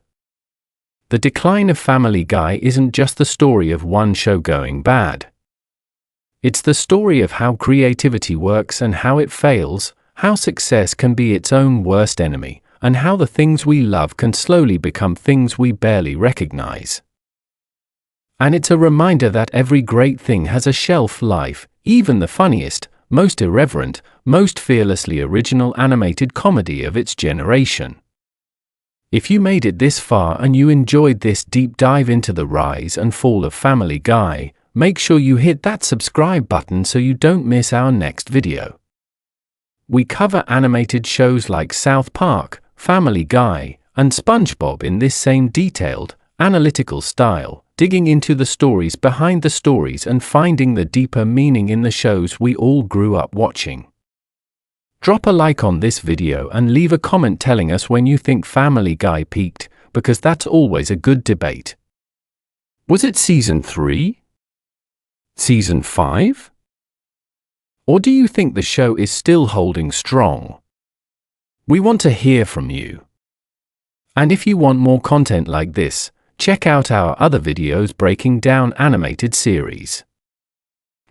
The decline of Family Guy isn't just the story of one show going bad. It's the story of how creativity works and how it fails, how success can be its own worst enemy, and how the things we love can slowly become things we barely recognize. And it's a reminder that every great thing has a shelf life, even the funniest, most irreverent, most fearlessly original animated comedy of its generation. If you made it this far and you enjoyed this deep dive into the rise and fall of Family Guy, make sure you hit that subscribe button so you don't miss our next video. We cover animated shows like South Park, Family Guy, and SpongeBob in this same detailed, analytical style, digging into the stories behind the stories and finding the deeper meaning in the shows we all grew up watching. Drop a like on this video and leave a comment telling us when you think Family Guy peaked, because that's always a good debate. Was it Season 3? Season 5? Or do you think the show is still holding strong? We want to hear from you. And if you want more content like this, check out our other videos breaking down animated series.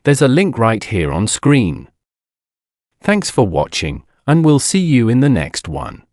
There's a link right here on screen. Thanks for watching, and we'll see you in the next one.